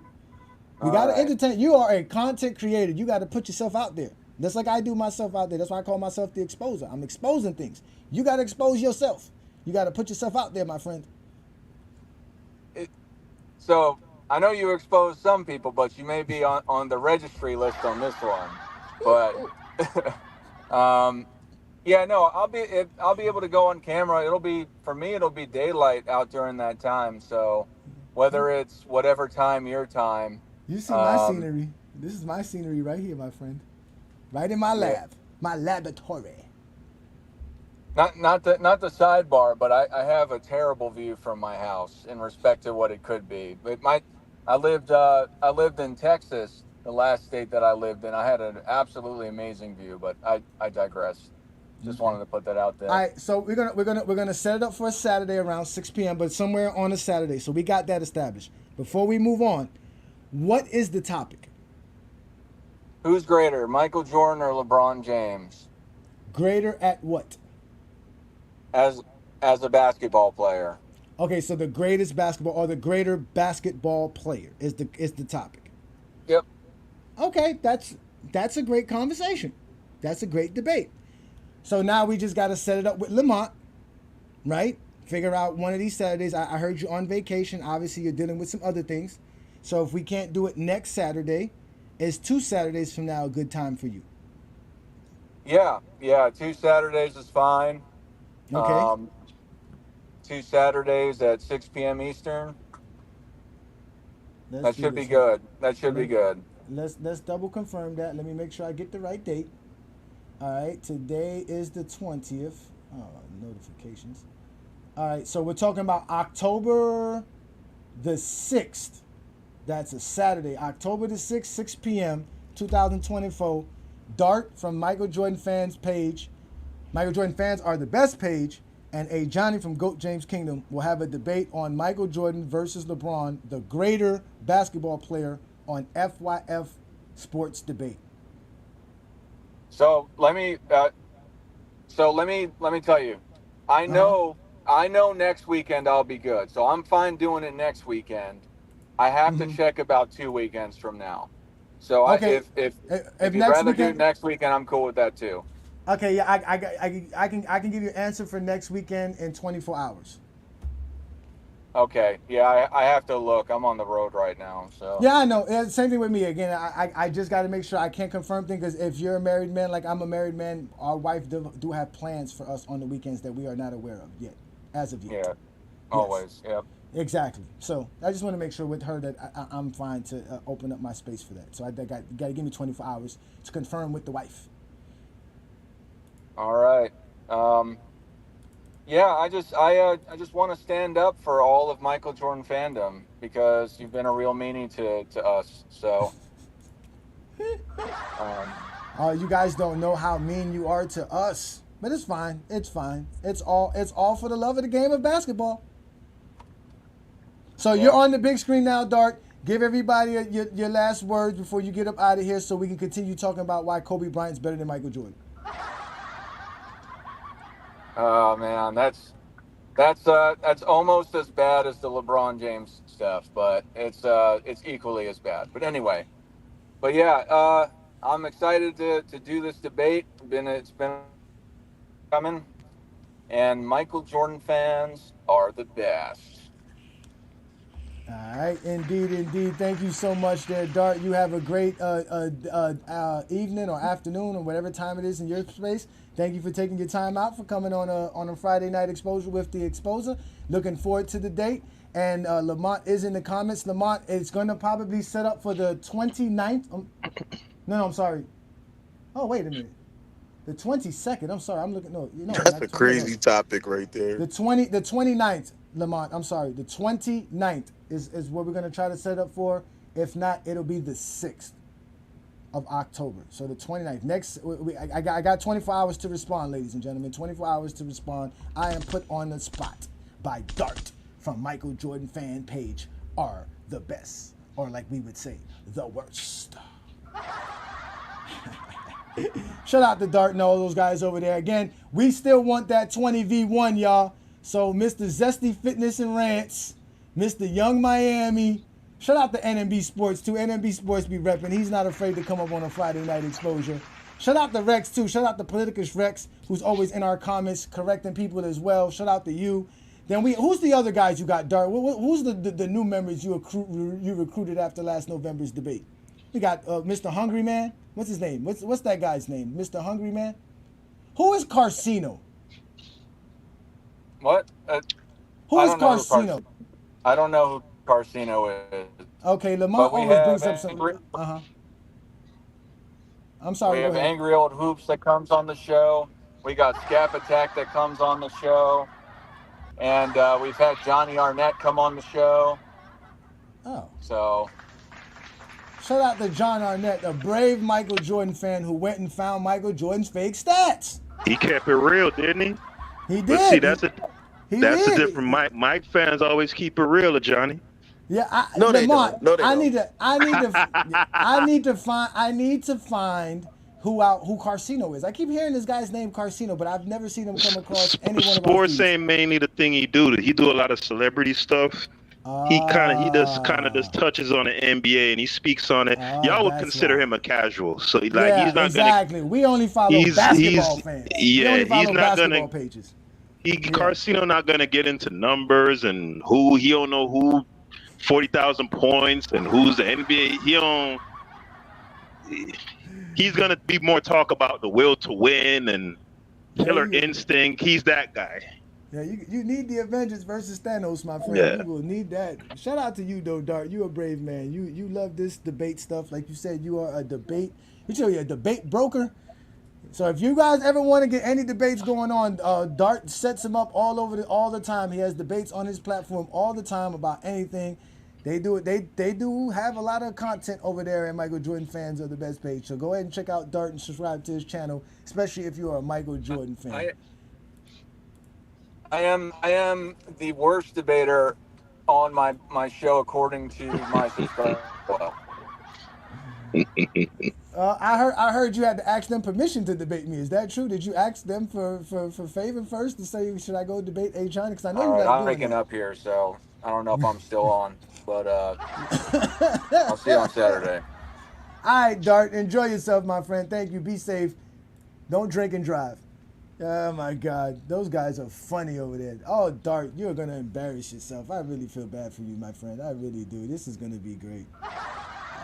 We got to Alright. entertain. You are a content creator. You got to put yourself out there. Just like I do myself out there. That's why I call myself the exposer. I'm exposing things. You got to expose yourself. You got to put yourself out there, my friend. So I know you exposed some people, but you may be on the registry list on this one. But yeah, no, I'll be able to go on camera. It'll be daylight out during that time. So whether it's whatever time your time. You see my scenery. This is my scenery right here, my friend. Right in my lab, my laboratory. Not the sidebar, but I have a terrible view from my house in respect to what it could be. I lived in Texas, the last state that I lived in. I had an absolutely amazing view, but I digress. Just wanted to put that out there. All right, so we're gonna set it up for a Saturday around 6 p.m. But somewhere on a Saturday. So we got that established. Before we move on, what is the topic? Who's greater, Michael Jordan or LeBron James, Greater at what? as a basketball player? Okay, so the greatest basketball or the greater basketball player is the topic. Yep. Okay, that's a great conversation. That's a great debate. So now we just got to set it up with Lamont, right? Figure out one of these Saturdays. I heard you on vacation. Obviously, you're dealing with some other things. So if we can't do it next Saturday, is 2 Saturdays from now a good time for you? Yeah. 2 Saturdays is fine. Okay. 2 Saturdays at 6 p.m. Eastern. Let's That do should be this. good. That should be good. Let's double confirm that. Let me make sure I get the right date. All right, today is the 20th. Oh, notifications. All right, so we're talking about October the 6th. That's a Saturday, October the 6th, 6 p.m., 2024. Dart from Michael Jordan Fans page. Michael Jordan Fans are the best page. And Ajani from GOAT James Kingdom will have a debate on Michael Jordan versus LeBron, the greater basketball player, on FYF Sports Debate. So let me tell you, I know next weekend I'll be good. So I'm fine doing it next weekend. I have to check about 2 weekends from now. So Okay. if If you'd next rather do weekend, next weekend, I'm cool with that too. okay, yeah, I can give you an answer for next weekend in 24 hours. Okay, yeah, I have to look. I'm on the road right now, so Yeah, I know. Same thing with me. Again, I just got to make sure I can't confirm things because if you're a married man, like I'm a married man, our wife do have plans for us on the weekends that we are not aware of yet, as of yet. yeah, Yes, always, yep. exactly. So I just want to make sure with her that I'm fine to open up my space for that. So I got to give me 24 hours to confirm with the wife. All right. Yeah, I just want to stand up for all of Michael Jordan fandom because you've been a real meanie to us. So, um, You guys don't know how mean you are to us, but it's fine. It's fine. It's all for the love of the game of basketball. So you're yeah. on the big screen now, Dart. Give everybody your last words before you get up out of here so we can continue talking about why Kobe Bryant's better than Michael Jordan. Oh man, that's almost as bad as the LeBron James stuff, but it's equally as bad. But anyway, but yeah, I'm excited to do this debate. It's been coming, and Michael Jordan fans are the best. All right, indeed, indeed. Thank you so much there, Dart. You have a great evening or afternoon or whatever time it is in your space. Thank you for taking your time out for coming on a Friday night exposure with the Exposer. Looking forward to the date. And Lamont is in the comments. Lamont is going to probably set up for the 29th. No, I'm sorry. Oh, wait a minute. The 22nd. I'm sorry. I'm looking. No, That's not a 20, crazy topic right there. the 29th, Lamont. I'm sorry. The 29th is what we're gonna try to set up for. If not, it'll be the 6th of October. So the 29th. Next, I got 24 hours to respond, ladies and gentlemen. 24 hours to respond. I am put on the spot by Dart from Michael Jordan fan page. Are the best, or like we would say, the worst. Shout out to Dart and all those guys over there. Again, we still want that 20v1, y'all. So Mr. Zesty Fitness and Rants, Mr. Young Miami. Shout out to NMB Sports too. NMB Sports be repping. He's not afraid to come up on a Friday night exposure. Shout out to Rex too. Shout out to Politicus Rex, who's always in our comments correcting people as well. Shout out to you. Then who's the other guys you got, Dart? Who's the new members you recruited after last November's debate? We got Mr. Hungry Man. What's his name? What's that guy's name? Mr. Hungry Man? Who is Carcino? What? Who I is don't know Carcino? I don't know who Carcino is. Okay, Lamont But we always brings have up some. I'm we sorry, go have ahead. Angry Old Hoops that comes on the show. We got Scap Attack that comes on the show. And we've had Johnny Arnett come on the show. Oh. So Shout out to John Arnett, a brave Michael Jordan fan who went and found Michael Jordan's fake stats. He kept it real, didn't he? He did. But see, that's a He that's the did. different. Mike fans always keep it real, Johnny. Yeah, No, they Lamont, don't. No, they I don't. need to find who Carcino is. I keep hearing this guy's name Carcino, but I've never seen him come across any one of our Sports feeds. ain't mainly the thing he do. He do a lot of celebrity stuff. He just touches on the NBA and he speaks on it. Y'all would that's consider right. him a casual. So like Yeah, he's not exactly. We only follow basketball fans. We only follow basketball pages. Carcino not gonna get into numbers and he don't know who 40,000 points and who's the NBA. He's gonna be more talk about the will to win and killer instinct. He's that guy. Yeah, you need the Avengers versus Thanos, my friend. Yeah. You will need that. Shout out to you though, Dart. You a brave man. You love this debate stuff. Like you said, you are a debate. You're a debate broker. So if you guys ever want to get any debates going on, Dart sets them up all the time. He has debates on his platform all the time about anything. They do it. They do have a lot of content over there at Michael Jordan Fans of the Best page. So go ahead and check out Dart and subscribe to his channel, especially if you are a Michael Jordan fan. I am the worst debater on my show according to my subscriber. I heard you had to ask them permission to debate me. Is that true? Did you ask them for favor first to say should I go debate Ajani? Because I know All you right, like I'm doing breaking that. up here, so I don't know if I'm still on, but I'll see you on Saturday. All right, Dart. Enjoy yourself, my friend. Thank you. Be safe. Don't drink and drive. Oh my God, those guys are funny over there. Oh, Dart, you're gonna embarrass yourself. I really feel bad for you, my friend. I really do. This is gonna be great.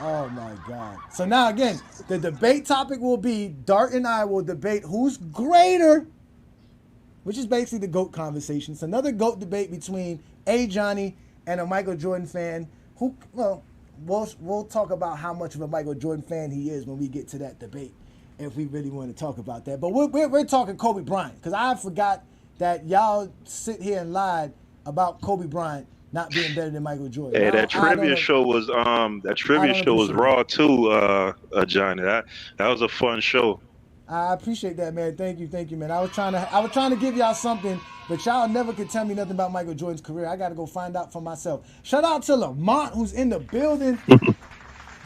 Oh my God. So now again, the debate topic will be Dart and I will debate who's greater, which is basically the GOAT conversation. It's another GOAT debate between Ajani and a Michael Jordan fan who, well, we'll talk about how much of a Michael Jordan fan he is when we get to that debate, if we really want to talk about that. But we're talking Kobe Bryant, because I forgot that y'all sit here and lied about Kobe Bryant not being better than Michael Jordan. Hey, I don't that I trivia don't show was appreciate it. raw too, Johnny. That was a fun show. I appreciate that, man. Thank you, man. I was trying to give y'all something, but y'all never could tell me nothing about Michael Jordan's career. I got to go find out for myself. Shout out to Lamont, who's in the building.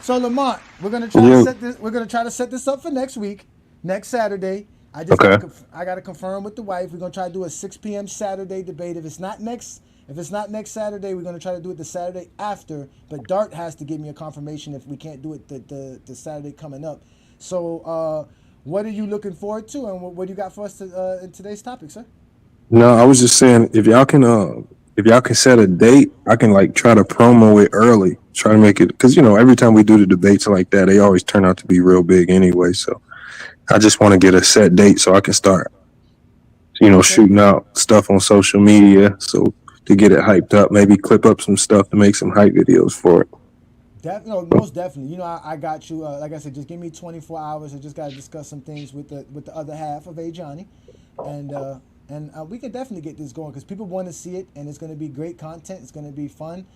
So Lamont, we're gonna try to You set this. We're gonna try to set this up for next week, next Saturday. I just okay? gotta confirm with the wife. We're gonna try to do a 6 p.m. Saturday debate. If it's not next Saturday, we're gonna try to do it the Saturday after. But Dart has to give me a confirmation if we can't do it the Saturday coming up. So, what are you looking forward to, and what do you got for us in today's topic, sir? No, I was just saying if y'all can set a date, I can like try to promo it early, try to make it because every time we do the debates like that, they always turn out to be real big anyway. So I just want to get a set date so I can start Okay, shooting out stuff on social media so to get it hyped up. Maybe clip up some stuff to make some hype videos for it. no, most definitely. I got you. Like I said, just give me 24 hours. I just got to discuss some things with the other half of A Johnny, and we can definitely get this going because people want to see it, and it's going to be great content. It's going to be fun.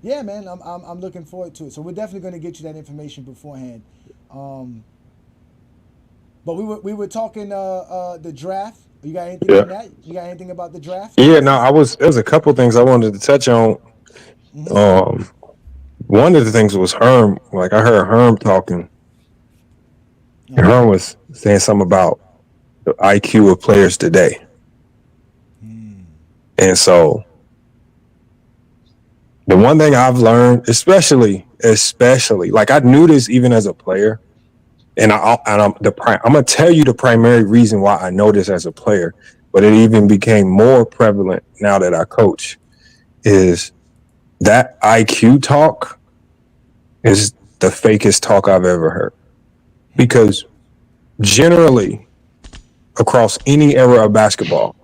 Yeah, man, I'm looking forward to it. So we're definitely going to get you that information beforehand. Um, but we were talking the draft. You got anything on Yeah, that? You got anything about the draft yeah. No, process? there's a couple things I wanted to touch on. Mm-hmm. Um, One of the things was Herm. Like I heard Herm talking. And Okay. Herm was saying something about the IQ of players today. And so the one thing I've learned, especially, like I knew this even as a player, and I'm gonna tell you the primary reason why I know this as a player, but it even became more prevalent now that I coach, is that IQ talk is the fakest talk I've ever heard. Because generally, across any era of basketball,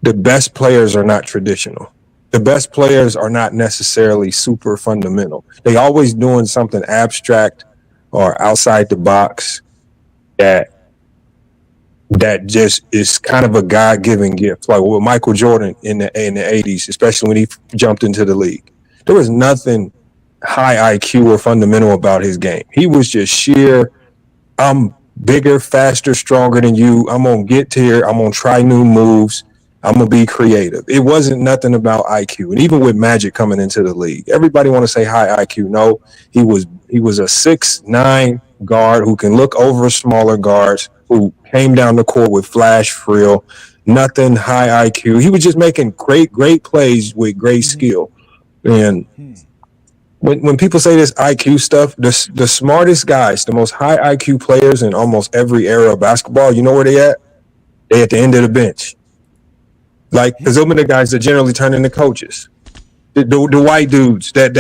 the best players are not traditional. The best players are not necessarily super fundamental. They always doing something abstract or outside the box that just is kind of a God given gift. Like with Michael Jordan in the 80s, especially when he jumped into the league. There was nothing high IQ or fundamental about his game. He was just sheer, I'm bigger, faster, stronger than you. I'm gonna get to here. I'm gonna try new moves. I'm gonna be creative. It wasn't nothing about IQ. And even with Magic coming into the league, everybody want to say high IQ. No, he was a 6'9" guard who can look over smaller guards, who came down the court with flash frill, nothing high IQ. He was just making great plays with great skill. And when people say this IQ stuff, the smartest guys, the most high IQ players in almost every era of basketball, you know where they at? They at the end of the bench. Like, because those are the guys that generally turn into coaches. The white dudes that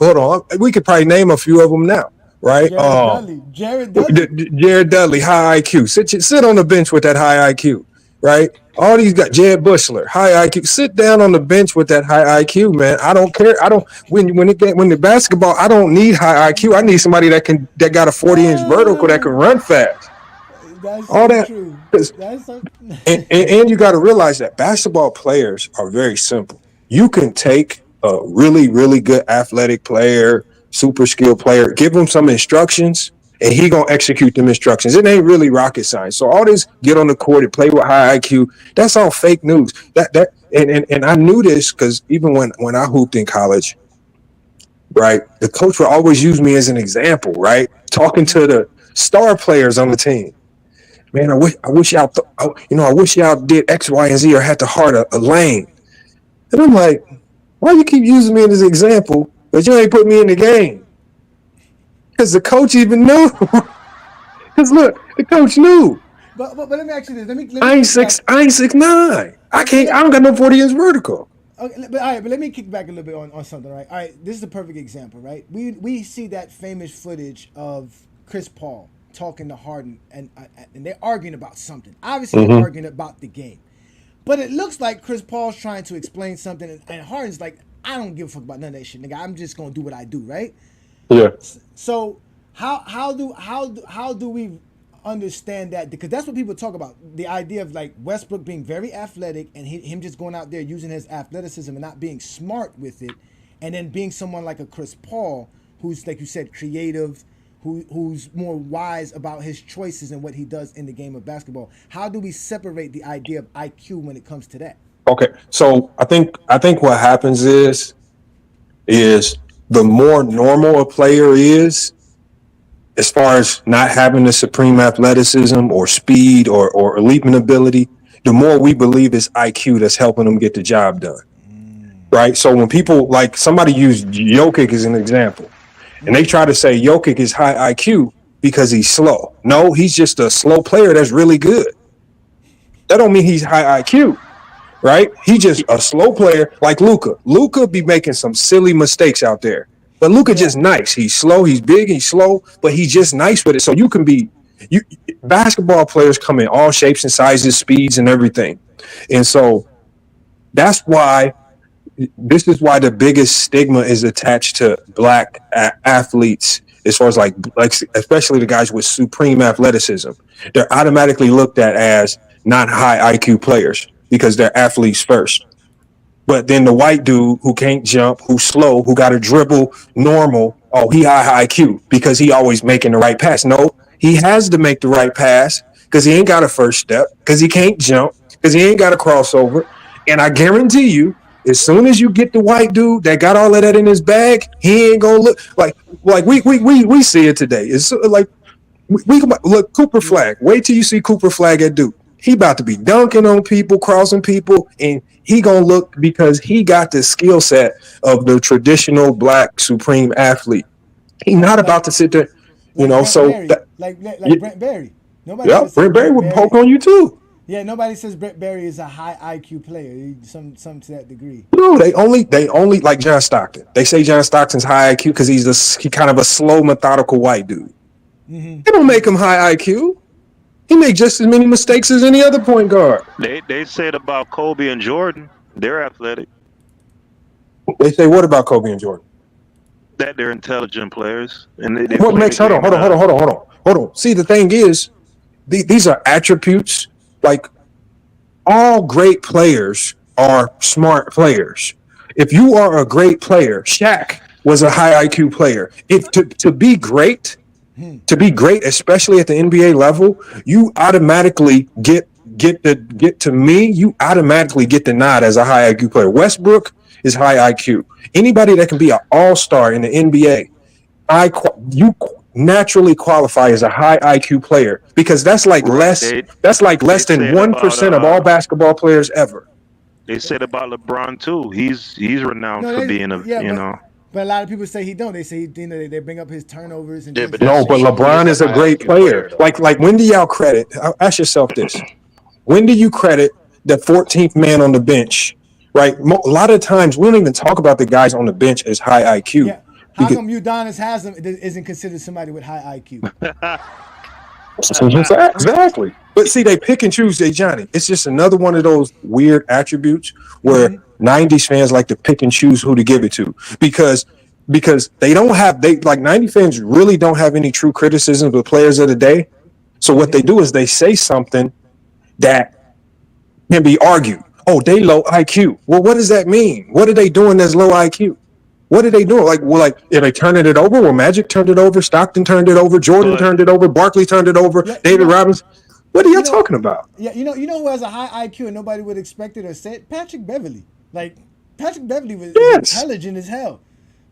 hold on, we could probably name a few of them now, right? Jared Dudley. Jared Dudley. Jared Dudley, high IQ. Sit on the bench with that high IQ, right? All these guys, Jed Bushler, high IQ. Sit down on the bench with that high IQ, man. I don't care. I don't when the basketball. I don't need high IQ. I need somebody that got a 40-inch vertical that can run fast. That's All so that. true. That's so. And you got to realize that basketball players are very simple. You can take a really, really good athletic player, super skilled player, give him some instructions, and he gonna execute them instructions. It ain't really rocket science. So all this get on the court and play with high IQ, that's all fake news. And I knew this because even when I hooped in college, right, the coach would always use me as an example, right? Talking to the star players on the team. Man, I wish y'all, I wish y'all did X, Y, and Z or had to heart a lane. And I'm like, why you keep using me as an example, but you ain't put me in the game? Because the coach even knew. Because look, the coach knew. But let me ask you this. Let me I ain't kick back. six. I ain't 6'9". I But can't. let, I don't got no 40-inch vertical. okay, but all right, but let me kick back a little bit on something, right? All right, this is a perfect example, right? We see that famous footage of Chris Paul talking to Harden, and they're arguing about something. Obviously, they're Mm-hmm. arguing about the game, but it looks like Chris Paul's trying to explain something, and Harden's like, "I don't give a fuck about none of that shit, nigga. I'm just gonna do what I do, right?" Yeah. So how do we understand that? Because that's what people talk about, the idea of like Westbrook being very athletic and him just going out there using his athleticism and not being smart with it, and then being someone like a Chris Paul who's, like you said, creative, who's more wise about his choices and what he does in the game of basketball. How do we separate the idea of IQ when it comes to that? Okay. So I think what happens is the more normal a player is, as far as not having the supreme athleticism or speed or leaping ability, the more we believe it's IQ that's helping them get the job done. Right. So when people, like, somebody used Jokic as an example, and they try to say Jokic is high IQ because he's slow. No, he's just a slow player that's really good. That don't mean he's high IQ. Right? He just a slow player like Luca. Luca be making some silly mistakes out there. But Luca Yeah. just nice. He's slow, he's big, he's slow, but he's just nice with it. So you can be you basketball players come in all shapes and sizes, speeds and everything. And so that's why this is why the biggest stigma is attached to black athletes, as far as like especially the guys with supreme athleticism. They're automatically looked at as not high IQ players because they're athletes first. But then the white dude who can't jump, who's slow, who got to dribble normal, oh, he high IQ because he always making the right pass. No, he has to make the right pass because he ain't got a first step, because he can't jump, because he ain't got a crossover. And I guarantee you, as soon as you get the white dude that got all of that in his bag, he ain't gonna look like we see it today. It's like we look Cooper Flag. Wait till you see Cooper Flag at Duke. He about to be dunking on people, crossing people, and he gonna look because he got the skill set of the traditional black supreme athlete. He not about to sit there, Like Brent So Berry, that, like Brent Berry. Nobody yeah, ever says Brent Barry Brent would Berry. poke on you too. Yeah, nobody says Brent Berry is a high IQ player. Some to that degree. No, they only like John Stockton. They say John Stockton's high IQ because he kind of a slow, methodical white dude. They don't make him high IQ. He made just as many mistakes as any other point guard. They said about Kobe and Jordan, they're athletic, They say, what about Kobe and Jordan? that they're intelligent players, and they What play the makes game in a. hold on. See, the thing is, these are attributes. Like, all great players are smart players. If you are a great player, Shaq was a high IQ player. If to be great, especially at the NBA level, you automatically get to me. You automatically get the nod as a high IQ player. Westbrook is high IQ. Anybody that can be an all star in the NBA, you naturally qualify as a high IQ player because that's like Right. less. That's like They less than said about 1% of all basketball players ever. they said about LeBron too. He's renowned No, for being a yeah, you know. but a lot of people say he don't. They say they bring up his turnovers and Yeah, things but of that No, that's but nature. he is LeBron a is a high great IQ player player. though. Like when do y'all credit? Ask yourself this: when do you credit the 14th man on the bench? Right. A lot of times we don't even talk about the guys on the bench as high IQ Yeah, how because come Udonis Haslam isn't considered somebody with high IQ? exactly. But see, they pick and choose. Johnny. It's just another one of those weird attributes where '90s fans like to pick and choose who to give it to because they like 90 fans really don't have any true criticisms of players of the day. So what they do is they say something that can be argued. Oh, they low IQ. Well, what does that mean? What are they doing that's low IQ? What are they doing? Are they turning it over? Well, Magic turned it over. Stockton turned it over. Jordan But turned it over. Barkley turned it over. Yeah, David Robinson. What are y'all you know, talking about? yeah, you know who has a high IQ and nobody would expect it or say it? Patrick Beverly. Like Patrick Beverly is Yes. intelligent as hell,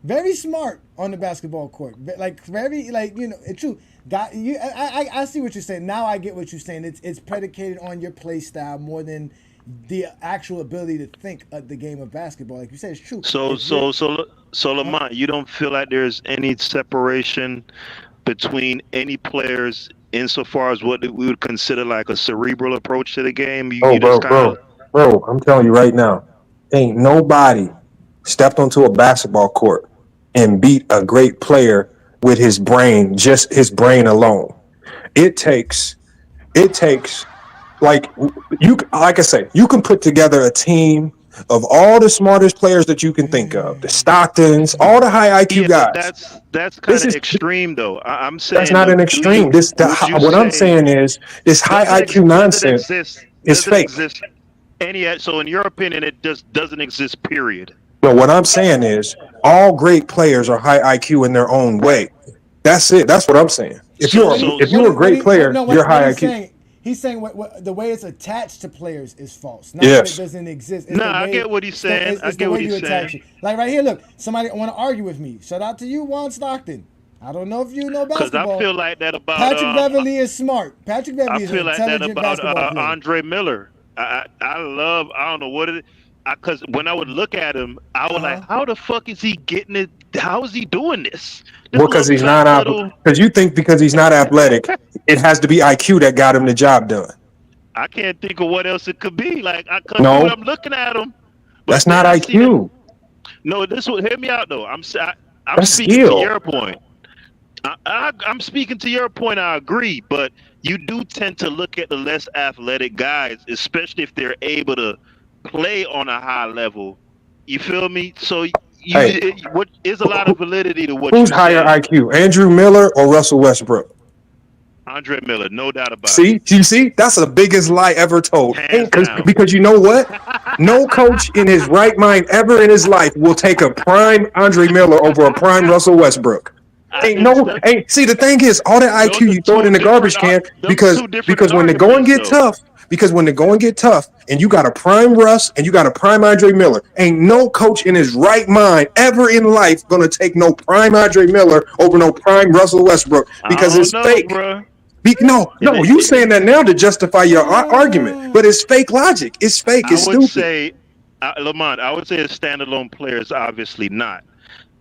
very smart on the basketball court. Like very it's true. Got you. I see what you're saying now. I get what you're saying. It's predicated on your play style more than the actual ability to think of the game of basketball. Like you said, it's true. So If you're so so so Lamont, you don't feel like there's any separation between any players insofar as what we would consider like a cerebral approach to the game? You Oh, you just bro, kind of bro, I'm telling you right now, ain't nobody stepped onto a basketball court and beat a great player with his brain, just his brain alone. It takes, it takes like like I say, you can put together a team of all the smartest players that you can think of, the Stocktons, all the high IQ yeah, but guys. that's kind This of is extreme though. I'm that's saying not though, an do you extreme. would you What I'm say saying is this high IQ does it nonsense exist? is Does it fake. exist any? So in your opinion, it just doesn't exist. Period. No, what I'm saying is all great players are high IQ in their own way. That's it. That's what I'm saying. If So you're what he if so what you're he, a what great he what player, no you're what high he's IQ. saying. He's saying the way it's attached to players is false, not that it Yes. doesn't exist. It's the nah, I way get what he's saying. I it's the get way what you he's attach saying. it. Like right here, look, somebody want to argue with me. Shout out to you, Juan Stockton. I don't know if you know Cause I basketball. feel like that about Patrick Beverly is smart. Patrick I Beverly is an feel like that intelligent about basketball player. Andre Miller. I love I don't know what it is. Cause when I would look at him, I was like, Uh-huh. how the fuck is he getting it? How is he doing this? This Well, little because he's not fat little. because you think because he's not athletic, it has to be IQ that got him the job done. I can't think of what else it could be. Like, cause dude, No, I'm looking at him, that's but not then I see that. IQ. No, this will hear me out though. I'm That's speaking to skill. your point. I'm speaking to your point. I agree, but you do tend to look at the less athletic guys, especially if they're able to play on a high level. You feel me? So Hey, what is a lot of validity to what who's you're higher saying, IQ, Andrew Miller or Russell Westbrook? Andre Miller, no doubt about it, See, you see, that's the biggest lie ever told. hands Ain't down. because you know what? No coach in his right mind ever in his life will take a prime Andre Miller over a prime Russell Westbrook. It's the, See, the thing is, all that IQ those are you throw it two in the different garbage can them two different because when the going arguments get though. tough, and you got a prime Russ and you got a prime Andre Miller, ain't no coach in his right mind ever in life gonna take no prime Andre Miller over no prime Russell Westbrook I because don't it's know, fake. bro. No, you saying that now to justify your argument, but Ah. it's fake logic. It's fake. I It's would stupid. say, Lamont, I would say a standalone player is obviously not.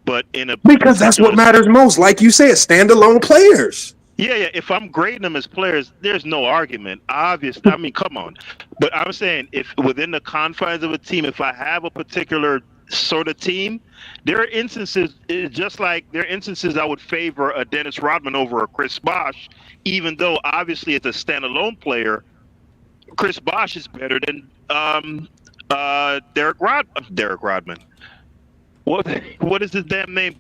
But in a Because that's what particular, matters most. Like you said, standalone players. yeah. If I'm grading them as players, there's no argument. Obviously, I mean, come on. But I'm saying, if within the confines of a team, if I have a particular sort of team, there are instances, just like there are instances I would favor a Dennis Rodman over a Chris Bosh, even though obviously it's a standalone player. Chris Bosh is better than Derek Rodman. What is his damn name?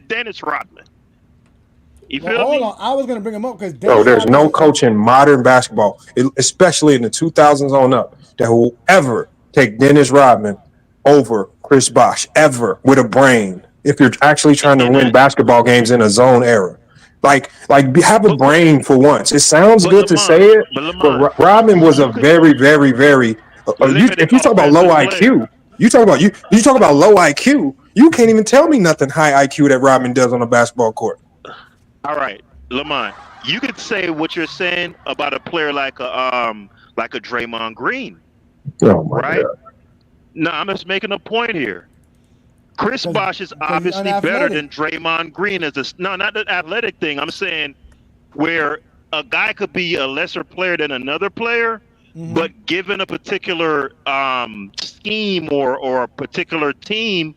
Dennis Rodman. You Well, feel hold me? on. I was gonna bring him up because Bro, Dennis there's Rodman no coach in modern basketball, especially in the 2000s on up, that will ever take Dennis Rodman over Chris Bosh, ever, with a brain, if you're actually trying to And win I basketball games in a zone era. Have a but brain for once. It sounds but good to say Lamont, it, but but Lamont, Rodman was you a could very, very, very. limited If you talk about low offensive player. IQ, you talk about low IQ. You can't even tell me nothing high IQ that Rodman does on a basketball court. All right, Lamont, you could say what you're saying about a player like a Draymond Green, Oh my right? god! No, I'm just making a point here. Chris because Bosh is he's obviously better unathletic. than Draymond Green as a no, not the athletic thing. I'm saying where a guy could be a lesser player than another player, but given a particular scheme or a particular team,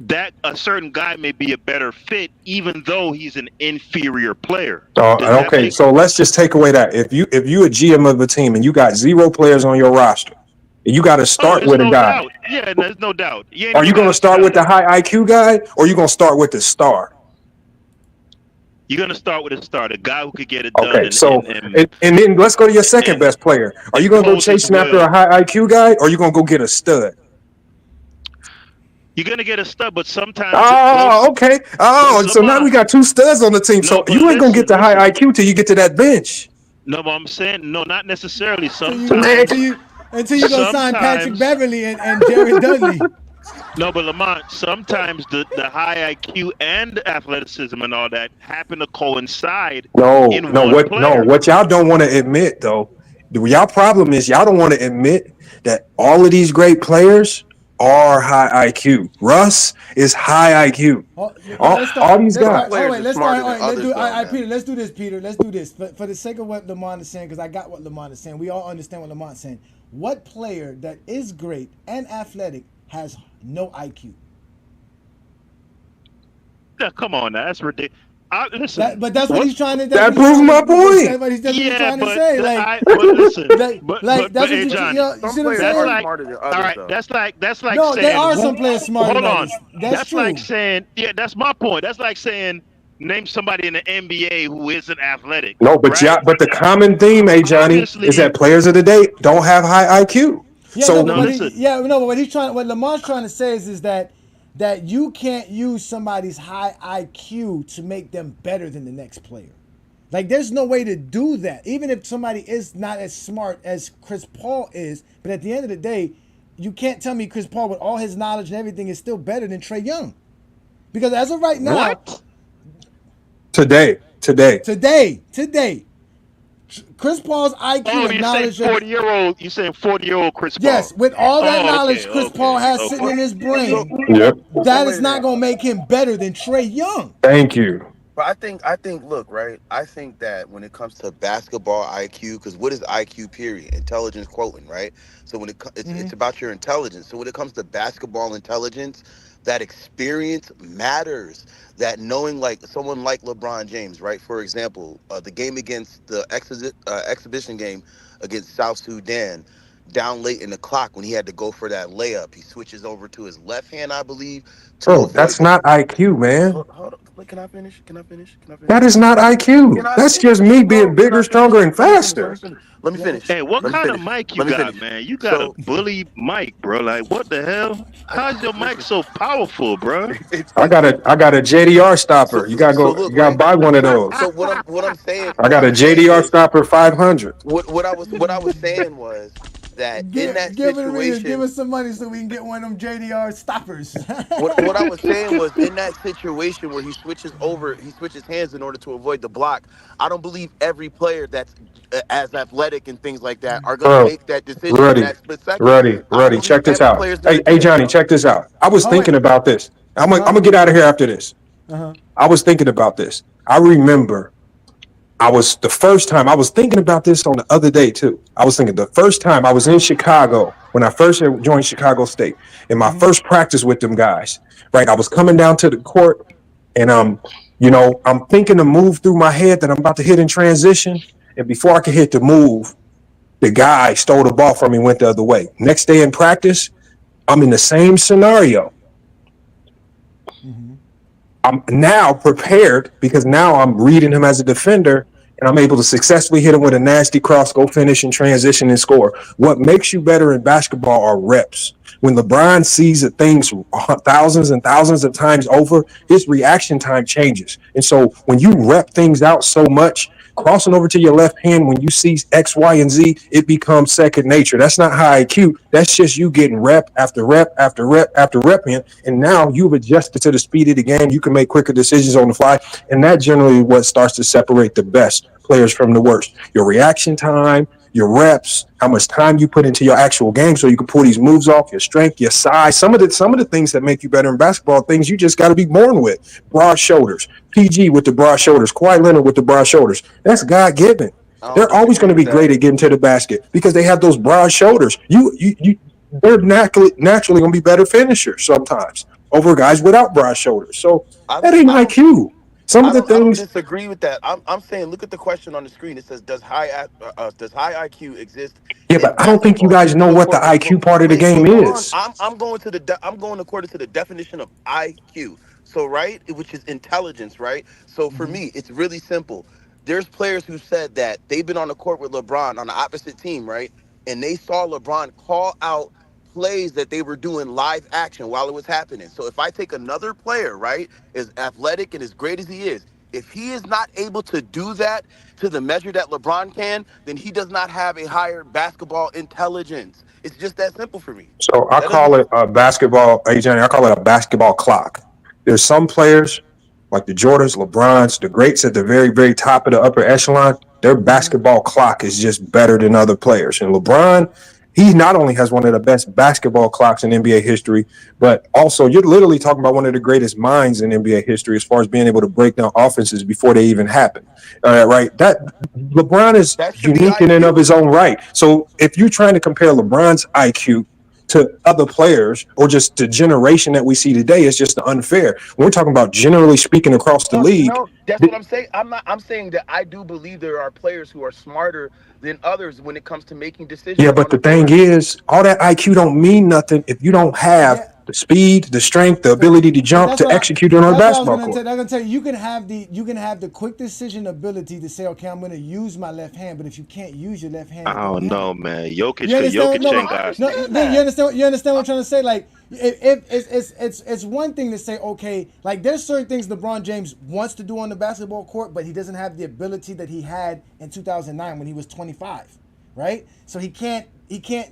that a certain guy may be a better fit, even though he's an inferior player. Does that Okay, make? so let's just take away that if you a GM of a team and you got 0 players on your roster, and you got to Oh, start there's with a no guy. doubt. Yeah, there's no doubt. You ain't Are you even going got to to start tell with me. the high IQ guy, or are you going to start with the star? You're gonna start with a start, a guy who could get it done Okay, so and and then let's go to your second and best player. Are you going to go impose his chasing after a will. high IQ guy, or are you going to go get a stud? You're gonna get a stud, but sometimes Oh, those. okay. But Oh, so now we Lamont, got 2 studs on the team. no, So but you ain't going to get listen, the high listen. IQ till you get to that bench. No, but I'm saying no, not necessarily. Until you Man, until you go sign Patrick Sometimes Beverly and Jared Dudley. no, but Lamont, sometimes the high IQ and athleticism and all that happen to coincide no, in no, one what player. y'all don't want to admit though Y'all problem is y'all don't want to admit that all of these great players are high IQ. Russ is high IQ. Let's All start. these Let's guys. start. Some Hold on, players wait. are Let's start. smarter All than right, let's others, do. though, I man. Peter. Let's do this, Peter. Let's do this for the sake of what Lamont is saying, because I got what Lamont is saying. We all understand what Lamont's saying. What player that is great and athletic has no IQ? Yeah, come on, now, that's ridiculous. Listen, But that's what what? he's trying to. That's what That he's proves trying my to. point. That's what he's Yeah, trying to say. but listen, That's what hey, you. Johnny, You Some see what I'm players that's are saying? like, smarter than all others, right, though. that's like No, there saying are who? some players smarter Hold than on, others. That's that's like true. saying, yeah, that's my point. That's like saying name somebody in the NBA who isn't athletic, No, but right? yeah, but the common theme, Johnny, is Obviously, that players of the day don't have high IQ. Yeah, no, but no. So Listen, what Lamont's trying to say is that you can't use somebody's high IQ to make them better than the next player. Like, there's no way to do that. Even if somebody is not as smart as Chris Paul is, but at the end of the day, you can't tell me Chris Paul, with all his knowledge and everything, is still better than Trae Young. Because as of right now, what? today, today, Chris Paul's IQ Oh, and you're saying knowledge of 40-year-old? You're saying 40-year-old Chris yes, Paul? with all that Oh, knowledge okay, Chris Paul has sitting So, in his so, brain, yep. so that wait is a not minute. going to make him better than Trae Young. Thank you. But I think, look, right? I think that when it comes to basketball IQ, because what is IQ? Period, intelligence quoting, right? So when it's about your intelligence. So when it comes to basketball intelligence, that experience matters. That knowing, like someone like LeBron James, right? For example, the game against the exhibition game against South Sudan. Down late in the clock when he had to go for that layup, he switches over to his left hand, I believe, to Bro, avoid that's the. not IQ, man. Hold on. Wait, can I finish? Can I finish? Can I finish? That is not Can IQ. I That's just finish, me bro? being Can I bigger, finish? stronger, and Let me finish. Let me faster. finish. Let me finish. Hey, what Let me kind of finish. mic you Let me got, finish. man? You got a So, bully mic, bro. Like, what the hell? How's your mic listen, so powerful, bro? it's I got a JDR so stopper. so You look, gotta right? buy one of those. So what I'm saying I what got I a was saying JDR is stopper 500. what I was saying was that in that Give it, Rita. Give situation. us some money so we can get one of them JDR stoppers. What I was saying was in that situation where he switches hands in order to avoid the block. I don't believe every player that's as athletic and things like that are gonna Bro, make that decision in ready, that split second. I don't believe Check this every out. player is gonna Hey, do that. Johnny, check this out. I was Oh wait. thinking about this. I'm Uh gonna get out of here after this. huh. I was thinking about this. I remember the first time I was thinking about this on the other day too. I was thinking the first time I was in Chicago when I first joined Chicago State in my first practice with them guys. Right, I was coming down to the court and I'm thinking to move through my head that I'm about to hit in transition, and before I could hit the move, the guy stole the ball from me, went the other way. Next day in practice, I'm in the same scenario. I'm now prepared because now I'm reading him as a defender and I'm able to successfully hit him with a nasty cross, go finish and transition and score. What makes you better in basketball are reps. When LeBron sees the things thousands and thousands of times over, his reaction time changes. And so when you rep things out so much, crossing over to your left hand when you see X, Y, and Z, it becomes second nature. That's not high IQ. That's just you getting rep after rep after rep after rep in. And now you've adjusted to the speed of the game. You can make quicker decisions on the fly. And that generally what starts to separate the best players from the worst. Your reaction time, your reps, how much time you put into your actual game so you can pull these moves off, your strength, your size. Some of the things that make you better in basketball, things you just got to be born with. Broad shoulders, PG with the broad shoulders, Kawhi Leonard with the broad shoulders. That's God given. I don't They're always disagree going to with be that. great at getting to the basket because they have those broad shoulders. They're naturally going to be better finishers sometimes over guys without broad shoulders. So I that don't ain't I don't IQ. Some of the I don't things, disagree with that. I'm saying look at the question on the screen. It says does high IQ exist yeah, in but I don't think you basketball? guys know So what the IQ part of the wait, game hold on. is. I'm going to I'm going according to the definition of IQ. So right, which is intelligence, right? So for me, it's really simple. There's players who said that they've been on the court with LeBron on the opposite team, right? And they saw LeBron call out plays that they were doing live action while it was happening. So if I take another player, right, as athletic and as great as he is, if he is not able to do that to the measure that LeBron can, then he does not have a higher basketball intelligence. It's just that simple for me. So I That doesn't. call it a basketball, Ajani, I call it a basketball clock. There's some players like the Jordans, LeBrons, the greats at the very, very top of the upper echelon. their basketball clock is just better than other players. And LeBron, he not only has one of the best basketball clocks in NBA history, but also you're literally talking about one of the greatest minds in NBA history as far as being able to break down offenses before they even happen. Right? That LeBron is That should be unique in and of IQ. his own right. So if you're trying to compare LeBron's IQ to other players or just the generation that we see today, it's just unfair. When we're talking about generally speaking across the No, league, no, that's what I'm saying. I'm saying that I do believe there are players who are smarter than others when it comes to making yeah, decisions but on the the thing court. is, all that IQ don't mean nothing if you don't have Yeah, the speed, the strength, the ability to because jump to execute on a that's what I was basketball gonna court. tell. I'm gonna tell you, you can have the quick decision ability to say, okay, I'm gonna use my left hand, but if you can't use your left hand, I it don't don't know, matter. man. You Jokic, understand? Jokic No, No, ain't I got. no. understand You that. understand? You understand what I'm trying to say? Like, if it's one thing to say, okay, like there's certain things LeBron James wants to do on the basketball court, but he doesn't have the ability that he had in 2009 when he was 25, right? So he can't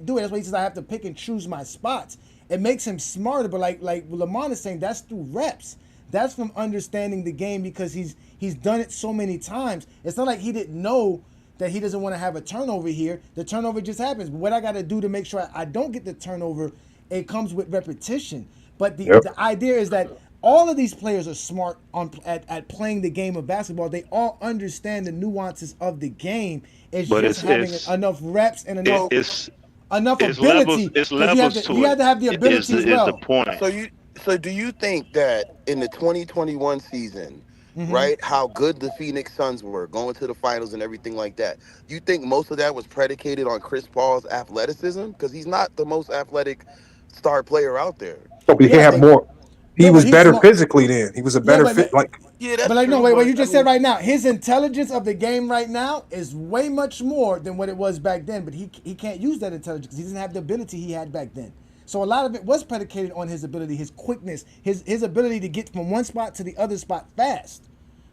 do it. That's why he says I have to pick and choose my spots. It makes him smarter, but like Lamont is saying, that's through reps. That's from understanding the game because he's done it so many times. It's not like he didn't know that he doesn't want to have a turnover here. The turnover just happens. But what I got to do to make sure I don't get the turnover, it comes with repetition. But Yep. the idea is that all of these players are smart at playing the game of basketball. They all understand the nuances of the game. It's But just having it's enough reps and it, enough it's ability it's levels. It's because levels you to have it. to have the ability as Is the well. point? So do you think that in the 2021 season, right, how good the Phoenix Suns were going to the finals and everything like that, you think most of that was predicated on Chris Paul's athleticism? Because he's not the most athletic star player out there. So he Do you Yeah, had think? more. He no, but was he's better smart. physically then. He was a Yeah, better fit. Like Yeah, but that's like no, true. wait, what But you I just said mean, right now, his intelligence of the game right now is way much more than what it was back then. But he can't use that intelligence because he doesn't have the ability he had back then. So a lot of it was predicated on his ability, his quickness, his ability to get from one spot to the other spot fast.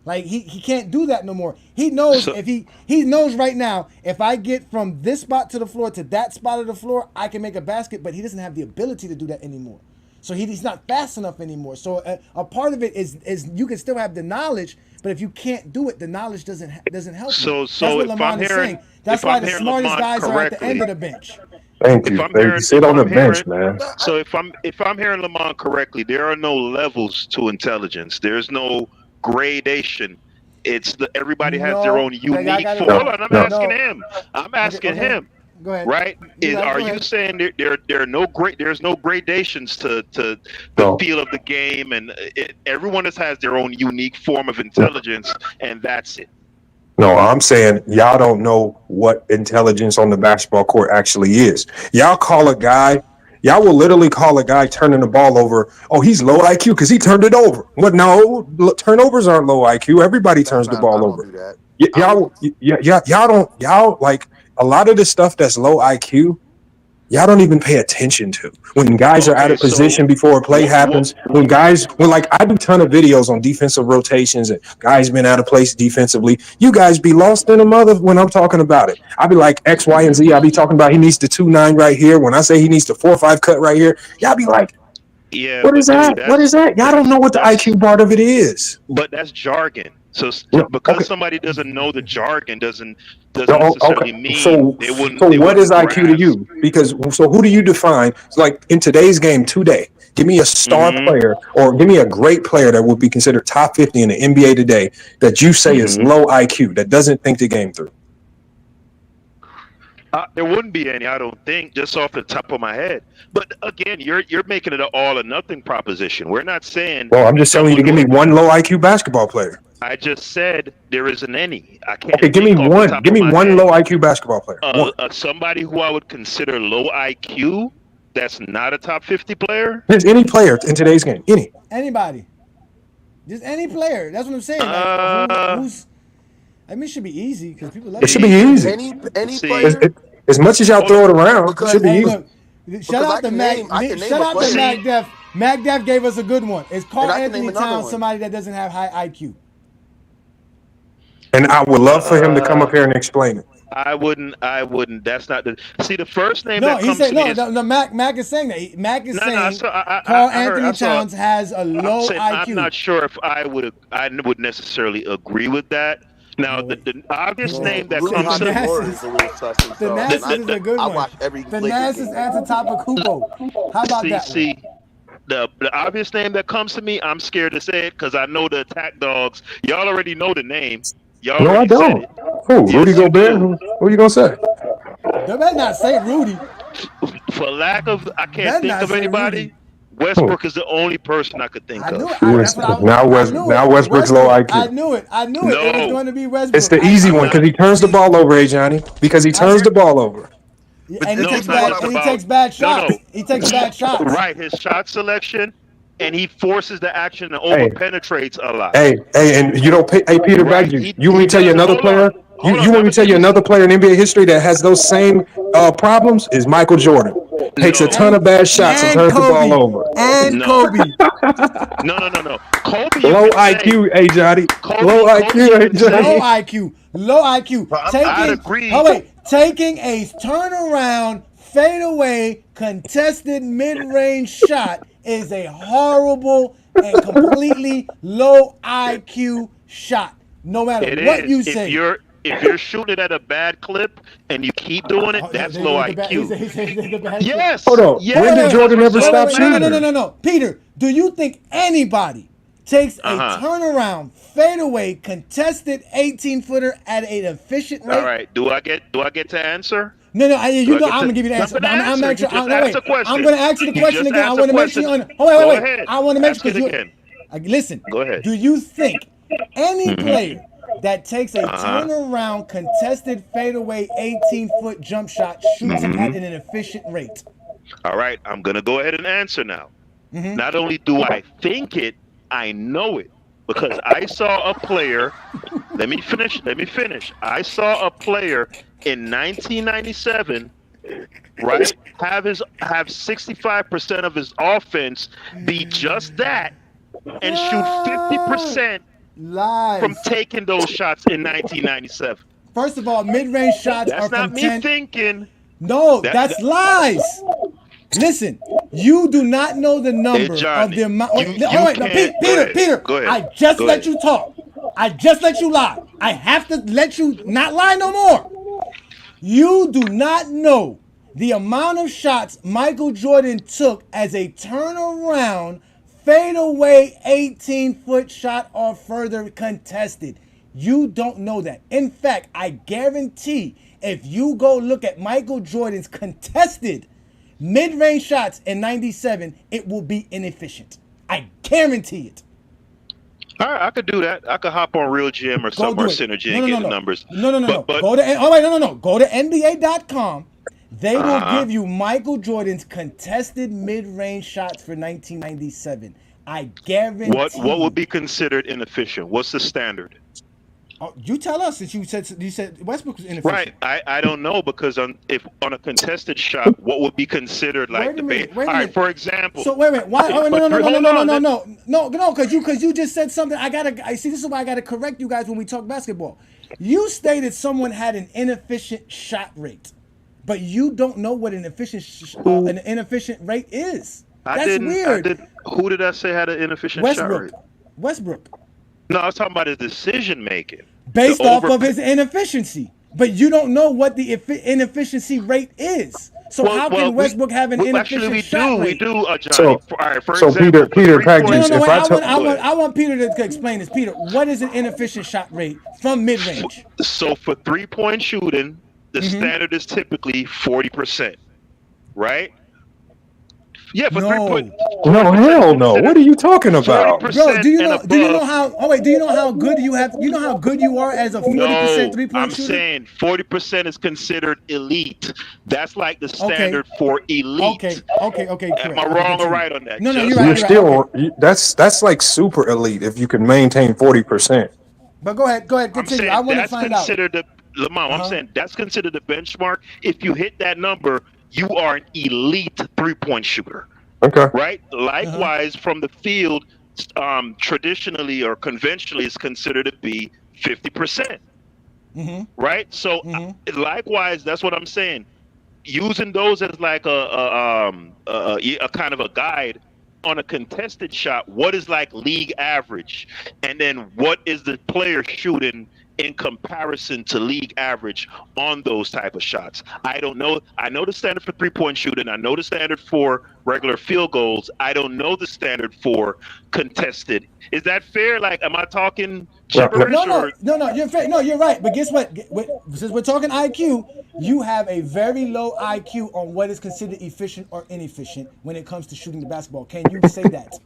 Like he can't do that no more. He knows So if he knows right now if I get from this spot to the floor to that spot of the floor, I can make a basket. But he doesn't have the ability to do that anymore. So he's not fast enough anymore. So a part of it is you can still have the knowledge, but if you can't do it, the knowledge doesn't help you. That's so what Lamont is saying. That's if why I'm the hearing smartest Lamont guys are at the end correctly, of the bench. thank if you. I'm Baby. hearing Sit on the bench, man. no, so if I'm hearing Lamont correctly, there are no levels to intelligence. There's no gradation. Everybody has their No, own I unique. got it No, Hold wrong. on, I'm no. asking No. him. I'm Okay, asking okay. him. Go ahead. Right? You got it. Are Go you ahead. saying there are no there's no gradations to the No. feel of the game, and everyone just has their own unique form of intelligence, and that's it. No, I'm saying y'all don't know what intelligence on the basketball court actually is. Y'all call a guy, y'all will literally call a guy turning the ball over. Oh, he's low IQ because he turned it over. What? No, turnovers aren't low IQ. Everybody that's turns the not. I ball don't over. do that. I would. Y'all don't, y'all like a lot of the stuff that's low IQ. Y'all don't even pay attention to when guys are out Okay, of so position before a play happens. When like I do ton of videos on defensive rotations and guys been out of place defensively, you guys be lost in a mother when I'm talking about it. I be like X, Y, and Z. I be talking about he needs the 2-9 right here. When I say he needs the 4-5 cut right here, y'all be like, yeah, what is but that? dude, What is that? Y'all don't know what the that's IQ part of it is. but that's jargon. So No, because okay. somebody doesn't know the jargon doesn't No, okay. necessarily mean So, they so what is wouldn't IQ to grasp. you? Because so who do you define? It's like in today's game today, give me a star Hmm. player or give me a great player that would be considered top 50 in the NBA today that you say is Hmm. low IQ that doesn't think the game through. There wouldn't be any, I don't think, just off the top of my head. But again, you're making it an all or nothing proposition. We're not saying Well, I'm just telling you to someone give who me one low IQ basketball player. I just said there isn't any. I Okay, can't give me think off the one. top Give of me my one head. low IQ basketball player. One. Somebody who I would consider low IQ that's not a top 50 player. There's any player in today's game. Any. Anybody, just any player. That's what I'm saying. Like Uh, who's. I mean, it should be easy because people love It to should be use see, names. easy. Any see, As, player as much as y'all hold throw it on. around, it should because be Hey, easy. look, shout because out to I can name Shout a out to player See, MacDef. MacDef gave us a good one. Is and Carl I can name Anthony another Towns one. somebody that doesn't have high IQ? And I would love for him to come uh, up here and explain it. I wouldn't. I wouldn't. That's not the. See, the first name No, that he comes said to me no. is No, Mac is saying that. Mac is no, no. I saying saw. Carl I heard. I Anthony saw. Towns has a I'm low saying I'm IQ. not sure if I would necessarily agree with that. Now, the obvious Man, name that Rudy comes to Hachimura Thanasis. is a little sus himself. Thanasis And is a good I one. watch every Lakers Thanasis game. Antetokounmpo. How about that one? see the obvious name that comes to me. I'm scared to say it because I know the attack dogs. Y'all already know the name. Y'all No, I already said don't. it. Who? Rudy Yes, you Gobert? do. Who you gonna say? They better not say Rudy. For lack of, I can't Better think not of say anybody. Rudy. Who? Westbrook is the only person I could think I knew of. it. Yes. That's what I was. Now I knew it. Westbrook's low Westbrook. I IQ. knew it. I knew it. It was No, going to be It's Westbrook. the easy I'm one because not. he turns the See, ball over, Johnny. Because he turns the ball over. But and he this No, is takes it's not what bad. just And he about. takes bad No, shots. He takes bad shots. right. His shot selection, and he forces the action and over Hey, penetrates a lot. hey, and you don't pay. Hey, Peter Right. Baggio, you want me He to tell you does. another Hold player? on. Hold You on. want I'm me gonna to tell give you you. another player in NBA history that has those same problems? Is Michael Jordan. Takes a No. ton of bad shots and No. And turns the ball Kobe. over. And No. Kobe. No. Kobe, you Low can say. IQ, hey Johnny. Low Kobe, you IQ, hey can Low say. Johnny. IQ. Low IQ. I'd Taking. Oh agree. wait. Taking a turnaround fadeaway contested mid-range shot is a horrible and completely low IQ shot. No matter It what is. you say. If you're shooting at a bad clip and you keep doing it, Oh, that's low he IQ. said the bad shit. Hold Yes. on. When Wait, did Yes. wait, That's Jordan what ever wait, zones wait, stop wait. No, no, no, matter. no, shooting? no, no. Peter, do you think anybody takes a Uh-huh. turnaround fadeaway contested 18-footer at an efficient All rate? right. Do I get to answer? No, no, Do you I know get I'm to gonna give you the jump answer. in But the I'm answer? make You sure. just No, asked wait. a I'm question. gonna ask you the You question just again. I asked a want to make sure question. you on. Oh, wait, Go wait, wait. ahead. I want to make sure Ask because it you again. listen. Go ahead. Do you think any Mm-hmm. player that takes a Uh-huh. turnaround contested fadeaway 18-foot jump shot shoots it at Mm-hmm. an efficient rate? All right. I'm gonna go ahead and answer now. Not only do I think it, I know it because I saw a player. Let me finish. Let me finish. I saw a player in 1997, right? Have 65% of his offense be just that and shoot Ah, 50% from lies. taking those shots in 1997. First of all, mid-range shots are That's from not me 10. thinking. No, That, that's that lies. Listen, you do not know the hey number of the Johnny, amount. Wait, you wait, no, can't. Go Peter, ahead. Peter. Go ahead. I just Go let ahead. you talk. I just let you lie. I have to let you not lie no more. You do not know the amount of shots Michael Jordan took as a turnaround, fadeaway 18-foot shot or further contested. You don't know that. In fact, I guarantee if you go look at Michael Jordan's contested mid-range shots in 97, it will be inefficient. I guarantee it. All right, I could do that. I could hop on Real Gym or Go somewhere do it. Synergy No, and no, get no, the no. numbers. No, no, no, no. But Go to oh wait, no, no, no. Go to NBA.com. They will uh give you Michael Jordan's contested mid-range shots for 1997. I what would guarantee. be considered inefficient? What's the standard? Oh, you tell us since you said Westbrook was Right, inefficient. I don't know because if on a contested shot, what would be considered like Wait the a base? minute. Wait All a right, minute. for example, So wait, why? Oh, no, for no, no, three. no, no, Hold no, no, on, no, no, because you just said something. I see. This is why I gotta correct you guys when we talk basketball. You stated someone had an inefficient shot rate, but you don't know what who an inefficient rate is. I That's didn't. I weird. did. Who did I say had an inefficient shot Westbrook, rate? Westbrook, No, I was talking about his decision making. The based off over. of his inefficiency, but you don't know what the inefficiency rate is. So how Well, can Westbrook have an actually inefficient we shot do. We rate? do, Johnny. So, All right, for so Peter, example, for Peter No, no, Paggies, no. if Wait. I tell, Go ahead. I want Peter to explain this. Peter, what is an inefficient shot rate from mid range? So for 3-point shooting, the standard is typically 40%, right? Yeah, for 3 point, No, no, 40% is hell no. What considered are you talking about? bro. 40% and Do you know above. how? Oh wait, do you know how good you have? You know how good you are as a 40% No, 3-point I'm shooter? saying 40% is considered elite. That's like the Okay, standard for elite. okay. Am Correct. I Okay, wrong or continue. right on that? No, no, you're Just right. You're You're like right. Okay, still that's like super elite if you can maintain 40%. but go ahead. Go ahead. I'm Continue. I saying want to that's find out. considered the Lamar. Uh I'm huh. saying that's considered the benchmark. If you hit that number, you are an elite 3-point shooter, Okay. right? Uh huh. Likewise, from the field, traditionally or conventionally, is considered to be 50%, right? So, likewise, that's what I'm saying. Using those as like a kind of a guide on a contested shot, what is like league average, and then what is the player shooting in comparison to league average on those type of shots. I don't know. I know the standard for 3-point shooting. I know the standard for regular field goals. I don't know the standard for contested. Is that fair? Like, am I talking gibberish? No, you're fair. No, you're right. But guess what? Since we're talking IQ, you have a very low IQ on what is considered efficient or inefficient when it comes to shooting the basketball. Can you say that?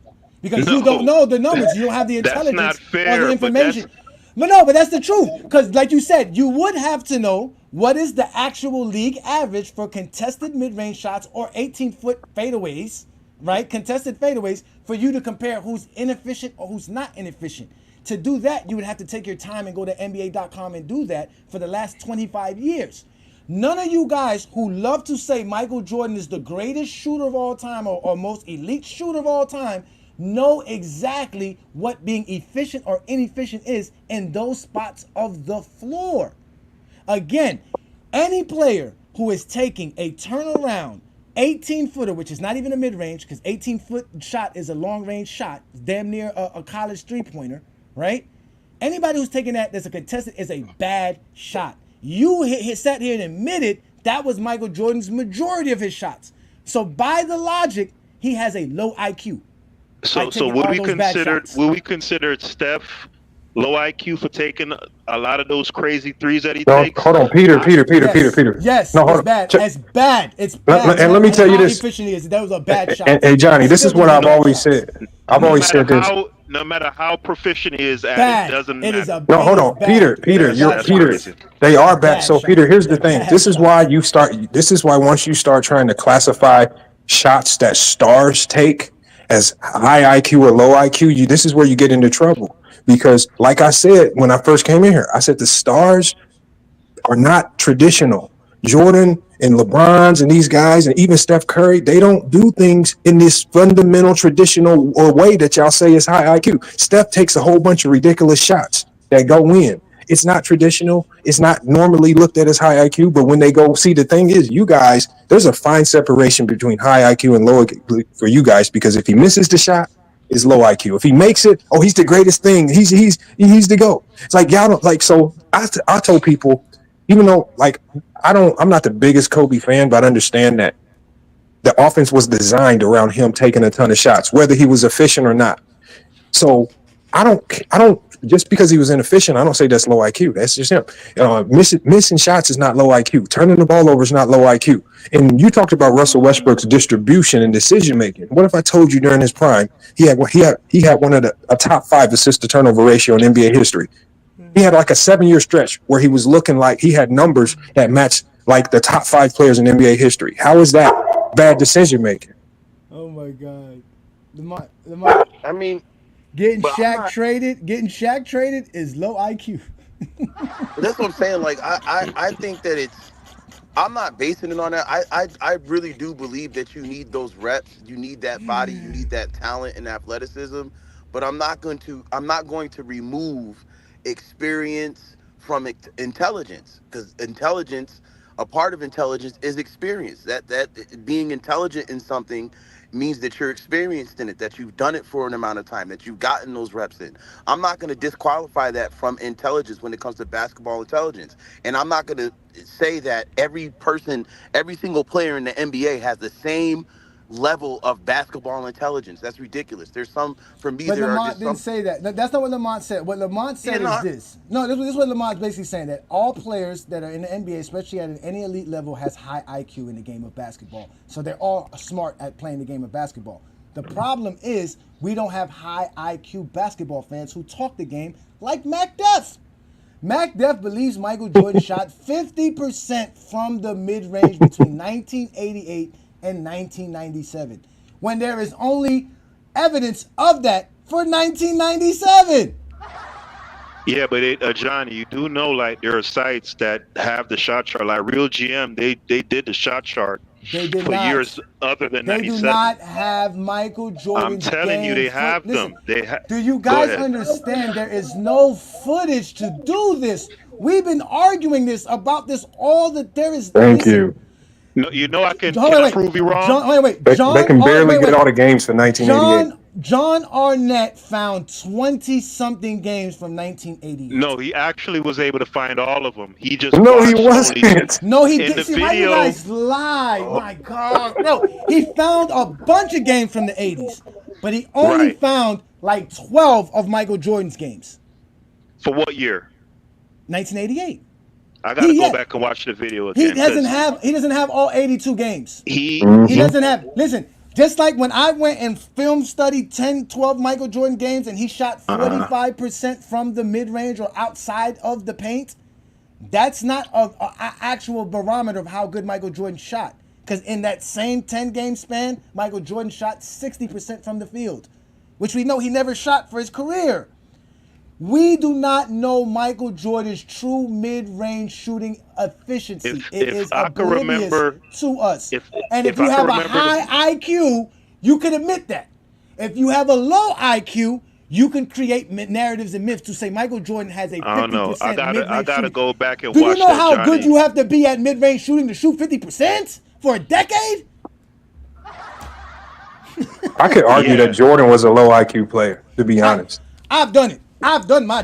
Because you don't know the numbers. You don't have the intelligence not fair, or the information. But that's the truth. Because like you said, you would have to know what is the actual league average for contested mid-range shots or 18-foot fadeaways, right? Contested fadeaways for you to compare who's inefficient or who's not inefficient. To do that, you would have to take your time and go to NBA.com and do that for the last 25 years. None of you guys who love to say Michael Jordan is the greatest shooter of all time or most elite shooter of all time know exactly what being efficient or inefficient is in those spots of the floor. Again, any player who is taking a turnaround 18-footer, which is not even a mid-range, because 18-foot shot is a long-range shot, damn near a college three-pointer, right? Anybody who's taking that's a contested is a bad shot. You sat here and admitted that was Michael Jordan's majority of his shots. So by the logic, he has a low IQ. So would we consider Steph low IQ for taking a lot of those crazy threes that he takes? Hold on, Peter. Yes, no, it's bad. It's bad. It's bad. And let me tell you this. Efficient he is. That was a bad shot. Hey, Johnny, this is what I've always said. I've always said this. No matter how proficient he is at it, doesn't matter. No, hold on, Peter. They are bad. So, Peter, here's the thing. This is why once you start trying to classify shots that stars take as high IQ or low IQ, this is where you get into trouble. Because, like I said when I first came in here, I said the stars are not traditional. Jordan and LeBron's and these guys and even Steph Curry, they don't do things in this fundamental traditional or way that y'all say is high IQ. Steph takes a whole bunch of ridiculous shots that go in. It's not traditional. It's not normally looked at as high IQ, but when they go see, the thing is, you guys, there's a fine separation between high IQ and low IQ for you guys, because if he misses the shot, it's low IQ. If he makes it, he's the greatest thing. He's the GOAT. It's like y'all don't like. So I told people, even though like I'm not the biggest Kobe fan, but I understand that the offense was designed around him taking a ton of shots, whether he was efficient or not. So I don't just because he was inefficient, I don't say that's low IQ. That's just him. Missing shots is not low IQ. Turning the ball over is not low IQ. And you talked about Russell Westbrook's distribution and decision making. What if I told you during his prime he had one of a top 5 assist to turnover ratio in NBA history? He had like a 7-year stretch where he was looking like he had numbers that matched like the top 5 players in NBA history. How is that bad decision making? Oh my God, Lamont. I mean, getting Shaq traded is low IQ. That's what I'm saying. Like I think that I'm not basing it on that. I really do believe that you need those reps, you need that body, you need that talent and athleticism. But I'm not going to remove experience from intelligence, because a part of intelligence is experience. That being intelligent in something means that you're experienced in it, that you've done it for an amount of time, that you've gotten those reps in. I'm not going to disqualify that from intelligence when it comes to basketball intelligence. And I'm not going to say that every single player in the NBA has the same level of basketball intelligence. That's ridiculous. There's some, for me, but there Lamont are just didn't say that. That's not what Lamont said. What Lamont said is this. No, this is what Lamont's basically saying, that all players that are in the NBA, especially at any elite level, has high IQ in the game of basketball. So they're all smart at playing the game of basketball. The problem is we don't have high IQ basketball fans who talk the game like Mac Def. Mac Def believes Michael Jordan shot 50% from the mid-range between 1988 and 1997, when there is only evidence of that for 1997. Yeah, but Johnny, you do know, like, there are sites that have the shot chart, like Real GM. They did the shot chart for years other than 97. They do not have Michael Jordan's I'm telling you, they have them. Do you guys understand? There is no footage to do this. We've been arguing about this all that there is. Thank you. No, I can prove you wrong. John, they can barely get all the games for 1988. John Arnett found 20-something games from 1988. No, he actually was able to find all of them. He just No, he watched only wasn't. No, he in did. the See, why you video. guys lie? My God. No, he found a bunch of games from the 80s, but he only Right. found like 12 of Michael Jordan's games. For what year? 1988. I gotta go back and watch the video again. He doesn't have all 82 games. He He doesn't have. Listen, just like when I went and film studied 10, 12 Michael Jordan games and he shot 45% from the mid-range or outside of the paint, that's not a actual barometer of how good Michael Jordan shot. Because in that same 10-game span, Michael Jordan shot 60% from the field, which we know he never shot for his career. We do not know Michael Jordan's true mid-range shooting efficiency. It is oblivious to us. And if you have a high IQ, you can admit that. If you have a low IQ, you can create narratives and myths to say Michael Jordan has a 50% I don't know. I gotta shooting. go back and Do watch you know that, how Johnny. good you have to be at mid-range shooting to shoot 50% for a decade? I could argue that Jordan was a low IQ player, to be honest. I've done it. I've done my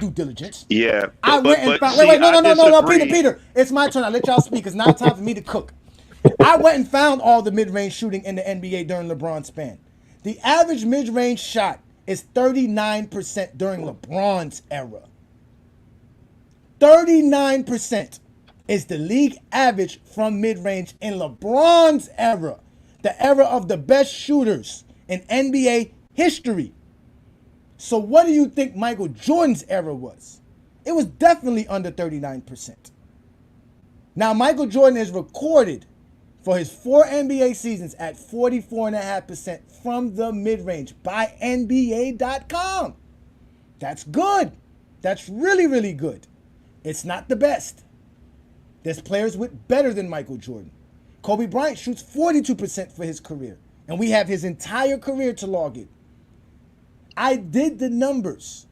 due diligence. Yeah. I went and found. Wait, no, Peter. It's my turn. I let y'all speak. It's not time for me to cook. I went and found all the mid-range shooting in the NBA during LeBron's span. The average mid-range shot is 39% during LeBron's era. 39% is the league average from mid-range in LeBron's era, the era of the best shooters in NBA history. So what do you think Michael Jordan's era was? It was definitely under 39%. Now, Michael Jordan is recorded for his 4 NBA seasons at 44.5% from the mid-range by NBA.com. That's good. That's really, really good. It's not the best. There's players with better than Michael Jordan. Kobe Bryant shoots 42% for his career, and we have his entire career to log it. I did the numbers.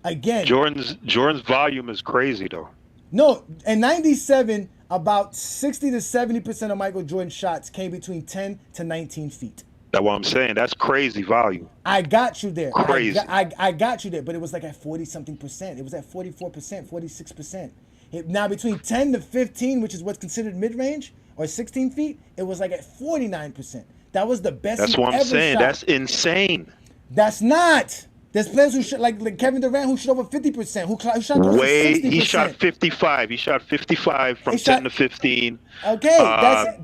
Again, Jordan's volume is crazy though. No, in 97, about 60 to 70% of Michael Jordan's shots came between 10 to 19 feet. That's what I'm saying. That's crazy volume. I got you there. Crazy. I got you there, but it was like at 40-something percent. It was at 44%, 46%. Now between 10 to 15, which is what's considered mid-range, or 16 feet, it was like at 49%. That was the best. That's what I'm saying. Shot. That's insane. That's not. There's players who shot like Kevin Durant who shot over 50%. Who shot close to 60%. He shot 55. He shot 55 from 10 to 15. Okay,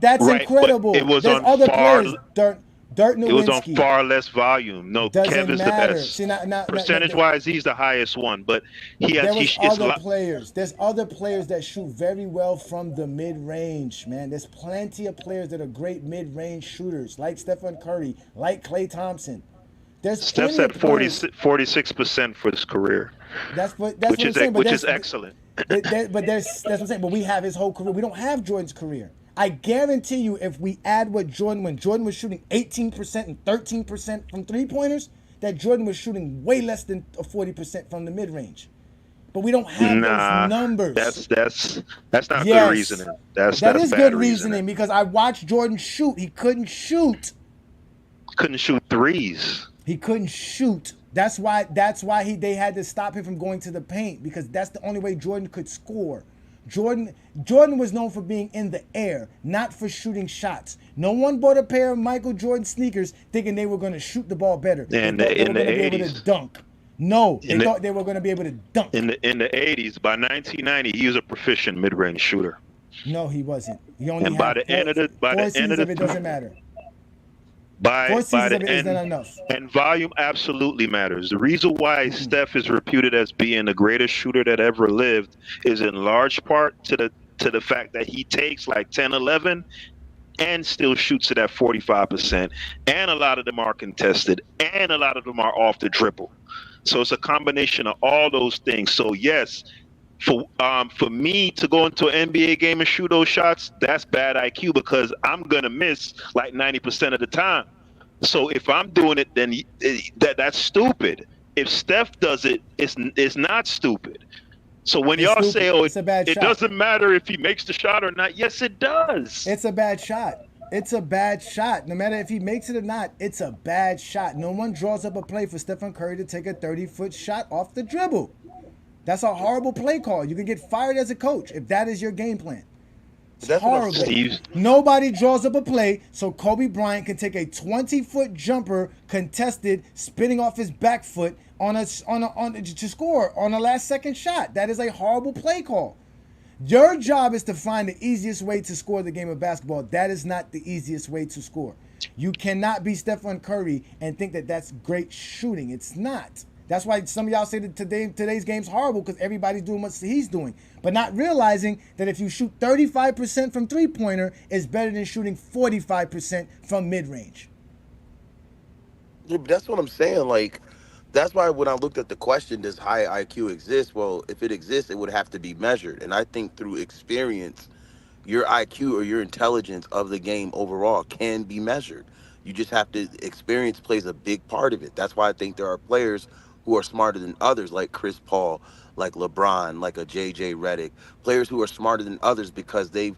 that's right, incredible. It was There's on other far. players. Dirk Nowitzki. It was on far less volume. No, Kevin's matter. the best. See, percentage-wise, he's the highest one. But there's other players. There's other players that shoot very well from the mid-range, man. There's plenty of players that are great mid-range shooters, like Stephen Curry, like Klay Thompson. Steph's at 46% for his career. Which is excellent. But that's what I'm saying. But we have his whole career. We don't have Jordan's career. I guarantee you, if we add when Jordan was shooting 18% and 13% from three-pointers, that Jordan was shooting way less than 40% from the mid-range. But we don't have those numbers. That's not good reasoning. That is good reasoning because I watched Jordan shoot. He couldn't shoot. Couldn't shoot threes. He couldn't shoot. That's why they had to stop him from going to the paint because that's the only way Jordan could score. Jordan was known for being in the air, not for shooting shots. No one bought a pair of Michael Jordan sneakers thinking they were going to shoot the ball better. In the 80s. Dunk. No, they thought they were going to be able to dunk. In the 80s, by 1990, he was a proficient mid-range shooter. No, he wasn't. He only and by the end of the it doesn't matter. By the end, not enough. And volume absolutely matters. The reason why Steph is reputed as being the greatest shooter that ever lived is in large part to the fact that he takes like 10, 11 and still shoots it at 45%. And a lot of them are contested and a lot of them are off the dribble. So it's a combination of all those things. So yes, for me to go into an NBA game and shoot those shots, that's bad IQ because I'm gonna miss like 90% of the time. So if I'm doing it, then that's stupid. If Steph does it, it's not stupid. So when y'all say, "Oh, it doesn't matter if he makes the shot or not," yes, it does. It's a bad shot. It's a bad shot. No matter if he makes it or not, it's a bad shot. No one draws up a play for Stephen Curry to take a 30-foot shot off the dribble. That's a horrible play call. You can get fired as a coach if that is your game plan. It's That's what I'm horrible. saying. Steve, Nobody draws up a play so Kobe Bryant can take a 20-foot jumper contested, spinning off his back foot to score on a last second shot. That is a horrible play call. Your job is to find the easiest way to score the game of basketball. That is not the easiest way to score. You cannot be Stephen Curry and think that that's great shooting. It's not. That's why some of y'all say that today's game's horrible because everybody's doing what he's doing, but not realizing that if you shoot 35% from three-pointer, it's better than shooting 45% from mid-range. Yeah, but that's what I'm saying. Like, that's why when I looked at the question, does high IQ exist? Well, if it exists, it would have to be measured. And I think through experience, your IQ or your intelligence of the game overall can be measured. You just have to experience plays a big part of it. That's why I think there are players who are smarter than others, like Chris Paul, like LeBron, like a JJ Redick, players who are smarter than others because they've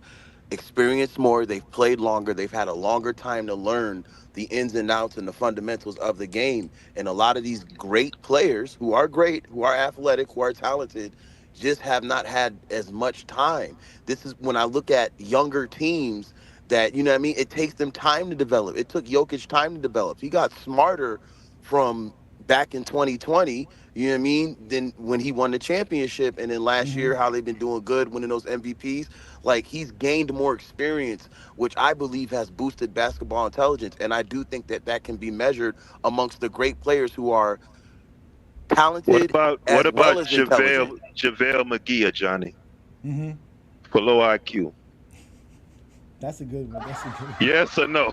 experienced more, they've played longer, they've had a longer time to learn the ins and outs and the fundamentals of the game. And a lot of these great players who are great, who are athletic, who are talented, just have not had as much time. This is when I look at younger teams that, you know what I mean, it takes them time to develop. It took Jokic time to develop. He got smarter from back in 2020, you know what I mean, than when he won the championship. And then last year, how they've been doing good, winning those MVPs. Like, he's gained more experience, which I believe has boosted basketball intelligence. And I do think that that can be measured amongst the great players who are what talented about what as well about as intelligent. JaVale McGee, Johnny, Mm-hmm. for low IQ? That's a good one. That's a good one. Yes or no?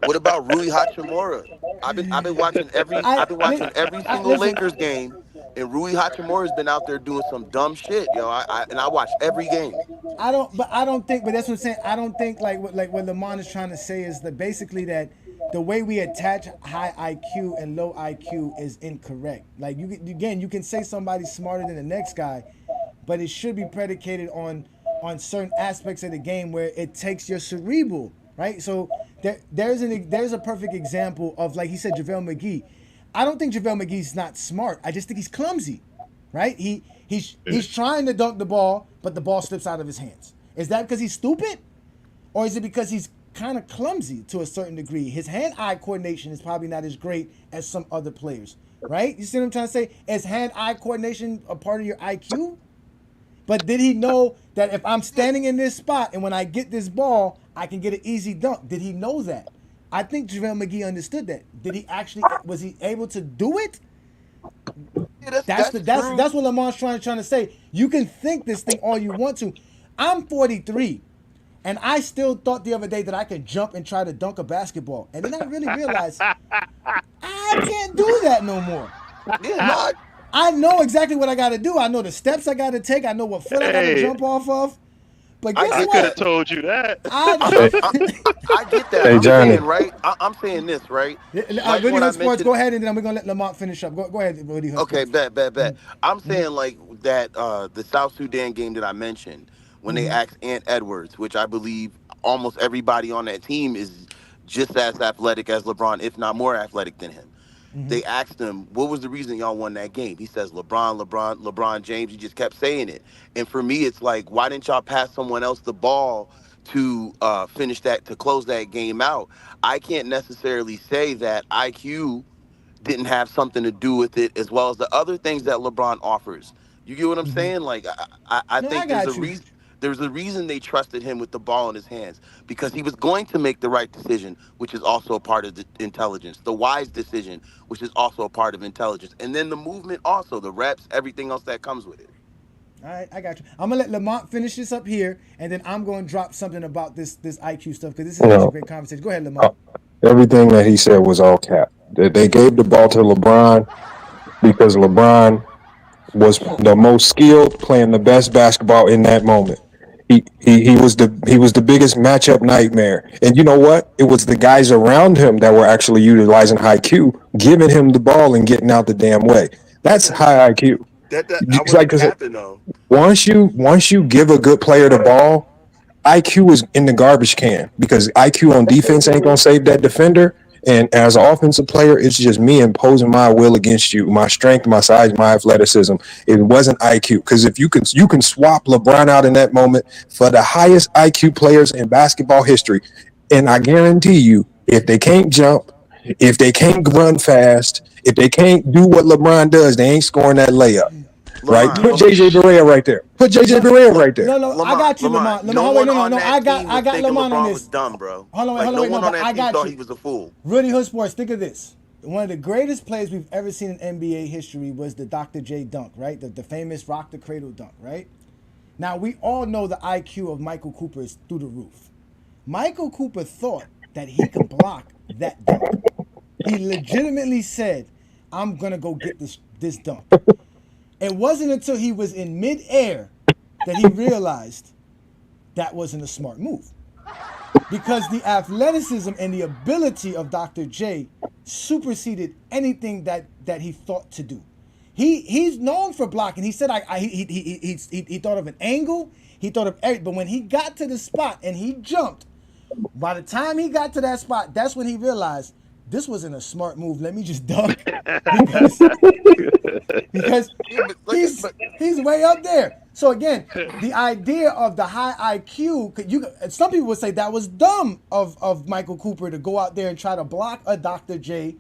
What about Rui Hachimura? I've been watching every single Listen. Lakers game, and Rui Hachimura's been out there doing some dumb shit, yo. I watch every game. I don't think, but that's what I'm saying. I don't think like what Lamont is trying to say is that basically that the way we attach high IQ and low IQ is incorrect. Like you can say somebody's smarter than the next guy, but it should be predicated on certain aspects of the game where it takes your cerebral, right? So there's a perfect example of, like he said, JaVale McGee. I don't think JaVale McGee's not smart. I just think he's clumsy, right? He's trying to dunk the ball, but the ball slips out of his hands. Is that because he's stupid, or is it because he's kind of clumsy to a certain degree? His hand-eye coordination is probably not as great as some other players, right? You see what I'm trying to say? Is hand-eye coordination a part of your IQ? But did he know that if I'm standing in this spot and when I get this ball, I can get an easy dunk? Did he know that? I think JaVale McGee understood that. Was he able to do it? Yeah, That's true. what Lamont's trying to say. You can think this thing all you want to. I'm 43, and I still thought the other day that I could jump and try to dunk a basketball. And then I really realized I can't do that no more. Yeah, no, I know exactly what I got to do. I know the steps I got to take. I know what foot I got to Hey, jump off of. But I guess I get could have that. what? told you that. I I, I get that. Hey I'm Johnny, saying, right? I'm saying this, right? Like Really when I Hood Sports. mentioned. Go ahead, and then we're gonna let Lamont finish up. Go ahead, Really Hood Okay, Sports. bet. I'm saying like that the South Sudan game that I mentioned when they asked Ant Edwards, which I believe almost everybody on that team is just as athletic as LeBron, if not more athletic than him. They asked him, what was the reason y'all won that game? He says, LeBron James. He just kept saying it. And for me, it's like, why didn't y'all pass someone else the ball to finish that, to close that game out? I can't necessarily say that IQ didn't have something to do with it, as well as the other things that LeBron offers. You get what I'm saying? Like, I No, I think there's a got you. reason. There's a reason they trusted him with the ball in his hands, because he was going to make the right decision, which is also a part of the intelligence. The wise decision, which is also a part of intelligence. And then the movement, also the reps, everything else that comes with it. All right, I got you. I'm gonna let Lamont finish this up here, and then I'm gonna drop something about this IQ stuff because this is you actually a know, great conversation. Go ahead, uh, Lamont. everything that he said was all cap. They gave the ball to LeBron because LeBron was the most skilled, playing the best basketball in that moment. He was the biggest matchup nightmare. And you know what? It was the guys around him that were actually utilizing high Q, giving him the ball and getting out the damn way. That That's that high IQ. that, that I It's like wasn't 'cause capping though. once you give a good player the ball, IQ is in the garbage can because IQ on defense ain't gonna save that defender. And as an offensive player, it's just me imposing my will against you, my strength, my size, my athleticism. It wasn't IQ because if you can swap LeBron out in that moment for the highest IQ players in basketball history, and I guarantee you, if they can't jump, if they can't run fast, if they can't do what LeBron does, they ain't scoring that layup. Right? Lamont, Put JJ Barea right there. Put JJ Barea right there. No, I got you, Lamont. No Hold one on, on no. that team I was got thinking Lamont on LeBron this. was dumb, bro. Hold on, No one no, on that I team got thought you. he was a fool. Rudy Hood Sports, think of this. One of the greatest plays we've ever seen in NBA history was the Dr. J dunk, right? The famous rock the cradle dunk, right? Now, we all know the IQ of Michael Cooper is through the roof. Michael Cooper thought that he could block that dunk. He legitimately said, I'm going to go get this dunk. It wasn't until he was in midair that he realized that wasn't a smart move. Because the athleticism and the ability of Dr. J superseded anything that he thought to do. He's known for blocking. He said he thought of an angle, he thought of everything. But when he got to the spot and he jumped, by the time he got to that spot, that's when he realized this wasn't a smart move. Let me just dunk because he's way up there. So again, the idea of the high IQ, some people would say that was dumb of Michael Cooper to go out there and try to block a Dr. J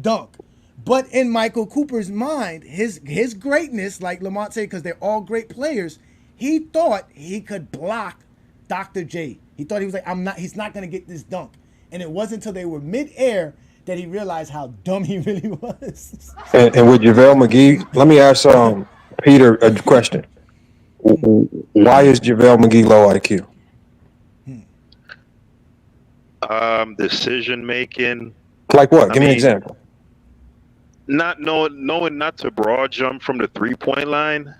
dunk. But in Michael Cooper's mind, his greatness, like Lamont said, because they're all great players, he thought he could block Dr. J. He thought he was like, he's not gonna get this dunk. And it wasn't until they were midair that he realized how dumb he really was. And with JaVale McGee, let me ask Peter a question. Why is JaVale McGee low IQ? Decision making. Like what? Give me an example. Not knowing not to broad jump from the 3-point line.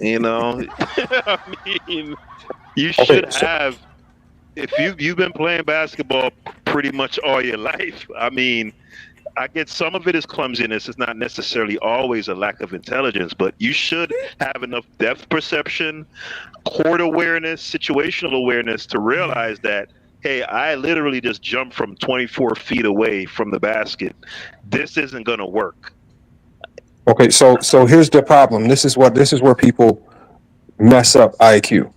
You know, I mean, you should have. If you've been playing basketball pretty much all your life, I mean, I get some of it is clumsiness. It's not necessarily always a lack of intelligence, but you should have enough depth perception, court awareness, situational awareness to realize that, hey, I literally just jumped from 24 feet away from the basket. This isn't going to work. Okay, so here's the problem. This is where people mess up IQ.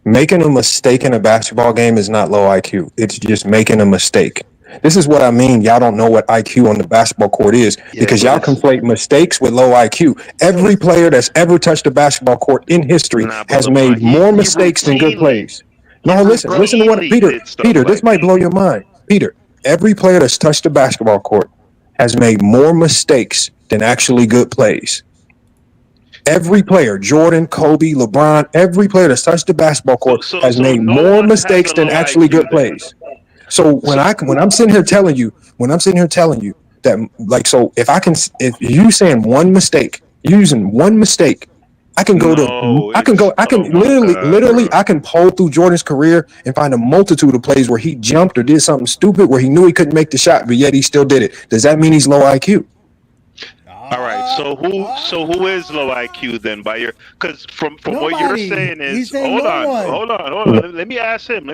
Making a mistake in a basketball game is not low IQ. It's just making a mistake. This is what I mean. Y'all don't know what IQ on the basketball court is because y'all conflate mistakes with low IQ. Every player that's ever touched a basketball court in history has made more mistakes than good plays. No, listen to what Peter, this might blow your mind. Peter, every player that's touched a basketball court has made more mistakes than actually good plays. Every player, Jordan, Kobe, LeBron, every player that's touched the basketball court has made more mistakes than actually good plays. So when I'm sitting here telling you that, like, so if you saying one mistake, using one mistake, I can literally I can poll through Jordan's career and find a multitude of plays where he jumped or did something stupid where he knew he couldn't make the shot, but yet he still did it. Does that mean he's low IQ? All right, so who is low IQ then? Because from what you're saying is hold on. Let me ask him.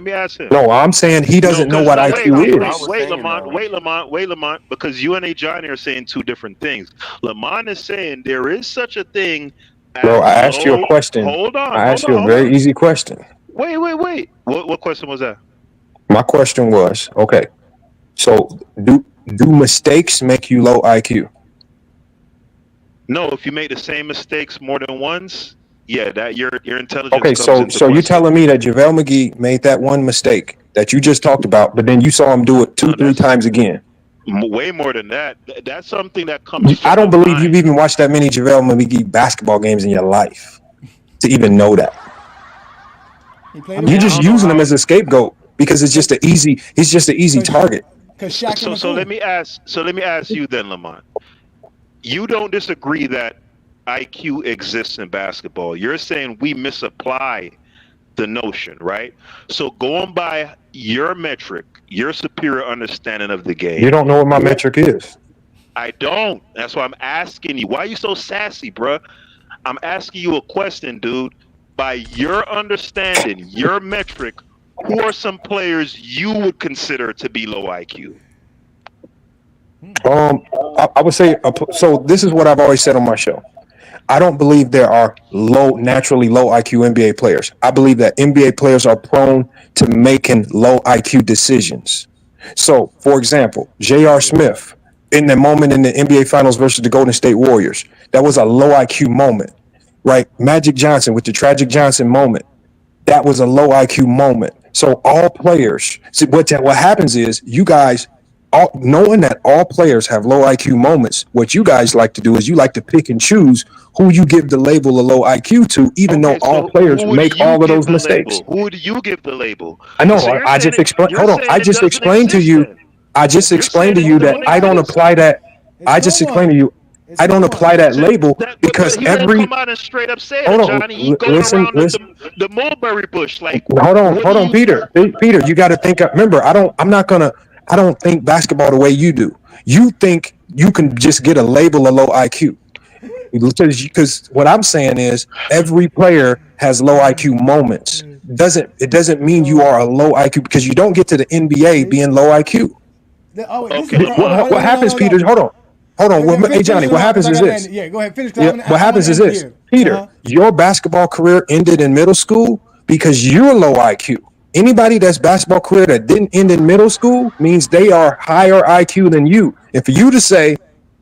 No, I'm saying he doesn't know what IQ is. Wait, Lamont, because you and Ajani are saying two different things. Lamont is saying there is such a thing. Bro, I asked you a question. I asked you a very easy question. Wait. What question was that? My question was, okay, so do mistakes make you low IQ? No, if you make the same mistakes more than once, yeah, that your intelligence. Okay, so you're telling me that JaVale McGee made that one mistake that you just talked about, but then you saw him do it 2-3 times again. Way more than that. That's something that comes. I don't believe you've even watched that many JaVale McGee basketball games in your life to even know that. You're just using him as a scapegoat because he's just an easy target. So let me ask you then, Lamont. You don't disagree that IQ exists in basketball. You're saying we misapply the notion, right? So going by your metric, your superior understanding of the game. You don't know what my metric is. I don't. That's why I'm asking you. Why are you so sassy, bruh? I'm asking you a question, dude. by your understanding, your metric, who are some players you would consider to be low IQ? I would say so. This is what I've always said on my show. I don't believe there are naturally low IQ NBA players. I believe that NBA players are prone to making low IQ decisions. So, for example, J.R. Smith in the moment in the NBA Finals versus the Golden State Warriors, that was a low IQ moment, right? Magic Johnson with the tragic Johnson moment, that was a low IQ moment. So all players, see, what happens is you guys, knowing that all players have low IQ moments, what you guys like to do is you like to pick and choose who you give the label of low IQ to, even though Okay, all so players who would make you all of give those the mistakes. label? Who would you give the label? I So know. you're I saying just it. explained. You're Hold on. saying I it just doesn't explained to exist you. then. I just You're saying explained to it you that don't I don't exist. apply that. It's I no just explained one. to you. It's I no don't one. apply that So label that, but because he didn't every come out and straight up say it, hold on. Johnny. He going Listen, around listen. the mulberry bush. Like, what do Hold on, you? Peter. Peter, you got to think. Remember, I don't think basketball the way you do. You think you can just get a label of low IQ because what I'm saying is every player has low IQ moments. It doesn't mean you are a low IQ because you don't get to the NBA See? being low IQ. Oh wait, this Okay, is the Lamont. hold What on, no, no, happens, no, Peter? no. Hold on. Hey, Finish Johnny, what Lamont, because happens I is gotta end this. it. Yeah, go ahead, finish. Cause Yeah, what I want happens to is end it this, here. Peter. Your basketball career ended in middle school because you're low IQ. Anybody that's basketball career that didn't end in middle school means they are higher IQ than you. And for you to say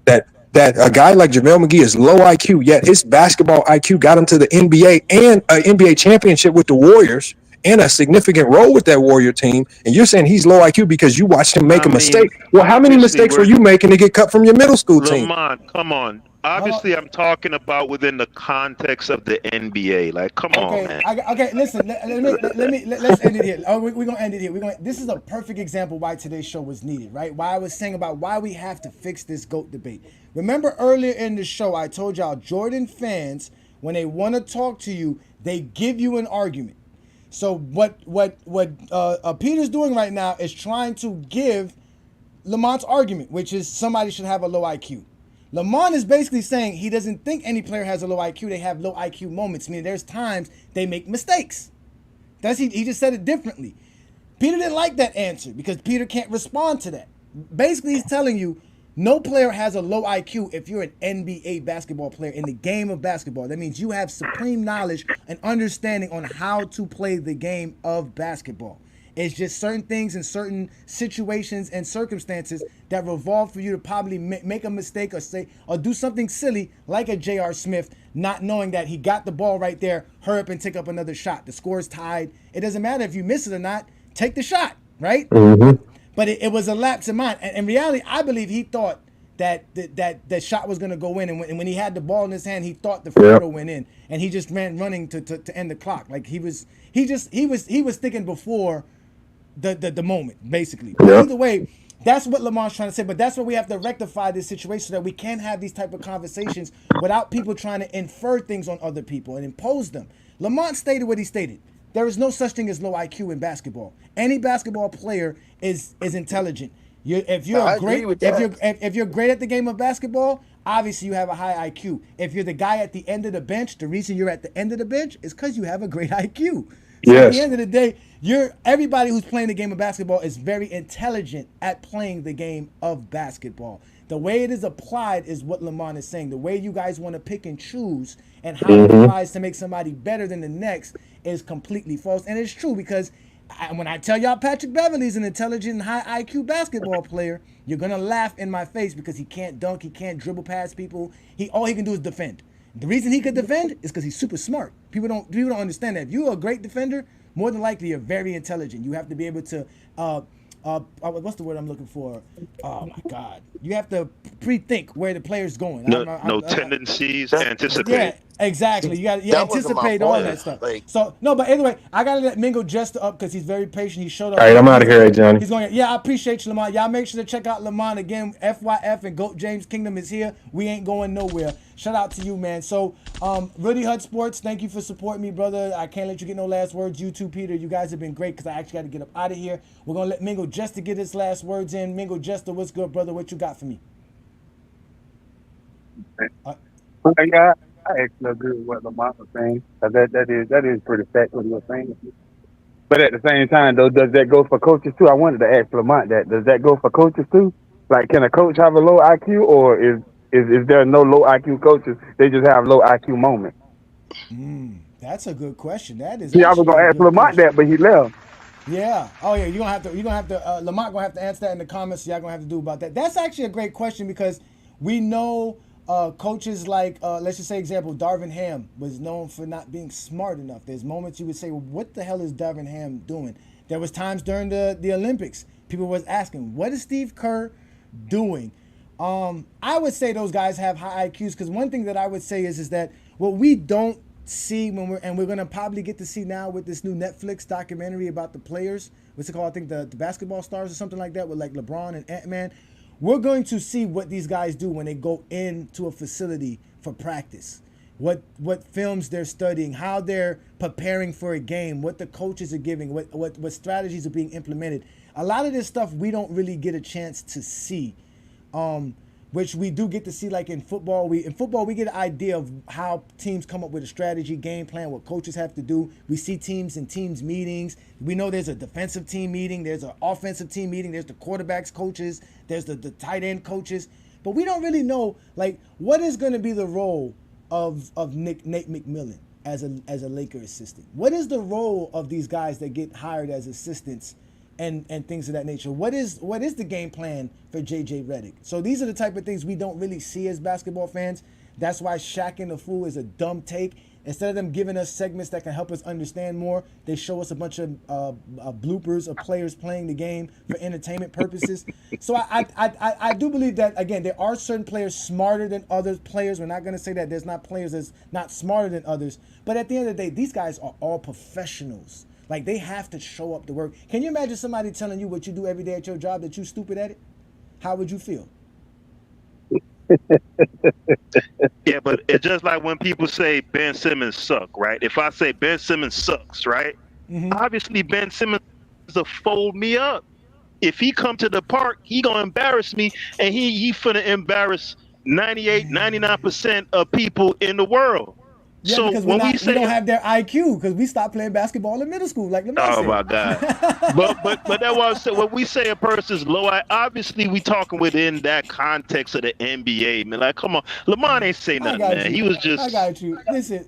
that a guy like JaVale McGee is low IQ, yet his basketball IQ got him to the NBA and an NBA championship with the Warriors and a significant role with that Warrior team, and you're saying he's low IQ because you watched him make I a mean, mistake. Well, how many obviously, mistakes were we're you making to get cut from your middle school team? Lamont. Come on. Hold on. Obviously, I'm talking about within the context of the NBA. Like, come on, Okay, man. okay. Listen, let's end it here. Oh, we're gonna end it here. This is a perfect example why today's show was needed, right? Why I was saying about why we have to fix this GOAT debate. Remember earlier in the show, I told y'all Jordan fans, when they want to talk to you, they give you an argument. So what Peter's doing right now is trying to give Lamont's argument, which is somebody should have a low IQ. Lamont is basically saying he doesn't think any player has a low IQ. They have low IQ moments, meaning there's times they make mistakes. He just said it differently. Peter didn't like that answer because Peter can't respond to that. Basically, he's telling you no player has a low IQ if you're an NBA basketball player in the game of basketball. That means you have supreme knowledge and understanding on how to play the game of basketball. It's just certain things and certain situations and circumstances that revolve for you to probably make a mistake or say or do something silly like a J.R. Smith, not knowing that he got the ball right there, hurry up and take up another shot. The score is tied. It doesn't matter if you miss it or not. Take the shot, right? But it was a lapse in mind. And in reality, I believe he thought that shot was going to go in. And when he had the ball in his hand, he thought the free throw went in. And he just ran running to end the clock. Like he was thinking before the moment, basically. But either way, that's what Lamont's trying to say. But that's what we have to rectify this situation so that we can have these type of conversations without people trying to infer things on other people and impose them. Lamont stated what he stated. There is no such thing as low IQ in basketball. Any basketball player is intelligent. If you're great at the game of basketball, obviously you have a high IQ. If you're the guy at the end of the bench, the reason you're at the end of the bench is because you have a great IQ. So at the end of the day, everybody who's playing the game of basketball is very intelligent at playing the game of basketball. The way it is applied is what Lamont is saying. The way you guys want to pick and choose and how it applies to make somebody better than the next is completely false. And it's true because when I tell y'all Patrick Beverley's an intelligent and high IQ basketball player, you're going to laugh in my face because he can't dunk, he can't dribble past people. All he can do is defend. The reason he could defend is because he's super smart. People don't understand that. If you're a great defender, more than likely you're very intelligent. You have to be able to what's the word I'm looking for? Oh my God! You have to pre-think where the player's going. No tendencies, anticipate. Yeah, exactly. You got That wasn't my anticipate all point. that stuff. Like, So no, but anyway, I gotta let Mingo Jester up because he's very patient. He showed up. All right, I'm out of here, Johnny. He's going. Yeah, I appreciate you, Lamont. Y'all make sure to check out Lamont again. FYF and Goat James Kingdom is here. We ain't going nowhere. Shout out to you, man. So, Rudy Hud Sports, thank you for supporting me, brother. I can't let you get no last words. You too, Peter. You guys have been great because I actually got to get up out of here. We're gonna let Mingo Jester get his last words in. Mingo Jester, what's good, brother? What you got for me? I actually agree with what Lamont was saying. 'Cause that is pretty fact what he was saying. But at the same time, though, does that go for coaches too? I wanted to ask Lamont that. Does that go for coaches too? Like, can a coach have a low IQ, or is there no low IQ coaches? They just have low IQ moments. That's a good question. That is See, I was actually a gonna ask good Lamont question. that, but he left. Yeah. Oh yeah. You're gonna have to. Lamont gonna have to answer that in the comments. Y'all gonna have to do about that. That's actually a great question because we know coaches like let's just say example Darvin Ham was known for not being smart enough. There's moments you would say, well, what the hell is Darvin Ham doing? There was times during the Olympics people was asking, what is Steve Kerr doing? I would say those guys have high IQs because one thing that I would say is that what we don't see when we're gonna probably get to see now with this new Netflix documentary about the players. What's it called? I think the basketball stars or something like that with like LeBron and Ant-Man. We're going to see what these guys do when they go into a facility for practice. What films they're studying, how they're preparing for a game, what the coaches are giving, what strategies are being implemented. A lot of this stuff we don't really get a chance to see, which we do get to see like in football. We get an idea of how teams come up with a strategy, game plan, what coaches have to do. We see teams in teams meetings. We know there's a defensive team meeting, there's an offensive team meeting, there's the quarterbacks coaches, there's the tight end coaches. But we don't really know like what is going to be the role of Nate McMillan as a Laker assistant. What is the role of these guys that get hired as assistants and things of that nature? What is the game plan for JJ Redick? So these are the type of things we don't really see as basketball fans. That's why Shaq and the Fool is a dumb take. Instead of them giving us segments that can help us understand more, they show us a bunch of bloopers of players playing the game for entertainment purposes. So I do believe that, again, there are certain players smarter than other players. We're not going to say that there's not players that's not smarter than others. But at the end of the day, these guys are all professionals. Like, they have to show up to work. Can you imagine somebody telling you what you do every day at your job that you stupid at it? How would you feel? Yeah, but it's just like when people say Ben Simmons suck, right? If I say Ben Simmons sucks, right? Obviously Ben Simmons will fold me up. If he come to the park, he gonna embarrass me, and he finna embarrass 98, 99% of people in the world. Yeah, So because when we don't have their IQ because we stopped playing basketball in middle school, like Lamont oh said. my God. But that was when we say a person's low, obviously we talking within that context of the NBA, man. Like, come on, Lamont ain't say I nothing, got man. you. He was I just got you. Listen,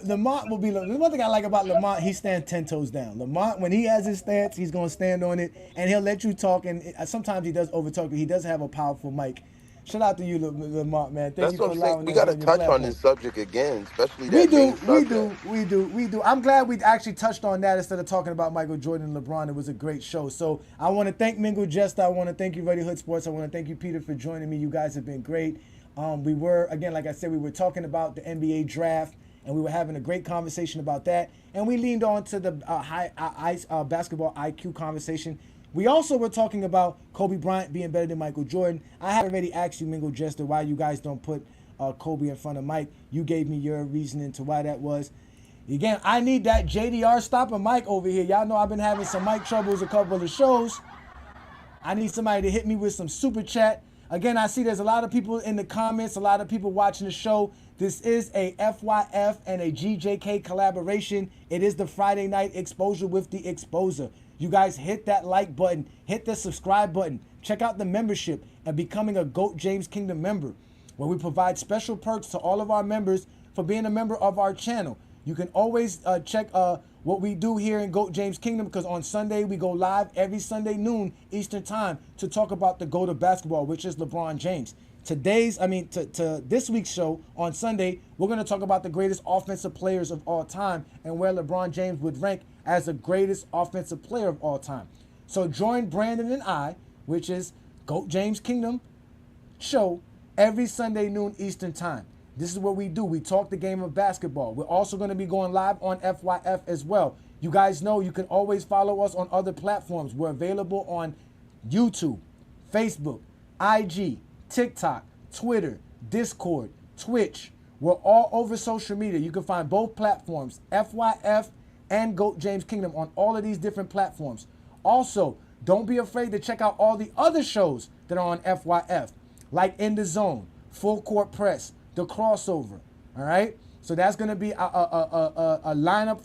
Lamont will be. The one thing I like about Lamont, he stands 10 toes down. Lamont, when he has his stance, he's gonna stand on it, and he'll let you talk. And sometimes he does overtalk, but he does have a powerful mic. Shout out to you, Lamont, man. Thank That's you what for I'm saying. allowing We us got to on your touch on platform. this subject again, especially We that do, main we subject. do, we do, we do. I'm glad we actually touched on that instead of talking about Michael Jordan and LeBron. It was a great show. So I want to thank Mingle Jester. I want to thank you, Ready Hood Sports. I want to thank you, Peter, for joining me. You guys have been great. We were, again, like I said, we were talking about the NBA draft, and we were having a great conversation about that. And we leaned on to the basketball IQ conversation. We also were talking about Kobe Bryant being better than Michael Jordan. I had already asked you, Mingle Jester, why you guys don't put Kobe in front of Mike. You gave me your reasoning to why that was. Again, I need that JDR stopper mic over here. Y'all know I've been having some mic troubles a couple of shows. I need somebody to hit me with some super chat. Again, I see there's a lot of people in the comments, a lot of people watching the show. This is a FYF and a GJK collaboration. It is the Friday night exposure with the exposer. You guys hit that like button, hit the subscribe button, check out the membership and becoming a GOAT James Kingdom member, where we provide special perks to all of our members for being a member of our channel. You can always check what we do here in GOAT James Kingdom, because on Sunday we go live every Sunday noon Eastern time to talk about the GOAT of basketball, which is LeBron James. To this week's show on Sunday, we're going to talk about the greatest offensive players of all time and where LeBron James would rank as the greatest offensive player of all time. So join Brandon and I, which is GOAT James Kingdom show, every Sunday noon Eastern time. This is what we do. We talk the game of basketball. We're also going to be going live on FYF as well. You guys know you can always follow us on other platforms. We're available on YouTube, Facebook, IG, TikTok, Twitter, Discord, Twitch. We're all over social media. You can find both platforms, FYF and GOAT James Kingdom, on all of these different platforms. Also, don't be afraid to check out all the other shows that are on FYF, like In the Zone, Full Court Press, The Crossover, All right. So that's going to be a lineup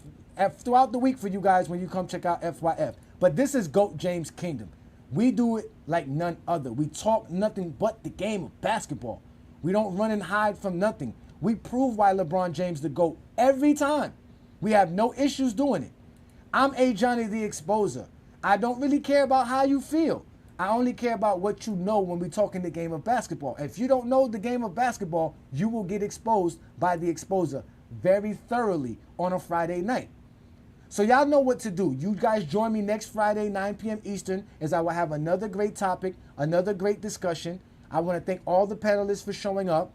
throughout the week for you guys when you come check out FYF. But this is GOAT James Kingdom. We do it like none other. We talk nothing but the game of basketball. We don't run and hide from nothing. We prove why LeBron James the GOAT every time. We have no issues doing it. I'm Ajani the Exposer. I don't really care about how you feel. I only care about what you know when we talk in the game of basketball. If you don't know the game of basketball, you will get exposed by the Exposer very thoroughly on a Friday night. So y'all know what to do. You guys join me next Friday, 9 p.m. Eastern, as I will have another great topic, another great discussion. I want to thank all the panelists for showing up.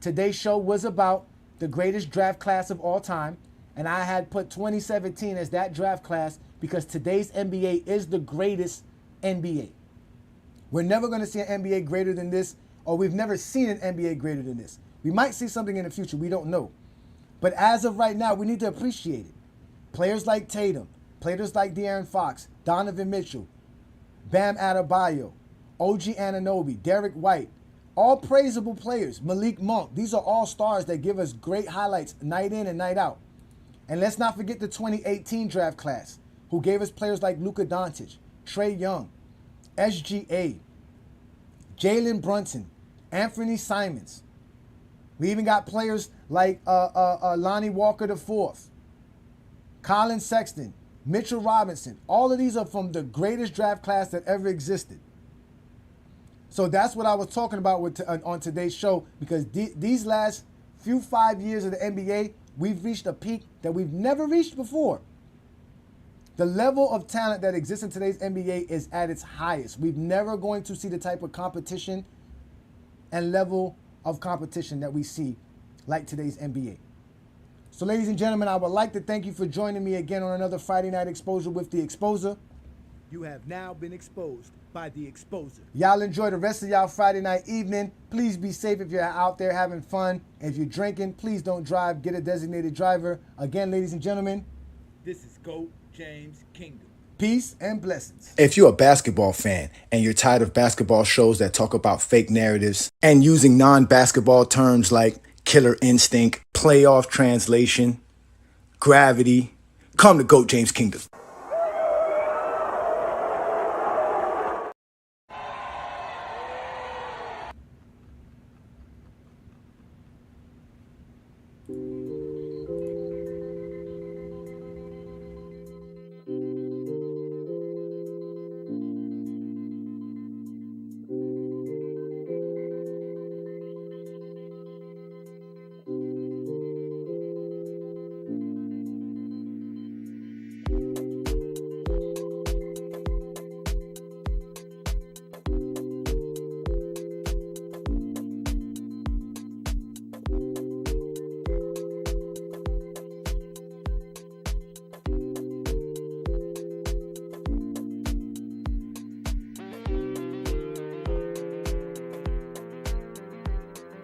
Today's show was about the greatest draft class of all time, and I had put 2017 as that draft class because today's NBA is the greatest NBA. We're never going to see an NBA greater than this, or we've never seen an NBA greater than this. We might see something in the future. We don't know. But as of right now, we need to appreciate it. Players like Tatum, players like De'Aaron Fox, Donovan Mitchell, Bam Adebayo, OG Anunoby, Derek White, all praisable players. Malik Monk, these are all stars that give us great highlights night in and night out. And let's not forget the 2018 draft class, who gave us players like Luka Doncic, Trae Young, SGA, Jalen Brunson, Anthony Simons. We even got players like Lonnie Walker IV, Colin Sexton, Mitchell Robinson. All of these are from the greatest draft class that ever existed. So that's what I was talking about on today's show, because these last 5 years of the NBA, we've reached a peak that we've never reached before. The level of talent that exists in today's NBA is at its highest. We've never going to see the type of competition and level of competition that we see like today's NBA. So ladies and gentlemen, I would like to thank you for joining me again on another Friday Night Exposure with The Exposer. You have now been exposed by The Exposer. Y'all enjoy the rest of y'all Friday night evening. Please be safe if you're out there having fun. If you're drinking, please don't drive. Get a designated driver. Again, ladies and gentlemen, this is GOAT James Kingdom. Peace and blessings. If you're a basketball fan and you're tired of basketball shows that talk about fake narratives and using non-basketball terms like killer instinct, playoff translation, gravity, come to GOAT James Kingdom.